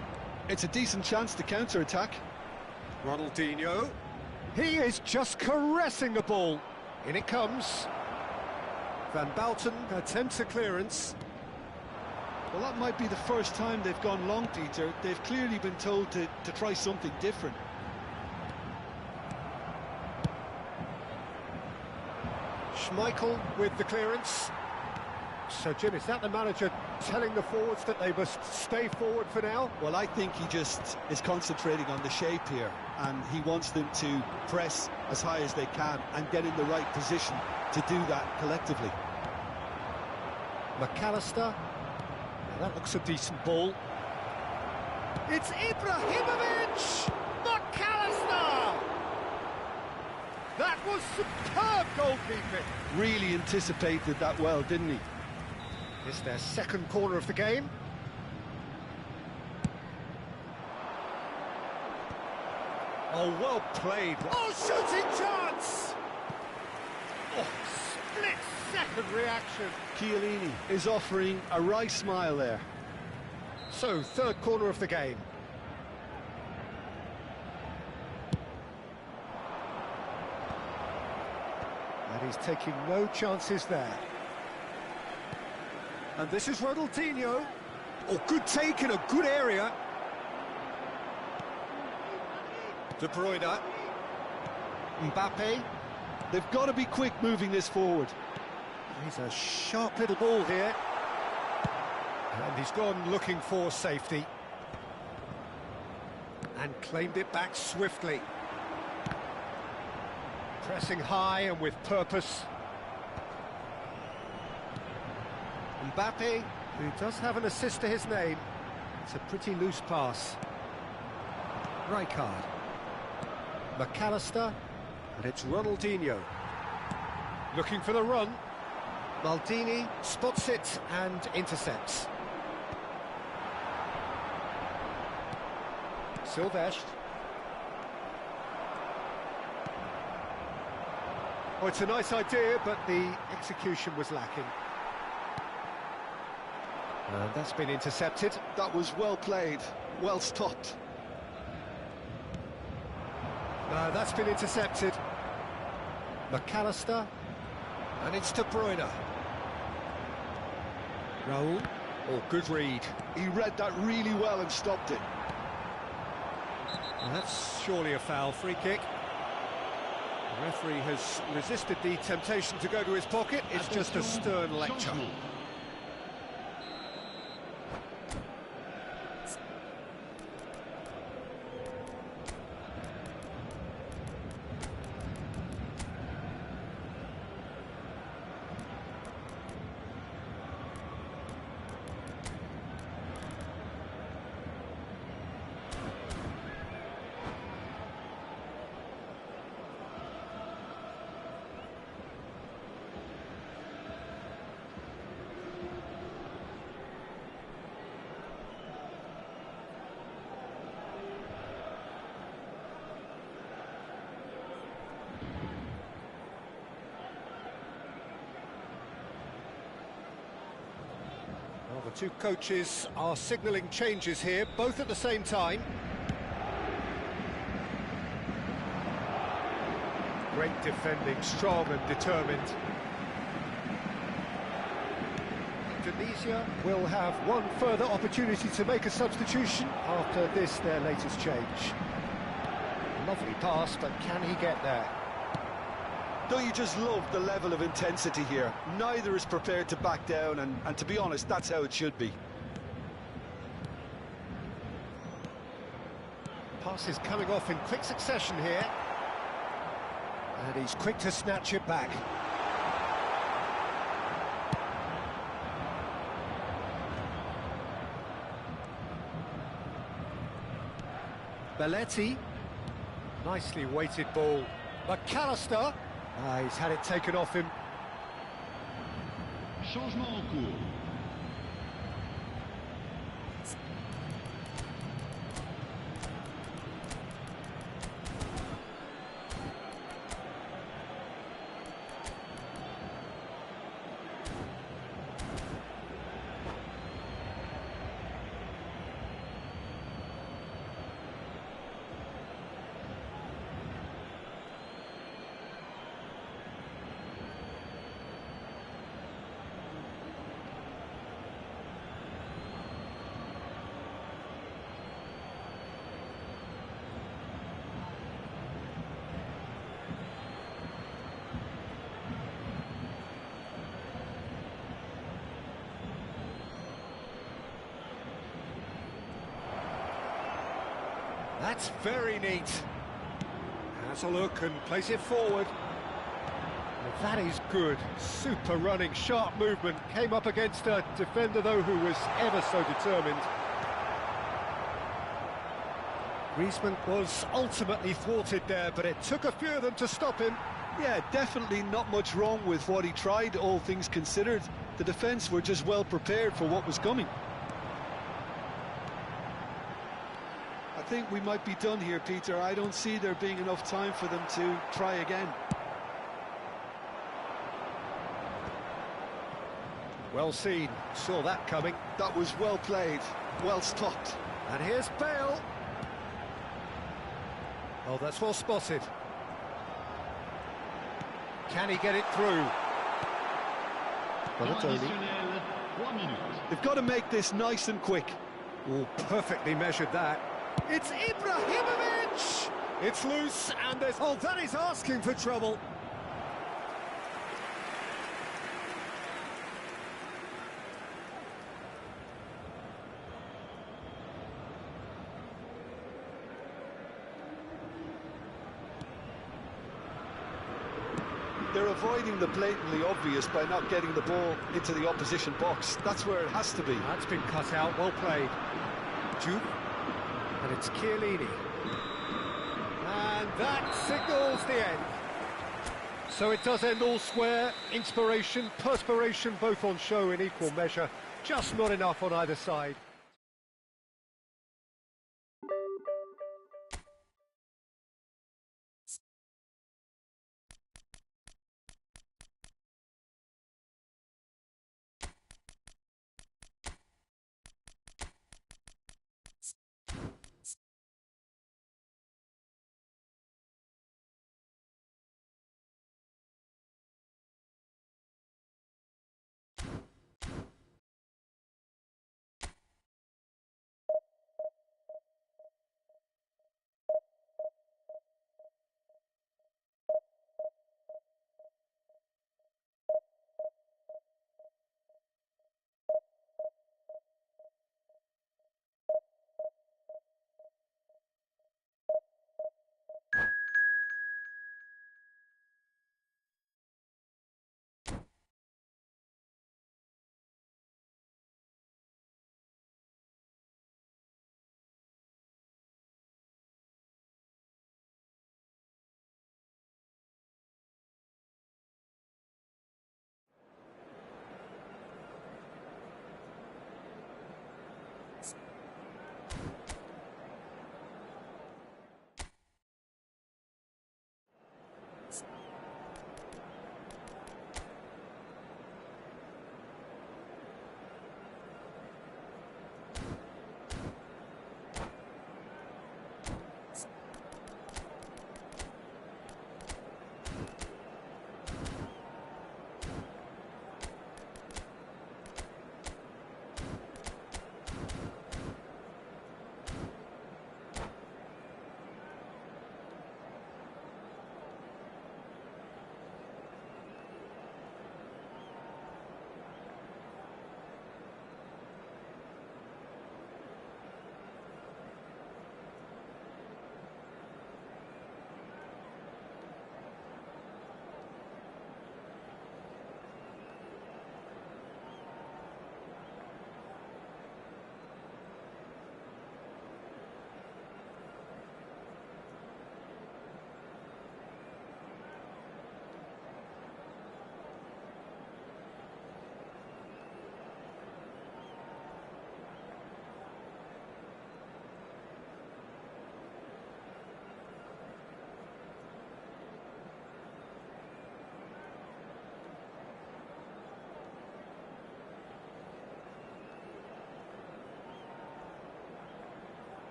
It's a decent chance to counter-attack. Ronaldinho. He is just caressing the ball. In it comes. Van Bouten attempts a clearance. Well, that might be the first time they've gone long, Peter. They've clearly been told to try something different. Schmeichel with the clearance. So, Jim, is that the manager telling the forwards that they must stay forward for now? Well, I think he just is concentrating on the shape here, and he wants them to press as high as they can and get in the right position to do that collectively. McAllister. Now that looks a decent ball. It's Ibrahimovic! McAllister! That was superb goalkeeping. Really anticipated that well, didn't he? It's their second corner of the game. Oh, well played. Oh, shooting chance! Oh, split-second reaction. Chiellini is offering a wry smile there. So, third corner of the game. And he's taking no chances there. And this is Ronaldinho. Oh, good take in a good area. De Bruyne. Mbappe. They've got to be quick moving this forward. He's a sharp little ball here. And he's gone looking for safety. And claimed it back swiftly. Pressing high and with purpose. Mbappe, who does have an assist to his name. It's a pretty loose pass. Rijkaard. McAllister. And it's Ronaldinho. Looking for the run. Maldini spots it and intercepts. Silvestre. Oh, it's a nice idea, but the execution was lacking. And that's been intercepted. That was well played, well stopped. No, that's been intercepted. McAllister. And it's De Bruyne. Raul. Oh, good read. He read that really well and stopped it. Well, that's surely a foul. Free kick. The referee has resisted the temptation to go to his pocket. It's just a stern lecture. Well, the two coaches are signalling changes here, both at the same time. Great defending, strong and determined. Indonesia will have one further opportunity to make a substitution after this, their latest change. Lovely pass, but can he get there? Don't you just love the level of intensity here? Neither is prepared to back down, and to be honest, that's how it should be. Pass is coming off in quick succession here. And he's quick to snatch it back. Belletti. Nicely weighted ball. McAllister. He's had it taken off him. Changement en cours. That's very neat. Has a look and plays it forward. Well, that is good. Super running, sharp movement. Came up against a defender, though, who was ever so determined. Griezmann was ultimately thwarted there, but it took a few of them to stop him. Yeah, definitely not much wrong with what he tried, all things considered. The defence were just well prepared for what was coming. I think we might be done here, Peter. I don't see there being enough time for them to try again. Well seen, saw that coming. That was well played, well stopped. And here's Bale. Oh, that's well spotted. Can he get it through? Temps additionnel, 3 minutes. They've got to make this nice and quick. Oh, perfectly measured that. It's Ibrahimovic! It's loose, and there's... Oh, that is asking for trouble. They're avoiding the blatantly obvious by not getting the ball into the opposition box. That's where it has to be. That's been cut out, well played. Juke, and it's Chiellini. And that signals the end. So it does end all square. Inspiration, perspiration, both on show in equal measure. Just not enough on either side.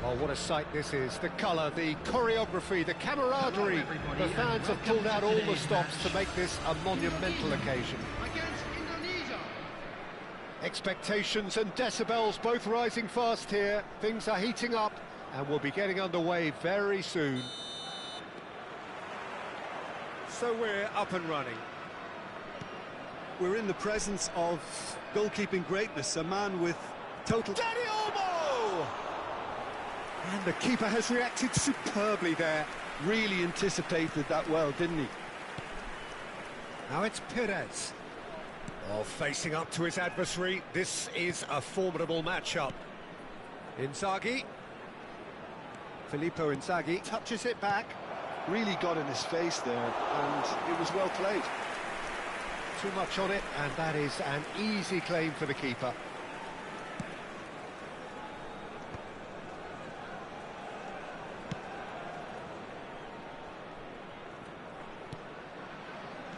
Oh, what a sight this is. The colour, the choreography, the camaraderie. The fans have pulled out all the stops to make this a monumental occasion. Expectations and decibels both rising fast here. Things are heating up and we'll be getting underway very soon. So we're up and running. We're in the presence of goalkeeping greatness, a man with total... Danny Olmo! And the keeper has reacted superbly there. Really anticipated that well, didn't he? Now it's Perez. Oh, facing up to his adversary. This is a formidable matchup. Inzaghi. Filippo Inzaghi touches it back. Really got in his face there, and it was well played. Too much on it, and that is an easy claim for the keeper.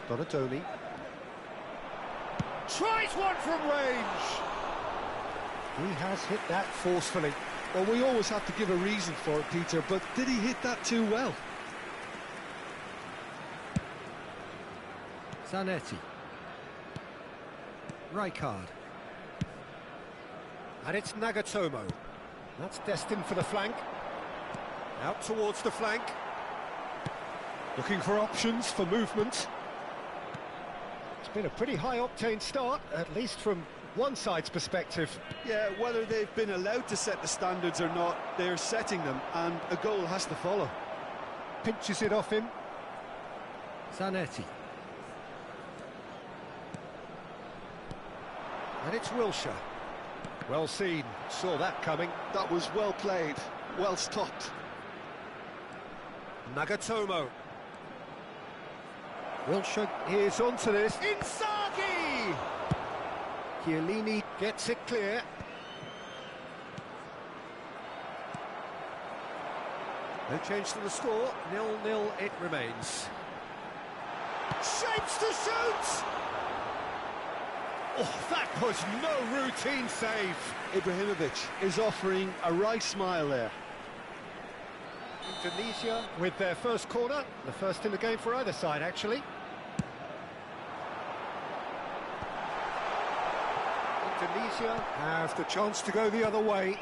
Donatoni. Tries one from range! He has hit that forcefully. Well, we always have to give a reason for it, Peter, but did he hit that too well? Zanetti. Rijkaard. And it's Nagatomo. That's destined for the flank. Out towards the flank. Looking for options for movement. It's been a pretty high-octane start, at least from one side's perspective. Yeah, whether they've been allowed to set the standards or not, they're setting them, and a goal has to follow. Pinches it off him. Zanetti. And it's Wilshere. Well seen, saw that coming. That was well played, well stopped. Nagatomo. Wilshere. Here's onto this. Inzaghi! Chiellini gets it clear. No change to the score, 0-0 it remains. Shapes to shoot! Oh, that was no routine save. Ibrahimovic is offering a wry smile there. Indonesia with their first corner, the first in the game for either side, actually. Indonesia have the chance to go the other way.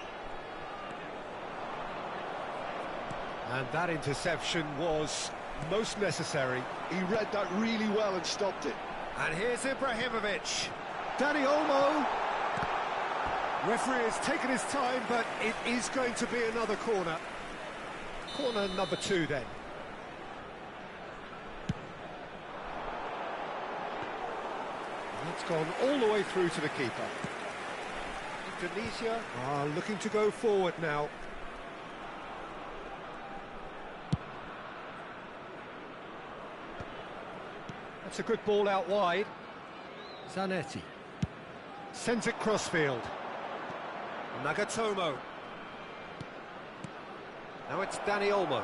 And that interception was most necessary. He read that really well and stopped it. And here's Ibrahimovic. Dani Olmo. Referee has taken his time, but it is going to be another corner. Corner number 2 then. It's gone all the way through to the keeper. Indonesia are looking to go forward now. That's a good ball out wide. Zanetti. Sends it crossfield. Nagatomo. Now it's Dani Olmo.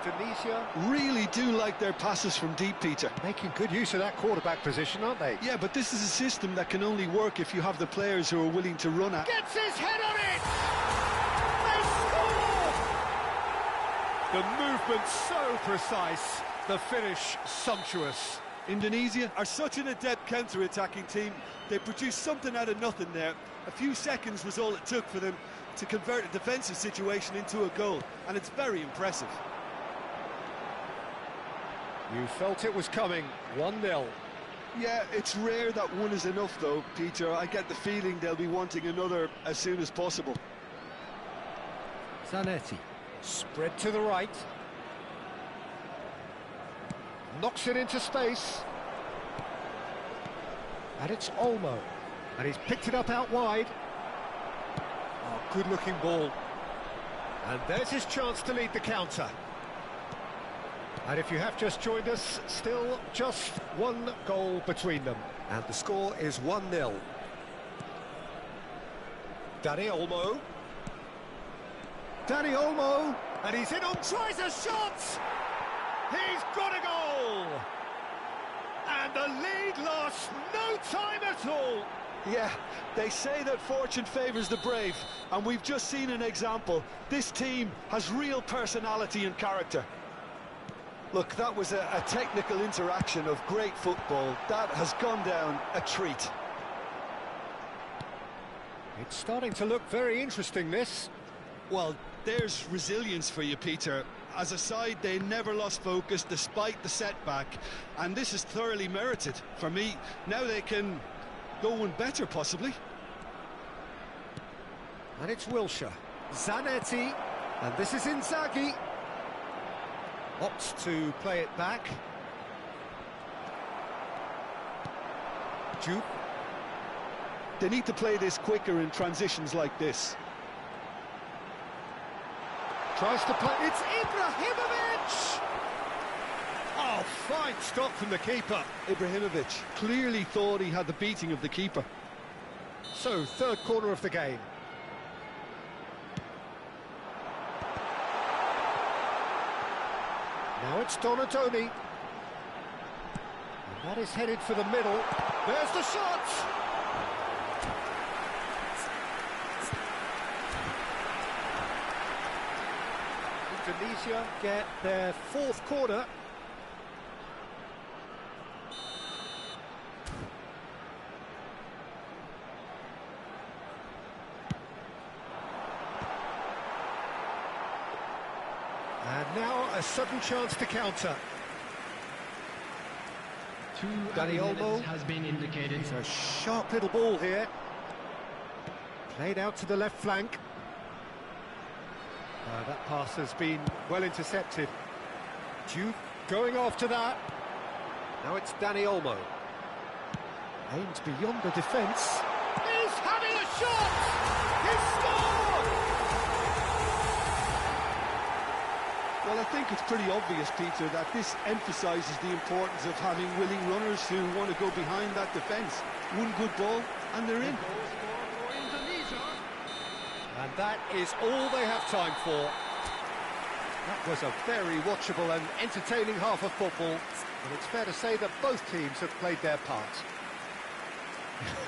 Indonesia Really do like their passes from deep, Peter. making good use of that quarterback position, aren't they? Yeah, but this is a system that can only work if you have the players who are willing to run at. Gets his head on it! They score! The movement so precise, the finish sumptuous. Indonesia are such an adept counter-attacking team. They produced something out of nothing there. A few seconds was all it took for them to convert a defensive situation into a goal, and it's very impressive. You felt it was coming, 1-0. Yeah, it's rare that one is enough though, Peter. I get the feeling they'll be wanting another as soon as possible. Zanetti. Spread to the right. Knocks it into space. And it's Olmo. And he's picked it up out wide. Oh, good-looking ball. And there's his chance to lead the counter. And if you have just joined us, still just one goal between them. And the score is 1-0. Dani Olmo. Dani Olmo. And he's in on, tries a shot! He's got a goal! And the lead lost no time at all! Yeah, they say that fortune favours the brave, and we've just seen an example. This team has real personality and character. Look, that was a technical interaction of great football. That has gone down a treat. It's starting to look very interesting, this. Well, there's resilience for you, Peter. As a side, they never lost focus despite the setback, and this is thoroughly merited. For me, now they can go one better, possibly. And it's Wilshere. Zanetti. And this is Inzaghi. Opts to play it back. Juke. They need to play this quicker in transitions like this. Tries to play. It's Ibrahimovic! Oh, fine stop from the keeper. Ibrahimovic clearly thought he had the beating of the keeper. So, third corner of the game. Now it's Donadoni. And that is headed for the middle. There's the shot! Indonesia get their fourth corner. a sudden chance to counter. Danny Olmo has been indicated. It's a sharp little ball here. Played out to the left flank. That pass has been well intercepted. Duke going after that. Now it's Danny Olmo. Aimed beyond the defence. He's having a shot! He's scored! Well, I think it's pretty obvious, Peter, that this emphasises the importance of having willing runners who want to go behind that defence. One good ball, and they're in. And that is all they have time for. That was a very watchable and entertaining half of football, and it's fair to say that both teams have played their part.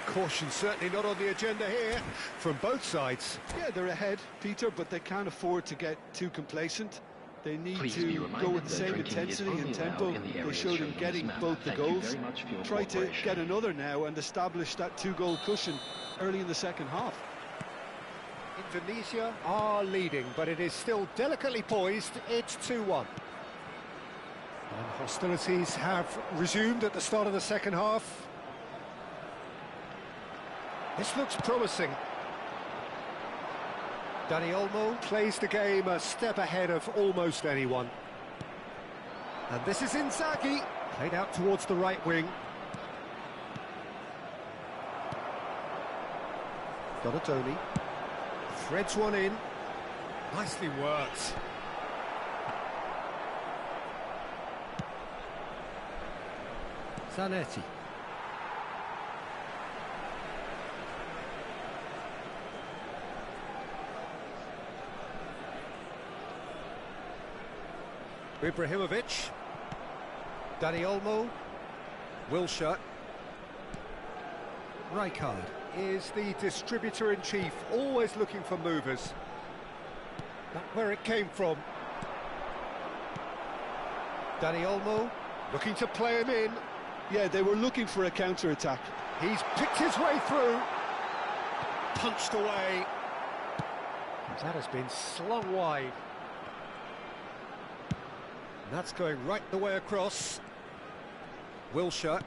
Caution certainly not on the agenda here from both sides. Yeah, they're ahead, Peter, but they can't afford to get too complacent. They need to go with the same intensity and tempo they showed in getting both the goals. Try to get another now and establish that two-goal cushion early in the second half. Indonesia are leading, but it is still delicately poised. It's 2-1. And hostilities have resumed at the start of the second half. This looks promising. Danny Olmo plays the game a step ahead of almost anyone. And this is Inzaghi, played out towards the right wing. Donatoni threads one in. Nicely worked. Zanetti. Ibrahimovic. Danny Olmo. Wilshere. Rijkaard. Is the distributor-in-chief, always looking for movers. That's where it came from. Danny Olmo looking to play him in. Yeah, they were looking for a counter-attack. He's picked his way through. Punched away. That has been slung wide. And that's going right the way across. Wilshere.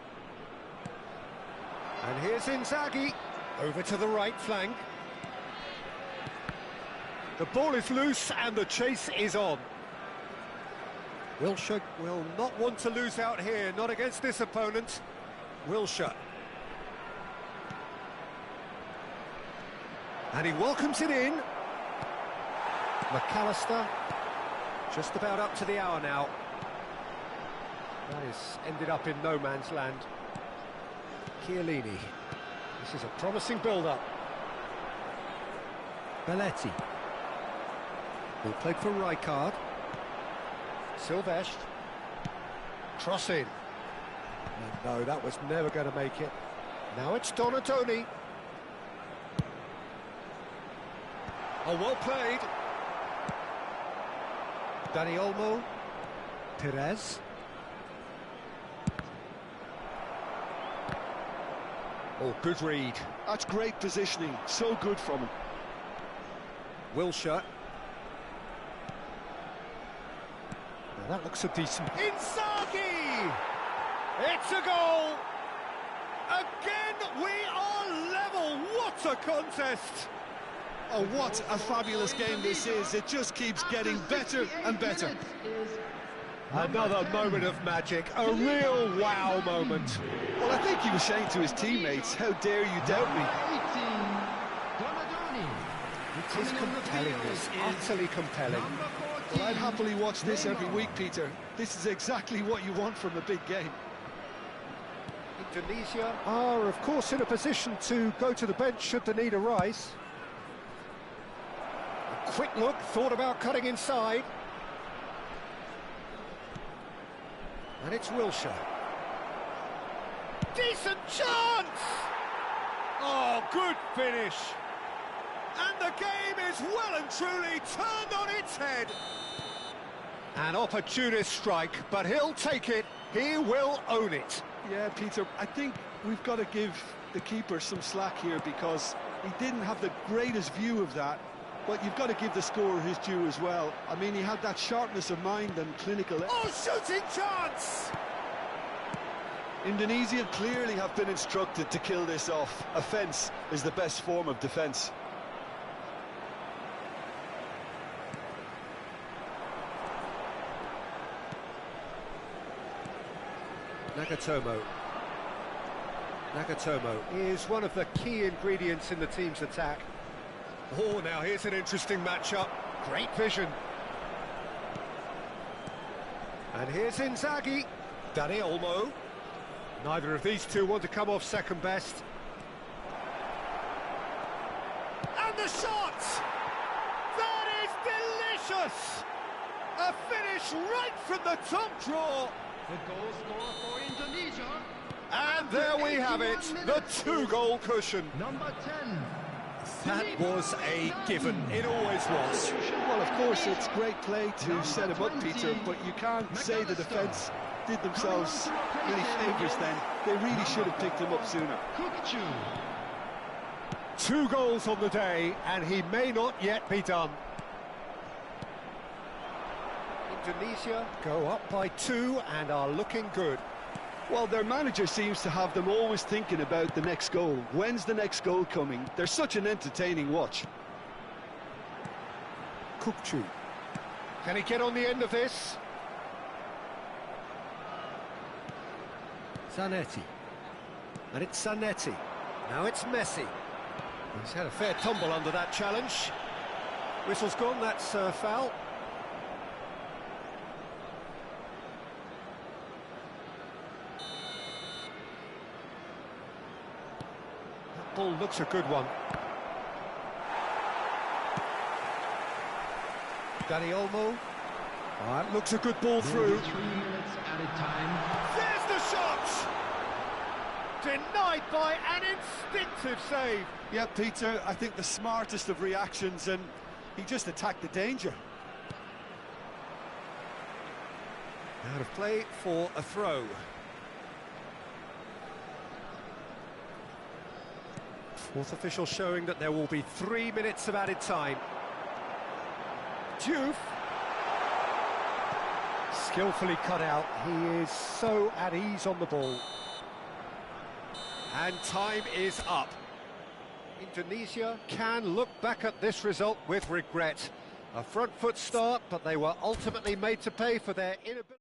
And here's Inzaghi. Over to the right flank. The ball is loose and the chase is on. Wilshere will not want to lose out here, not against this opponent. Wilshere. And he welcomes it in. McAllister, just about up to the hour now. That has ended up in no man's land. Chiellini. This is a promising build-up. Belletti. Ball played for Rijkaard. Silvestre. Cross in. And no, that was never going to make it. Now it's Donatoni. Oh, well played. Danny Olmo. Perez. Oh, good read. That's great positioning, so good from him. Wilshere. Now that looks a decent... Inzaghi! It's a goal! Again, we are level! What a contest! Oh, what a fabulous game this is. It just keeps getting better and better. Another moment of magic, a real wow moment. Well, I think he was saying to his teammates, how dare you doubt me? It is compelling, this, utterly compelling. Well, I'd happily watch this every week, Peter. This is exactly what you want from a big game. Indonesia are, of course, in a position to go to the bench should the need arise. A quick look, thought about cutting inside. And it's Wilshere. Decent chance! Oh, good finish. And the game is well and truly turned on its head. An opportunist strike, but he'll take it. He will own it. Yeah, Peter, I think we've got to give the keeper some slack here because he didn't have the greatest view of that. but you've got to give the scorer his due as well. I mean, he had that sharpness of mind and clinical... Oh, shooting chance! Indonesia clearly have been instructed to kill this off. Offence is the best form of defence. Nagatomo is one of the key ingredients in the team's attack. Oh, now here's an interesting matchup. Great vision. And here's Inzaghi. Dani Olmo. Neither of these two want to come off second best. And the shot! That is delicious! A finish right from the top draw. The goal scorer for Indonesia. And there we have it, the two-goal cushion. Number 10. That was a given, it always was. Well, of course, it's great play to set him up, Peter, but you can't say the defence did themselves any favours then. They really should have picked him up sooner. Kukcu. 2 goals on the day, and he may not yet be done. Indonesia go up by 2 and are looking good. Well, their manager seems to have them always thinking about the next goal. When's the next goal coming? They're such an entertaining watch. Kukcu. Can he get on the end of this? Zanetti. And it's Zanetti. Now it's Messi. He's had a fair tumble under that challenge. Whistle's gone, that's a foul. That ball looks a good one. Dani Olmo. That looks a good ball through. 3 minutes at a time. There's the shot! Denied by an instinctive save. Yeah, Peter, I think the smartest of reactions, and he just attacked the danger. Out of play for a throw. Fourth official showing that there will be 3 minutes of added time. Diouf. Skillfully cut out. He is so at ease on the ball. And time is up. Indonesia can look back at this result with regret. A front foot start, but they were ultimately made to pay for their inability.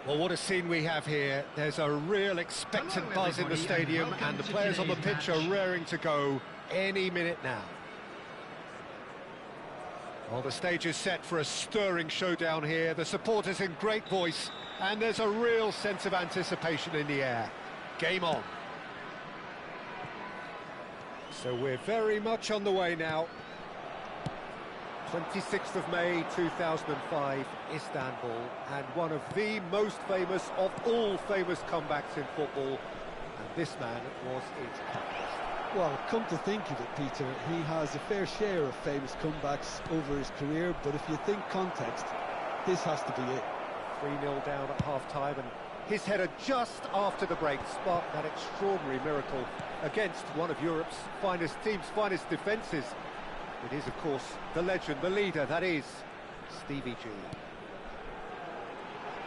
Well, what a scene we have here. There's a real expectant buzz in the stadium, and the players on the pitch are raring to go any minute now. Well, the stage is set for a stirring showdown here. The supporters in great voice, and there's a real sense of anticipation in the air. Game on. So we're very much on the way now. 26th of May 2005, Istanbul, and one of the most famous of all famous comebacks in football, and this man was its catalyst. Well, come to think of it, Peter, he has a fair share of famous comebacks over his career, but if you think context, this has to be it. 3-0 down at half-time, and his header just after the break sparked that extraordinary miracle against one of Europe's finest teams, finest defences. It is, of course, the legend, the leader, that is Stevie G.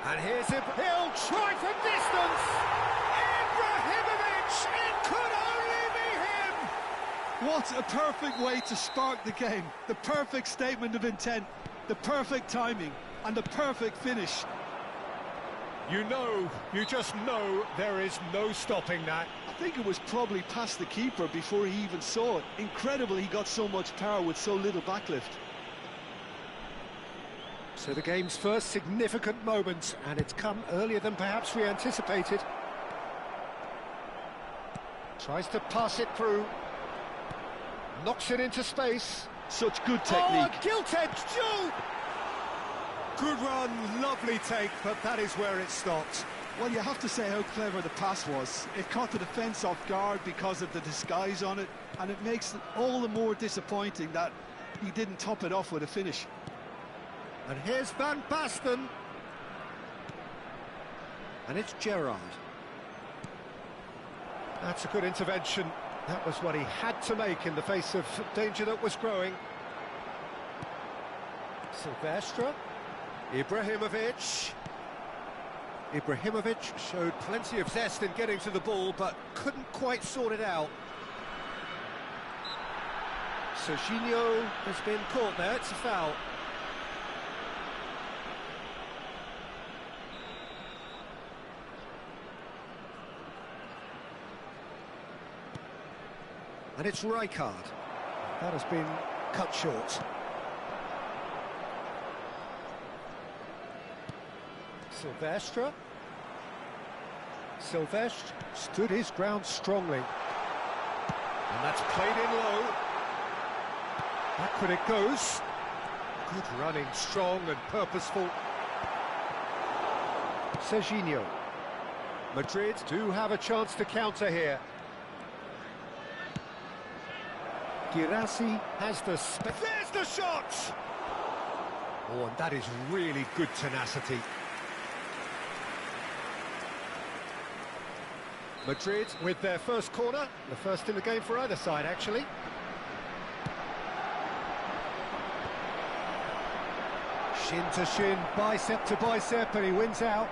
And here's him, he'll try from distance! Ibrahimovic! It could only be him! What a perfect way to spark the game. The perfect statement of intent, the perfect timing, and the perfect finish. You just know there is no stopping that. I think it was probably past the keeper before he even saw it. Incredible he got so much power with so little backlift. So the game's first significant moment, and it's come earlier than perhaps we anticipated. Tries to pass it through. Knocks it into space. Such good technique. Oh, gilt-edged shoot! Good run, lovely take, but that is where it stopped. Well, you have to say how clever the pass was. It caught the defence off guard because of the disguise on it, and it makes it all the more disappointing that he didn't top it off with a finish. And here's Van Basten. And it's Gerrard. That's a good intervention. That was what he had to make in the face of danger that was growing. Silvestre. Ibrahimovic. Ibrahimovic showed plenty of zest in getting to the ball, but couldn't quite sort it out. Serginho has been caught there, it's a foul. And it's Rijkaard. That has been cut short. Silvestre. Silvestre stood his ground strongly. And that's played in low. Backward it goes. Good running, strong and purposeful. Serginho. Madrid do have a chance to counter here. Girassi has the there's the shot! Oh, and that is really good tenacity. Madrid with their first corner, the first in the game for either side, actually. Shin to shin, bicep to bicep, and he wins out.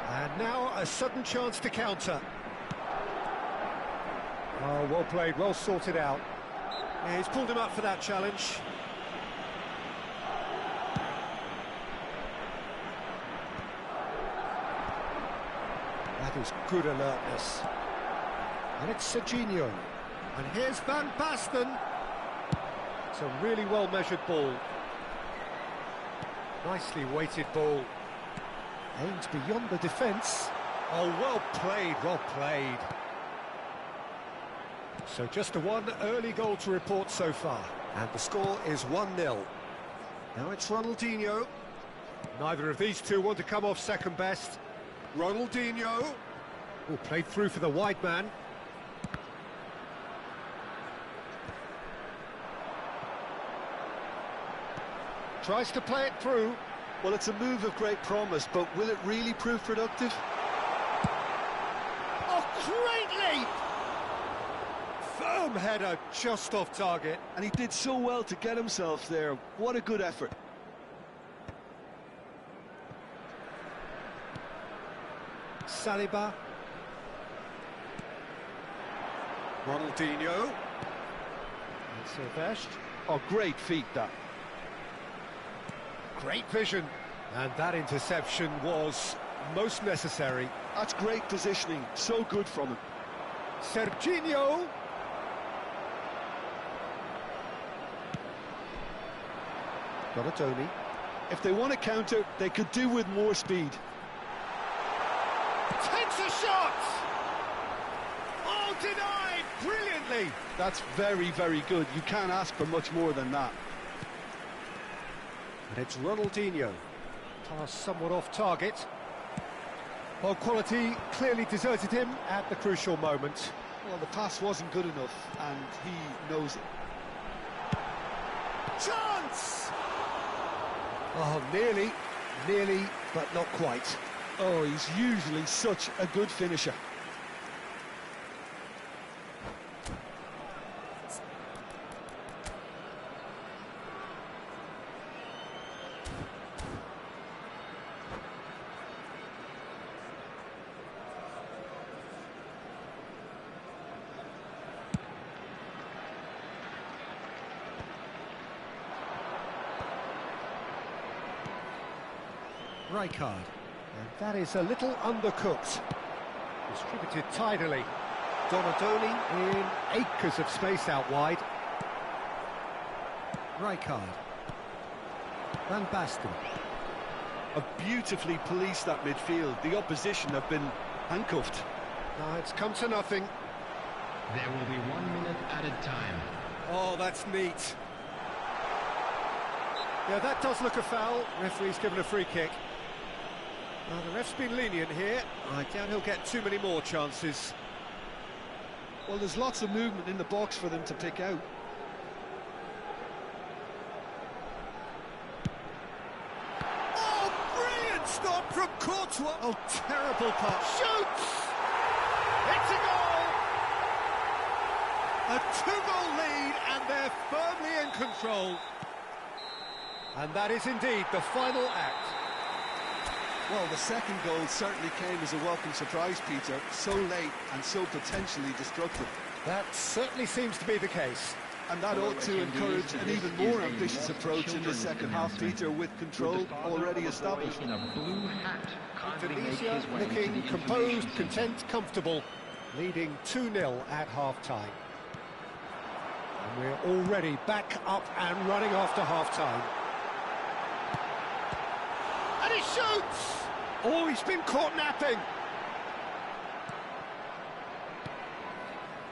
And now a sudden chance to counter. Oh, well played, well sorted out. Yeah, he's pulled him up for that challenge. That is good alertness. And it's Serginho. And here's Van Basten. It's a really well-measured ball. Nicely weighted ball. Aims beyond the defence. Oh, well played, well played. So just a one early goal to report so far. And the score is 1-0. Now it's Ronaldinho. Neither of these two want to come off second best. Ronaldinho. Oh, played through for the wide man. Tries to play it through. Well, it's a move of great promise, but will it really prove productive? Oh, great leap! Firm header just off target. And he did so well to get himself there. What a good effort. Saliba. Ronaldinho. And Silvestre. Oh, great feat, that. Great vision. And that interception was most necessary. That's great positioning, so good from him. Serginho. Donatoni. If they want to counter, they could do with more speed. Takes a shot! Oh, denied brilliantly! That's very, very good. You can't ask for much more than that. And it's Ronaldinho. Pass somewhat off target. Well, quality clearly deserted him at the crucial moment. Well, the pass wasn't good enough, and he knows it. Chance! Oh, nearly, but not quite. Oh, he's usually such a good finisher. Rijkaard. And that is a little undercooked. Distributed tidily. Donatoni in acres of space out wide. Rijkaard. Van Basten. Have beautifully policed that midfield. The opposition have been handcuffed. It's come to nothing. There will be 1 minute added time. Oh, that's neat. Yeah, that does look a foul. Referee's given a free kick. Well, the ref's been lenient here. I doubt he'll get too many more chances. Well, there's lots of movement in the box for them to pick out. Oh, brilliant stop from Courtois. Oh, terrible pass. Shoots! It's a goal! A two-goal lead, and they're firmly in control. And that is indeed the final act. Well, the second goal certainly came as a welcome surprise, Peter. So late and so potentially destructive. That certainly seems to be the case. And that ought to encourage an even more ambitious approach in the second half, Peter, with control already established. In a blue hat, Indonesia looking composed, content, comfortable, leading 2-0 at half-time. And we're already back up and running after half-time. And he shoots! Oh, he's been caught napping.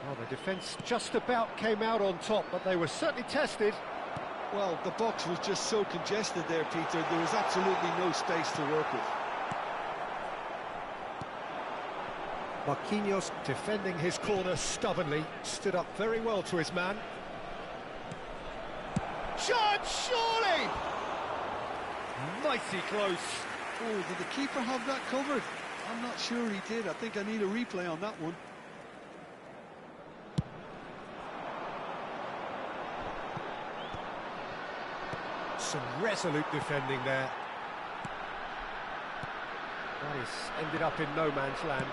Well, the defence just about came out on top, but they were certainly tested. Well, the box was just so congested there, Peter. There was absolutely no space to work with. Marquinhos defending his corner stubbornly, stood up very well to his man. Shot, surely! Mighty close. Oh, did the keeper have that covered? I'm not sure he did. I think I need a replay on that one. Some resolute defending there. That is ended up in no man's land.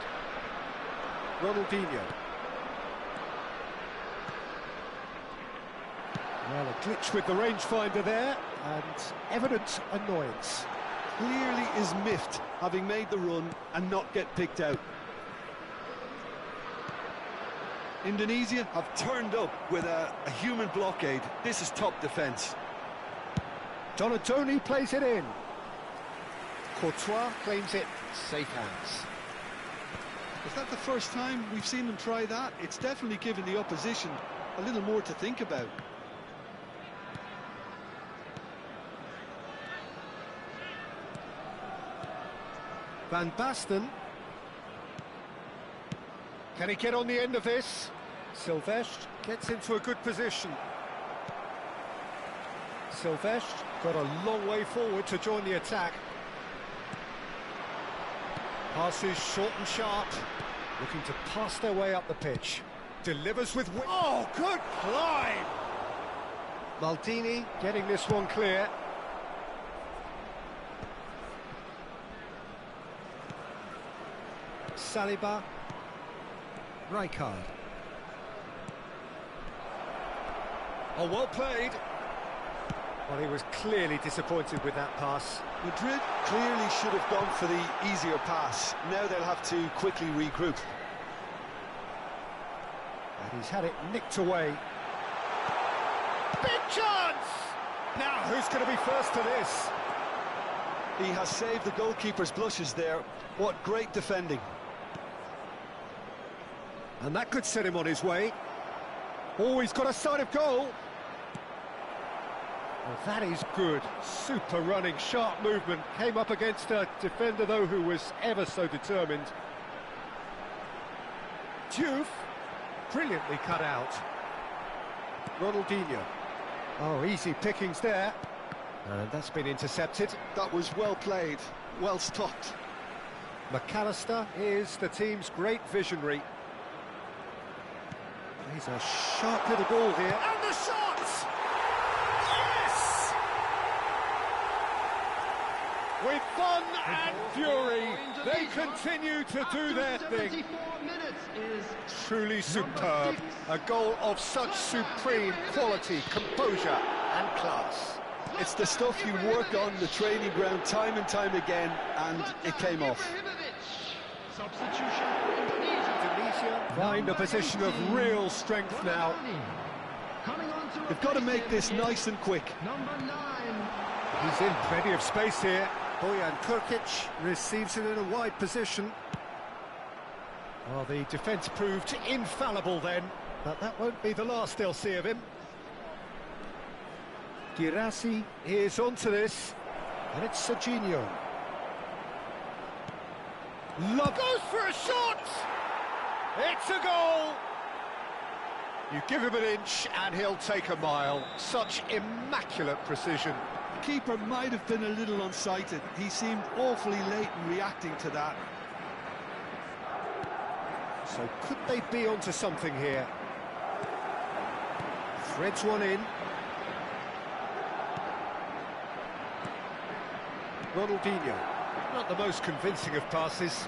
Ronaldinho. Well, a glitch with the rangefinder there, and evident annoyance. Clearly is miffed, having made the run and not get picked out. Indonesia have turned up with a human blockade. This is top defence. Donatoni plays it in. Courtois claims it, safe hands. Is that the first time we've seen them try that? It's definitely given the opposition a little more to think about. Van Basten. Can he get on the end of this? Silvestre gets into a good position. Silvestre got a long way forward to join the attack. Passes short and sharp, looking to pass their way up the pitch. Delivers with... Oh, good climb! Maldini getting this one clear. Saliba. Rijkaard. Oh, well played. Well, he was clearly disappointed with that pass. Madrid clearly should have gone for the easier pass. Now they'll have to quickly regroup. And he's had it nicked away. Big chance! Now, who's going to be first to this? He has saved the goalkeeper's blushes there. What great defending. And that could set him on his way. Oh, he's got a sight of goal. Well, that is good. Super running, sharp movement. Came up against a defender, though, who was ever so determined. Diouf, brilliantly cut out. Ronaldinho. Oh, easy pickings there. And that's been intercepted. That was well played, well stopped. McAllister is the team's great visionary. He's a sharp little ball here. And the shot! Yes! With fun and fury, they continue to do their thing. Truly superb. A goal of such supreme quality, composure and class. It's the stuff you work on the training ground time and time again, and it came off. Substitution for Indonesia. Find a position of real strength now. They've got to make this nice and quick. Number 9. He's in plenty of space here. Bojan Kurkic receives it in a wide position. Well, the defence proved infallible then, but that won't be the last they'll see of him. Girassi is onto this, and it's Serginho. Love goes for a shot! It's a goal! You give him an inch and he'll take a mile. Such immaculate precision. The keeper might have been a little unsighted. He seemed awfully late in reacting to that. So could they be onto something here? Threads one in. Ronaldinho. Not the most convincing of passes.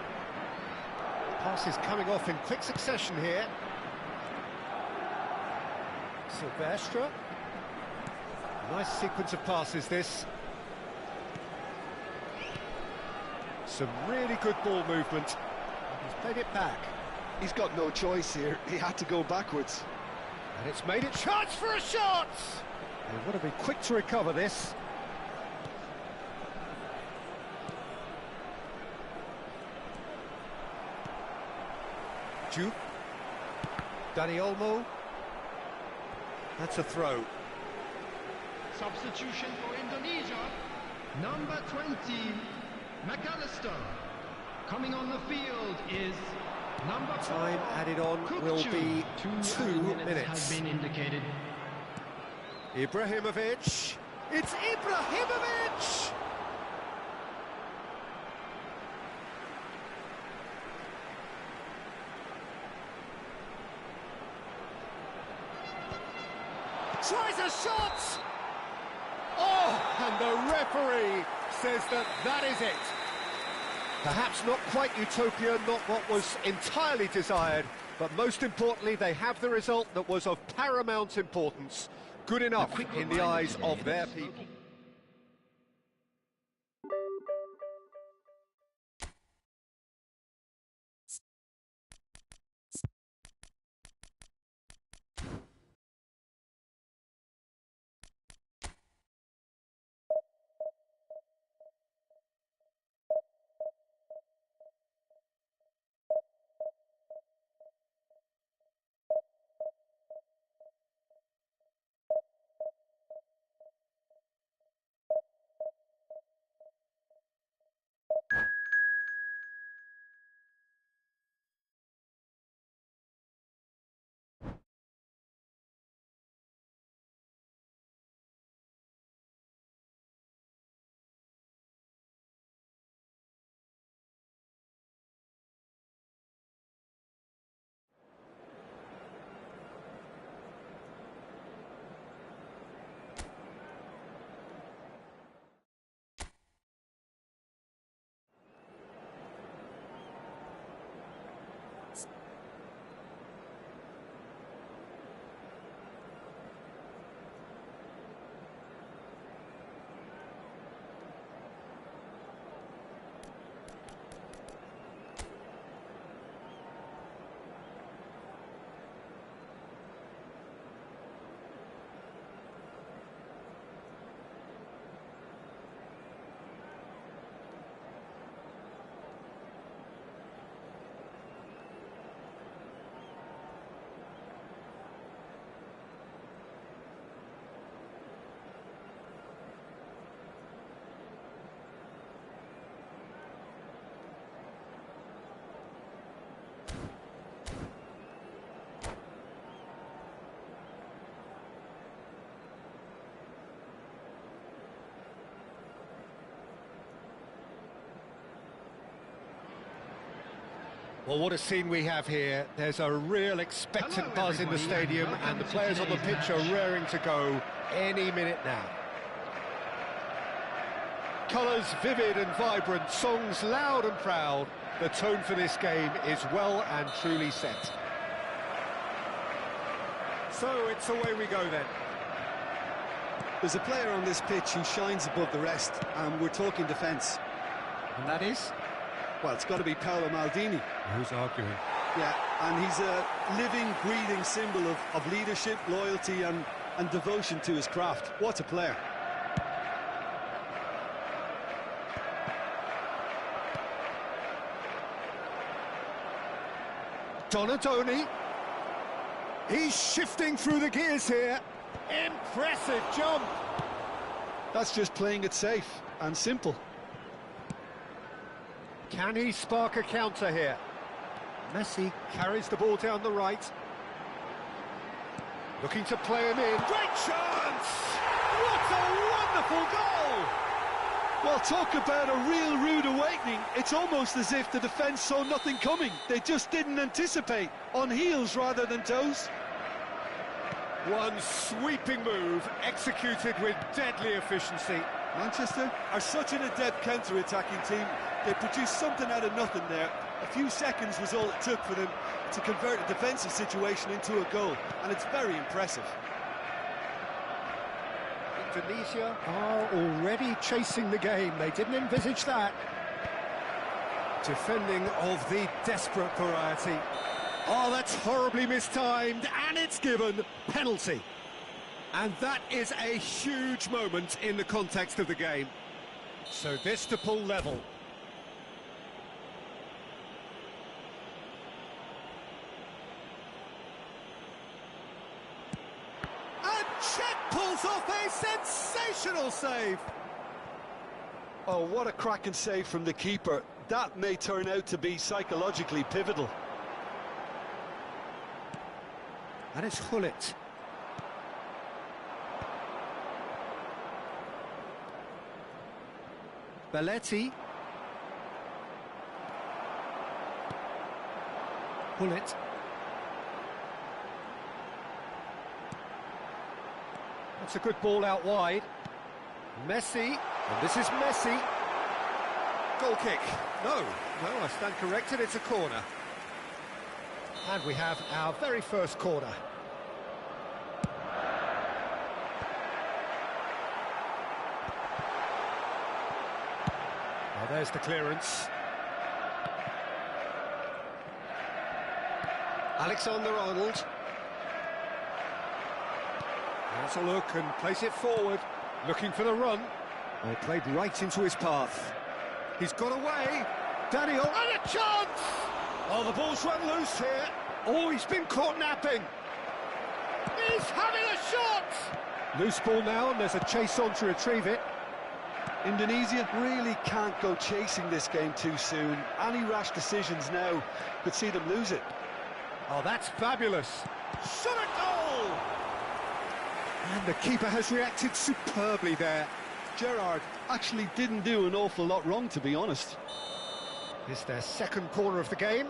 Passes coming off in quick succession here. Silvestre. Nice sequence of passes, this. Some really good ball movement. He's played it back. He's got no choice here. He had to go backwards. And it's made it chance for a shot! They want to be quick to recover this. Diouf. Dani Olmo. That's a throw. Substitution for Indonesia. Number 20, McAllister. Coming on the field is number 4. Time added on will be 2 minutes. Has been indicated. Ibrahimovic. It's Ibrahimovic! Tries a shot! Oh, and the referee says that that is it. Perhaps not quite utopia, not what was entirely desired, but most importantly, they have the result that was of paramount importance. Good enough in the eyes of their people. Well, what a scene we have here. There's a real expectant buzz in the stadium, and the players on the pitch are raring to go any minute now. Colours vivid and vibrant, songs loud and proud. The tone for this game is well and truly set. So it's away we go then. There's a player on this pitch who shines above the rest, and we're talking defence. And that is? Well, it's got to be Paolo Maldini. Who's arguing? Yeah, and he's a living, breathing symbol of leadership, loyalty and devotion to his craft. What a player. Donadoni. He's shifting through the gears here. Impressive jump. That's just playing it safe and simple. Can he spark a counter here? Messi carries the ball down the right. Looking to play him in. Great chance! What a wonderful goal! Well, talk about a real rude awakening. It's almost as if the defence saw nothing coming. They just didn't anticipate. On heels rather than toes. One sweeping move, executed with deadly efficiency. Manchester are such an adept counter-attacking team. They produced something out of nothing there. A few seconds was all it took for them to convert a defensive situation into a goal, and it's very impressive. Indonesia are already chasing the game. They didn't envisage that. Defending of the desperate variety. Oh, that's horribly mistimed, and it's given penalty. And that is a huge moment in the context of the game. So this to pull level. And Czech pulls off a sensational save. Oh, what a cracking save from the keeper. That may turn out to be psychologically pivotal. And it's Hullet. Belletti. Hullet. That's a good ball out wide. Messi. And this is Messi. Goal kick. No, I stand corrected, it's a corner. And we have our very first corner. Now there's the clearance. Alexander-Arnold. Has a look and place it forward. Looking for the run. Oh, played right into his path. He's got away. Daniel, and a chance! Oh, the ball's run loose here. Oh, he's been caught napping. He's having a shot! Loose ball now, and there's a chase on to retrieve it. Indonesia really can't go chasing this game too soon. Any rash decisions now could see them lose it. Oh, that's fabulous. Shot a goal! And the keeper has reacted superbly there. Gerrard actually didn't do an awful lot wrong, to be honest. It's their second corner of the game.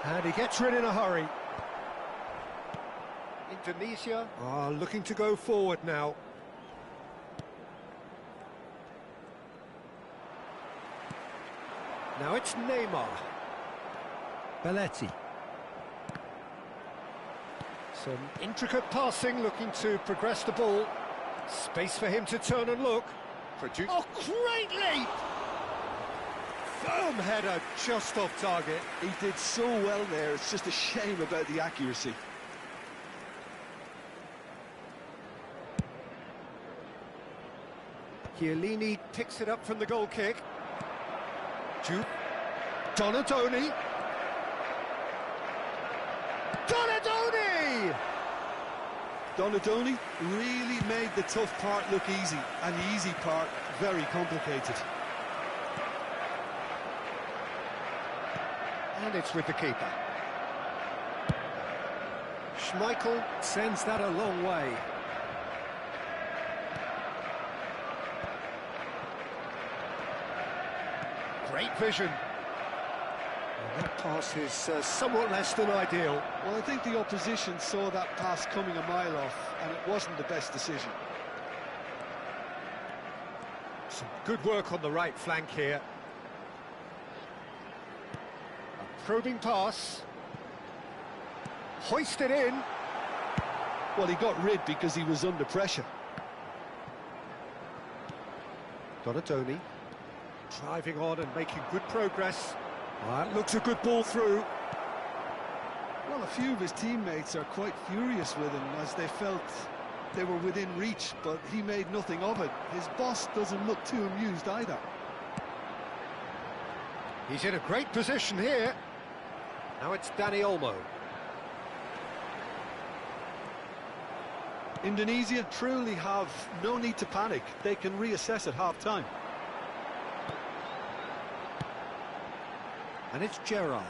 And he gets rid in a hurry. Indonesia are looking to go forward now. Now it's Neymar. Belletti. Some intricate passing, looking to progress the ball. Space for him to turn and look. Oh, great leap! Firm header, just off target. He did so well there, it's just a shame about the accuracy. Chiellini picks it up from the goal kick. Donadoni. Donadoni! Donadoni really made the tough part look easy, and the easy part very complicated. And it's with the keeper. Schmeichel sends that a long way. Great vision. And that pass is somewhat less than ideal. Well, I think the opposition saw that pass coming a mile off, and it wasn't the best decision. Some good work on the right flank here. A probing pass. Hoisted in. Well, he got rid because he was under pressure. Donatoni driving on and making good progress. That looks a good ball through. Well, a few of his teammates are quite furious with him as they felt they were within reach, but he made nothing of it. His boss doesn't look too amused either. He's in a great position here. Now it's Dani Olmo. Indonesia truly have no need to panic. They can reassess at half-time. And it's Gerrard.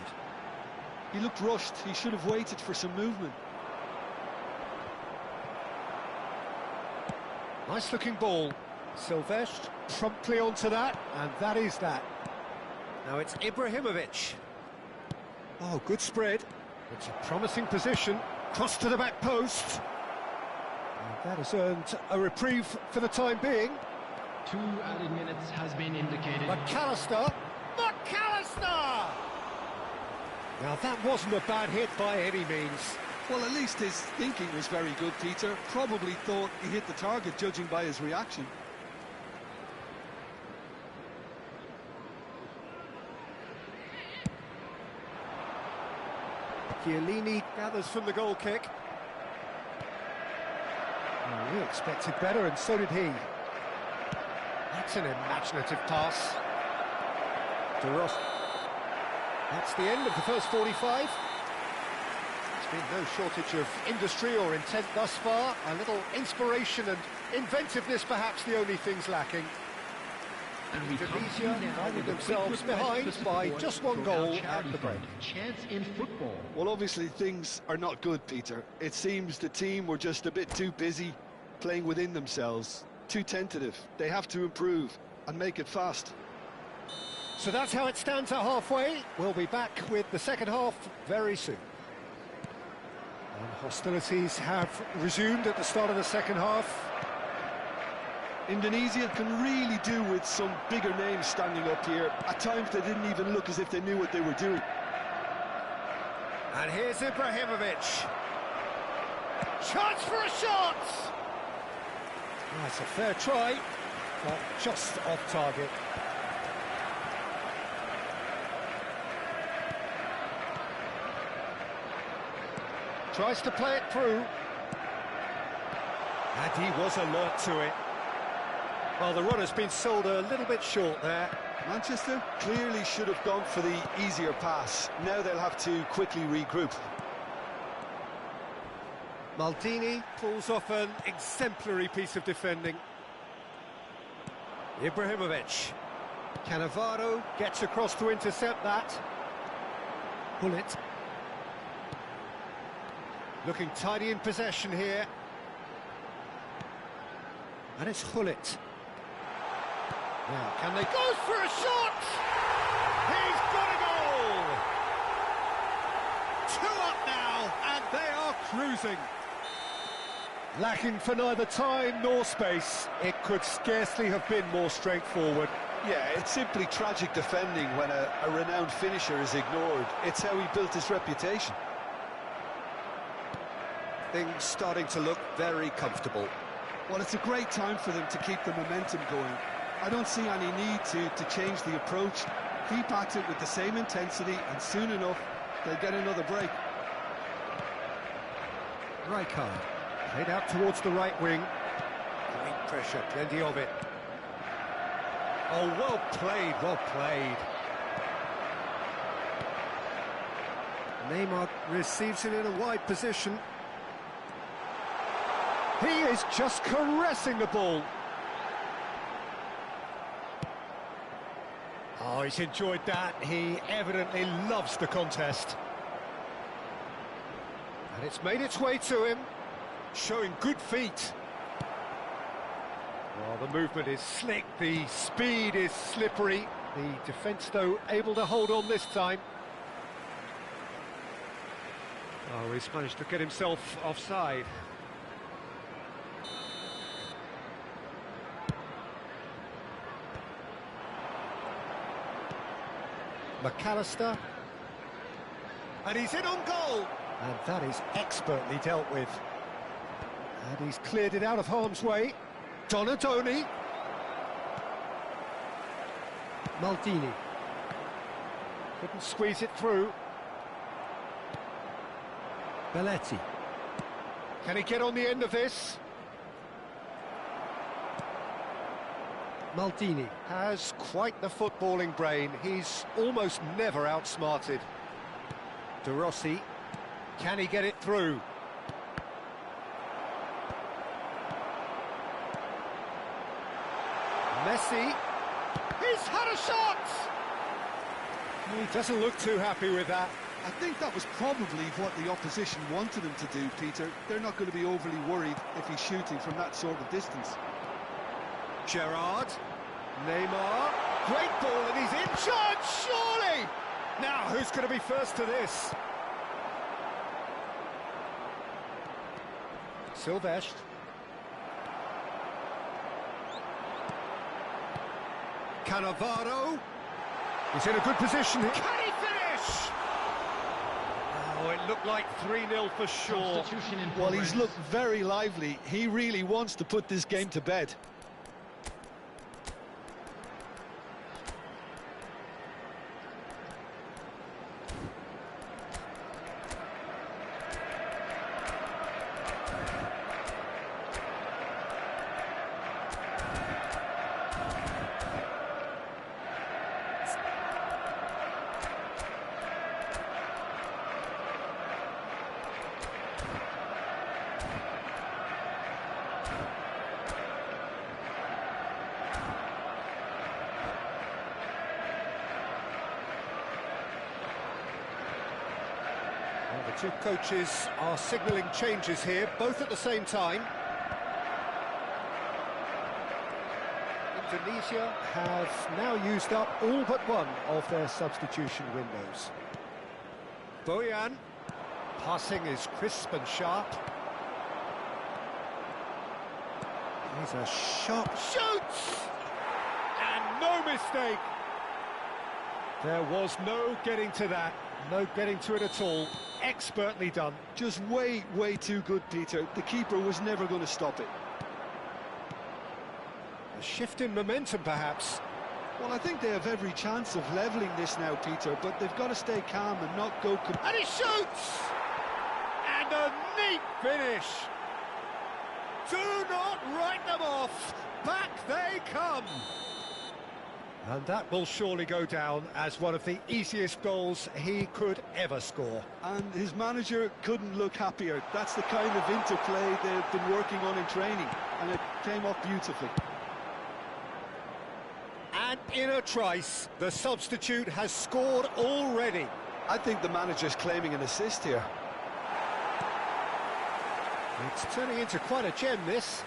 He looked rushed. He should have waited for some movement. Nice looking ball. Silvestre promptly onto that, and that is that. Now it's Ibrahimovic. Oh, good spread. It's a promising position. Cross to the back post. And that has earned a reprieve for the time being. 2 added minutes has been indicated. McAllister. McAllister! Now that wasn't a bad hit by any means. Well, at least his thinking was very good, Peter. Probably thought he hit the target, judging by his reaction. Chiellini gathers from the goal kick. Oh, we expected better, and so did he. That's an imaginative pass. De Ross. That's the end of the first 45. There's been no shortage of industry or intent thus far. A little inspiration and inventiveness, perhaps the only things lacking. Indonesia finding themselves behind by just one goal at the break. Chance in football. Well, obviously things are not good, Peter. It seems the team were just a bit too busy playing within themselves, too tentative. They have to improve and make it fast. So that's how it stands at halfway. We'll be back with the second half very soon. And hostilities have resumed at the start of the second half. Indonesia can really do with some bigger names standing up here. At times they didn't even look as if they knew what they were doing. And here's Ibrahimovic. Chance for a shot! That's a fair try, but just off target. Tries to play it through. And he was alert to it. Well, the run has been sold a little bit short there. Manchester clearly should have gone for the easier pass. Now they'll have to quickly regroup. Maldini pulls off an exemplary piece of defending. Ibrahimovic. Cannavaro gets across to intercept that. Bullet. Looking tidy in possession here. And it's Hullet. Now, can they go for a shot? He's got a goal! 2 up now, and they are cruising. Lacking for neither time nor space. It could scarcely have been more straightforward. Yeah, it's simply tragic defending when a renowned finisher is ignored. It's how he built his reputation. Things starting to look very comfortable. Well, it's a great time for them to keep the momentum going. I don't see any need to change the approach. Keep at it with the same intensity, and soon enough, they'll get another break. Rijkaard, played out towards the right wing. Great pressure, plenty of it. Oh, well played, well played. Neymar receives it in a wide position. He is just caressing the ball. Oh, he's enjoyed that. He evidently loves the contest. And it's made its way to him, showing good feet. Well, the movement is slick, the speed is slippery. The defence, though, able to hold on this time. Oh, he's managed to get himself offside. McAllister. And he's in on goal! And that is expertly dealt with. And he's cleared it out of harm's way. Donatoni. Maldini. Couldn't squeeze it through. Belletti. Can he get on the end of this? Maldini has quite the footballing brain. He's almost never outsmarted. De Rossi. Can he get it through? Messi. He's had a shot! He doesn't look too happy with that. I think that was probably what the opposition wanted him to do, Peter. They're not going to be overly worried if he's shooting from that sort of distance. Gerrard. Neymar. Great ball and he's in charge, surely! Now, who's going to be first to this? Silvestre. Cannavaro. He's in a good position. Can he finish? Oh, it looked like 3-0 for sure. Well, he's looked very lively. He really wants to put this game to bed. The two coaches are signalling changes here, both at the same time. Indonesia have now used up all but one of their substitution windows. Boyan. Passing is crisp and sharp. He's a sharp shoots! And no mistake! There was no getting to that. No getting to it at all. Expertly done. Just way too good, Peter. The keeper was never going to stop it. A shift in momentum, perhaps. Well, I think they have every chance of levelling this now, Peter, but they've got to stay calm and not go... And he shoots! And a neat finish! Do not write them off! Back they come! And that will surely go down as one of the easiest goals he could ever score. And his manager couldn't look happier. That's the kind of interplay they've been working on in training, and it came off beautifully. And in a trice, the substitute has scored already. I think the manager's claiming an assist here. It's turning into quite a gem, this.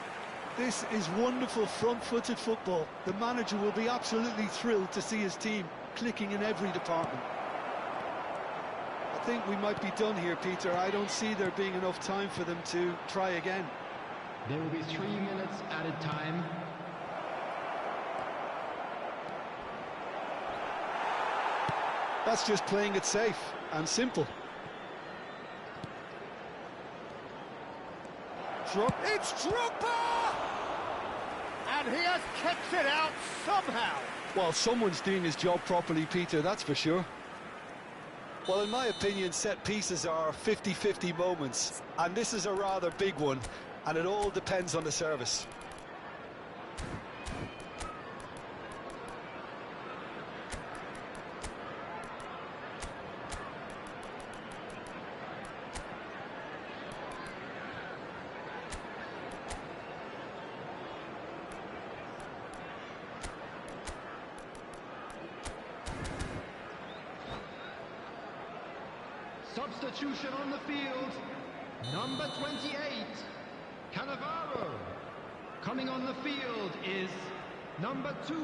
This is wonderful front-footed football. The manager will be absolutely thrilled to see his team clicking in every department. I think we might be done here, Peter. I don't see there being enough time for them to try again. There will be 3 minutes added time. That's just playing it safe and simple. It's Drogba! And he has kept it out somehow. Well, someone's doing his job properly, Peter, that's for sure. Well, in my opinion, set pieces are 50-50 moments, and this is a rather big one, and it all depends on the service. Substitution on the field, number 28, Cannavaro. Coming on the field is number 2,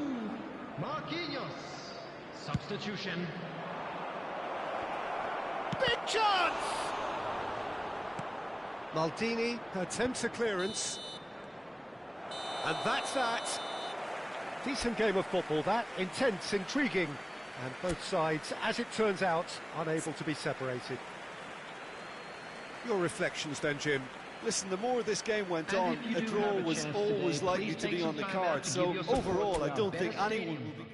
Marquinhos. Substitution. Big chance! Maldini attempts a clearance. And that's that. Decent game of football, that. Intense, intriguing. And both sides, as it turns out, unable to be separated. Your reflections then, Jim? Listen, the more this game went on, a draw was always likely to be on the card. So overall, I don't think anyone will be...